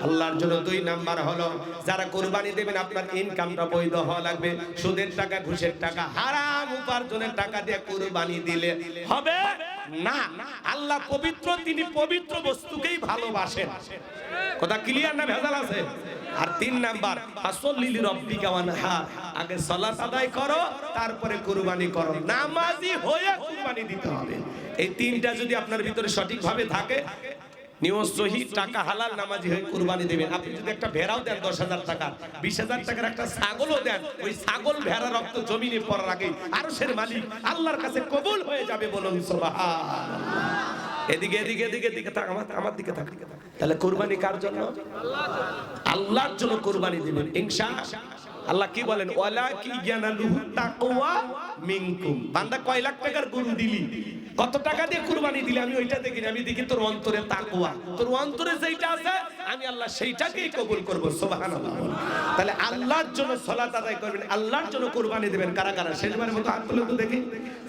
আল্লাহর জন্য। 2 নাম্বার হলো যারা কুরবানি দেবেন আপনার ইনকামটা বৈধ হওয়া লাগবে। সুদের টাকা, ঘুষের টাকা, হারাম উপার্জনের টাকা দিয়ে কুরবানি দিলে হবে না। আল্লাহ পবিত্র, তিনি পবিত্র বস্তুকেই ভালোবাসেন। কথা ক্লিয়ার না ভেজাল আছে? আর 3 নাম্বার, ফাসল্লি লিরাব্বিকা ওয়ানহার, আগে সালাত আদায় করো, তারপরে কুরবানি করো। নামাজি হয়ে কুরবানি দিতে হবে। এই 3টা যদি আপনার ভিতরে সঠিকভাবে থাকে, নিয়ত সহিহ, টাকা হালাল, নামাজি হয়ে কুরবানি দিবেন। আপনি যদি একটা ভেড়াও দেন 10,000 টাকা, 20,000 টাকার একটা ছাগলও দেন, ওই ছাগল ভেড়া রক্ত জমিনে পড়ার আগে আরশের মালিক আল্লাহর কাছে কবুল হয়ে যাবে। বলুন সুবহানাল্লাহ। এদিকে এদিকে এদিকে এদিকে থাক, আমার দিকে থাক। তাহলে কুরবানি কার জন্য? আল্লাহর জন্য কুরবানি দিবেন ইনশাআল্লাহ। আল্লাহ কি বলেন? ওয়ালা কি ইয়ানালুহু তাকওয়া মিনকুম। বান্দা কয় লাখ টাকার গরু দিলি, কত টাকা দিয়ে কুরবানি দিলি আমি ওইটা দেখিনি, আমি দেখি তোর অন্তরে তাকওয়া, তোর অন্তরে যেটা আছে আমি আল্লাহ সেইটাকেই কবুল করব। সুবহানাল্লাহ। তাহলে আল্লাহর জন্য সালাত আদায় করবেন, আল্লাহর জন্য কুরবানি দিবেন। কারা কারা শেষবারের মতো হাত তুলে তো দেখি,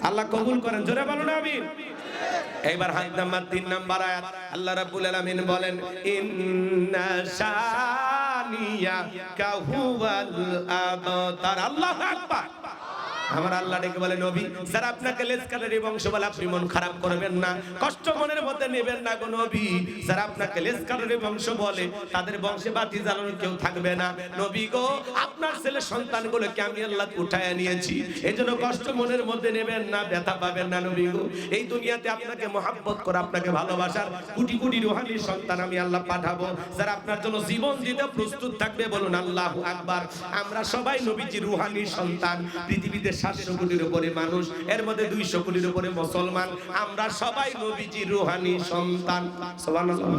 আল্লাহ কবুল করেন। জোরে বলুন আমিন। এইবার হাত নাম্বার 3 নাম্বার আয়াত আল্লাহ রাব্বুল আলামিন বলেন ইন্না শানিয়া কাহুয়াল আবতার। আল্লাহু আকবার। আমার আল্লাহ ডেকে বলে নবী, যারা আপনাকে লেজকাটারি বংশ বলে আপনি মন খারাপ করবেন না, কষ্ট মনের মধ্যে নেবেন না গো নবী। যারা আপনাকে লেজকাটারি বংশ বলে তাদের বংশে বাতি জ্বালানোর কেউ থাকবে না নবী গো। আপনার ছেলে সন্তানগুলোকে আমি আল্লাহ উঠায় নিয়েছি, এজন্য কষ্ট মনের মধ্যে নেবেন না, ব্যথা পাবেন না নবী গো। এই দুনিয়াতে আপনাকে মহব্বত করে, আপনাকে ভালোবাসার কোটি কোটি রূহানি সন্তান আমি আল্লাহ পাঠাবো, যারা আপনার জন্য জীবন দিতে প্রস্তুত থাকবে। বলুন আল্লাহু আকবার। আমরা সবাই নবীজির রূহানি সন্তান। পৃথিবীতে 700 কোটির উপরে মানুষ, এর মধ্যে 200 কোটির উপরে মুসলমান। আমরা সবাই নবীজির রূহানি সন্তান। সুবহানাল্লাহ।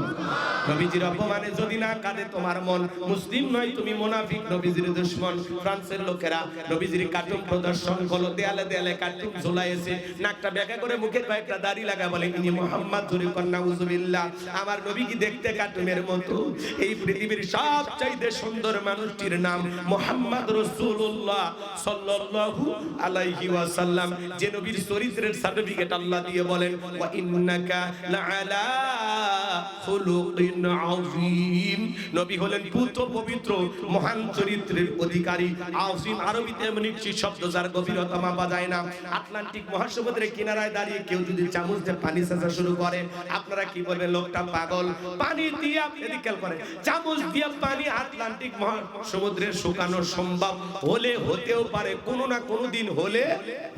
নবীজির অপমানে যদি না কাঁদে তোমার মন, মুসলিম নয় তুমি মুনাফিক, নবীজির দুশমন। ফ্রান্সের লোকেরা নবীজির কার্টুন প্রদর্শন করলো, দেয়ালে দেয়ালে কার্টুন ঝুলাইছে, নাকটা বেঁকা করে মুখে কয়েকটা দাড়ি লাগা, বলে ইনি মুহাম্মদ জুরি কন্না উযুবিল্লাহ। আমার নবী কি দেখতে কার্টুনের মতো? এই পৃথিবীর সবচাইতে সুন্দর মানুষটির নাম মুহাম্মদ রাসূলুল্লাহ সাল্লাল্লাহু আলাইহি ওয়াসাল্লাম। যে নবীর চরিত্রের সার্টিফিকেট আল্লাহ দিয়ে বলেন ওয়া ইন্নাকা লাআলা খুলুকিন আযীম। নবী হলেন পুত পবিত্র মহান চরিত্রের অধিকারী। আযীম আরবিতে এমন একটি শব্দ যার গভীরতা মাপা যায় না। আটলান্টিক মহাসমুদ্রের কিনারায় দাঁড়িয়ে কেউ যদি চামচ দিয়ে পানি ছেঁচা শুরু করে, আপনারা কি বলবেন? লোকটা পাগল। পানি দিয়ে এদিকে করে চামচ দিয়ে পানি আটলান্টিক মহাসমুদ্রের শুকানো সম্ভব হলে হতেও পারে, কোনো না কোনো দিন হলে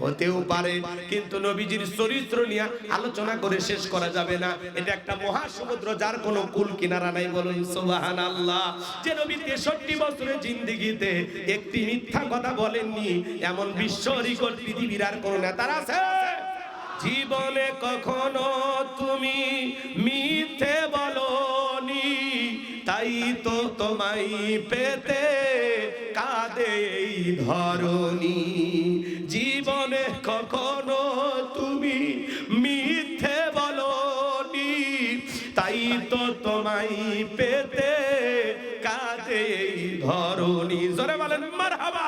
হতেও পারে, কিন্তু নবীজির চরিত্র নিয়ে আলোচনা করে শেষ করা যাবে না। এটা একটা মহাসমুদ্র যার কোনো কুল কিনারা নাই। বলুন সুবহানাল্লাহ। যে নবী 63 বছরের জিন্দেগিতে একটি মিথ্যা কথা বলেননি, এমন বিশ্ব রেকর্ড পৃথিবীর আর কোন নেতার আছে? জীবনে কখনো তুমি মিথ্যে বলনি, তাই তো তোমায় পেতে কাঁদে এই ধরণী। জীবনে কখনো তুমি মিথ্যে বলনি, তাই তো তোমায় পেতে কাঁদে এই ধরণী। জোরে বলেন মারহাবা।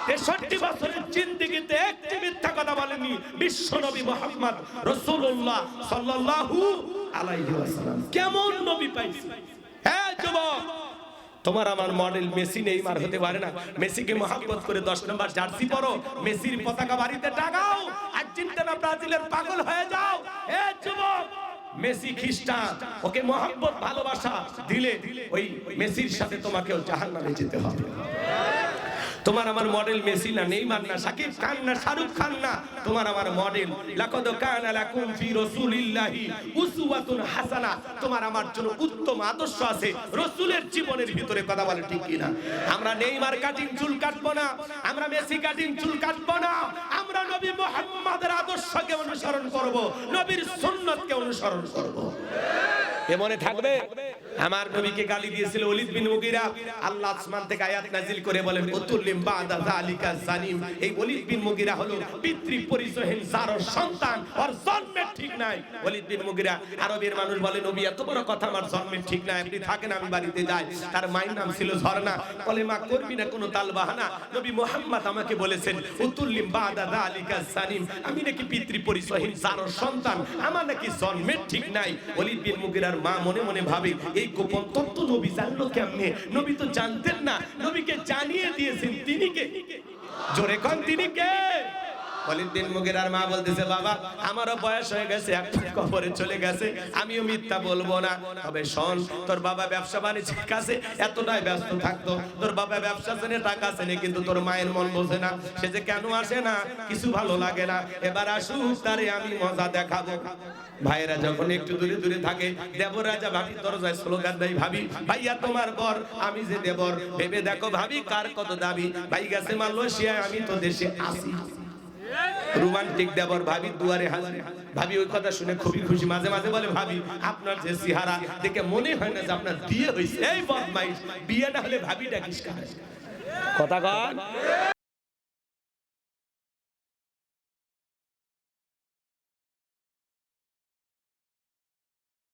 63 বছরের জিন্দেগিতে একটি মিথ্যা কথা বলেনি বিশ্ব নবী মুহাম্মদ রাসূলুল্লাহ সাল্লাল্লাহু আলাইহি ওয়াসাল্লাম। কেমন নবী পাইছি? হ্যাঁ যুবক, তোমার আমার মডেল মেসি নেইমার হতে পারে না। মেসিকে মহব্বত করে 10 নম্বর জার্সি পরো, মেসির পতাকা বাড়িতে টাঙাও, আর্জেন্টিনা ব্রাজিলের পাগল হয়ে যাও। এ যুবক, মেসি খ্রিস্টান, ওকে মহব্বত ভালোবাসা দিলে ওই মেসির সাথে তোমাকেও জাহান্নামে যেতে হবে। তোমার আমার মডেল মেসি না, নেইমার না, শাকিব খান না, শাহরুখ খান না, তোমার আমার মডেল লাকাদ কানা লাকুম ফি রাসূলিল্লাহি উসওয়াতুন হাসানাহ। তোমার আমার জন্য উত্তম আদর্শ আছে রাসূলের জীবনের ভিতরে। কথা বলে ঠিক কি না? আমরা নেইমার কাটিং চুল কাটবো না, আমরা মেসি কাটিং চুল কাটবো না, আমরা নবী মুহাম্মদের আদর্শকে অনুসরণ করব, নবীর সুন্নাতকে অনুসরণ করব। এ মনে থাকবে? আমার নবীকে গালি দিয়েছিল ওলীদ বিন মুগীরা। আল্লাহ আসমান থেকে আয়াত নাজিল করে বলেন উতুল্লিম বাদা যালিকা জানিম। এই ওলীদ বিন মুগীরা হলো পিতৃ পরিচয়হীন যার সন্তান, ওর জন্মের ঠিক নাই। ওলীদ বিন মুগীরা আরবের মানুষ বলে নবী এত বড় কথা, আমার জন্মের ঠিক নাই, আপনি থাকেন আমি বাড়িতে যাই। তার মায়ের নাম ছিল ঝর্ণা। বলে মা করবি না কোনো তাল বাহানা, নবী মুহাম্মদ আমাকে বলেছেন উতুল্লিম বাদা যালিকা জানিম, আমি নাকি পিতৃ পরিচয়হীন যার সন্তান, আমার নাকি জন্মের ঠিক নাই। ওলীদ বিন মুগীরার মা মনে মনে ভাবে এই গোপন তত্ত্ব নবী জানলো কেমনে? নবী তো জানতেন না, নবীকে জানিয়ে দিয়েছেন তিনি কে? জোরে কোন তিনি কে? ওলীদ বিন মুগীরার মা বলতেছে বাবা আমারও বয়স হয়ে গেছে, এখন কবরে চলে গেছে, আমিও মিথ্যা বলবো না। তবে শোন, তোর বাবা ব্যবসা বাণিজ্যের কাছে এতটাই ব্যস্ত থাকতো, তোর বাবা ব্যবসা জেনে টাকা আসেনি, কিন্তু তোর মায়ের মন বোঝে না, সে যে কেন আসে না, কিছু ভালো লাগে না, এবার আসুক তারে আমি মজা দেখাবো। ভাইয়েরা যখন একটু দূরে দূরে থাকে, দেবর রাজা ভাবি দরজায় স্লোগান দেয়, ভাবি ভাইয়া তোমার বর, আমি যে দেবর, ভেবে দেখো ভাবি কার কত দাবি, ভাই গেছে মালয়েশিয়ায়, আমি তো দেশে আসি। রোমান্টিক দেবর ভাবি দুয়ারে হাজির। ভাবি ওই কথা শুনে খুবই খুশি, মাঝে মাঝে বলে ভাবি আপনার যে চেহারা দেখে মনে হয় না যে আপনার বিয়ে হয়েছে। এই বদমাইশ, বিয়ে না হলে ভাবি ডাকিস কার কথা কন।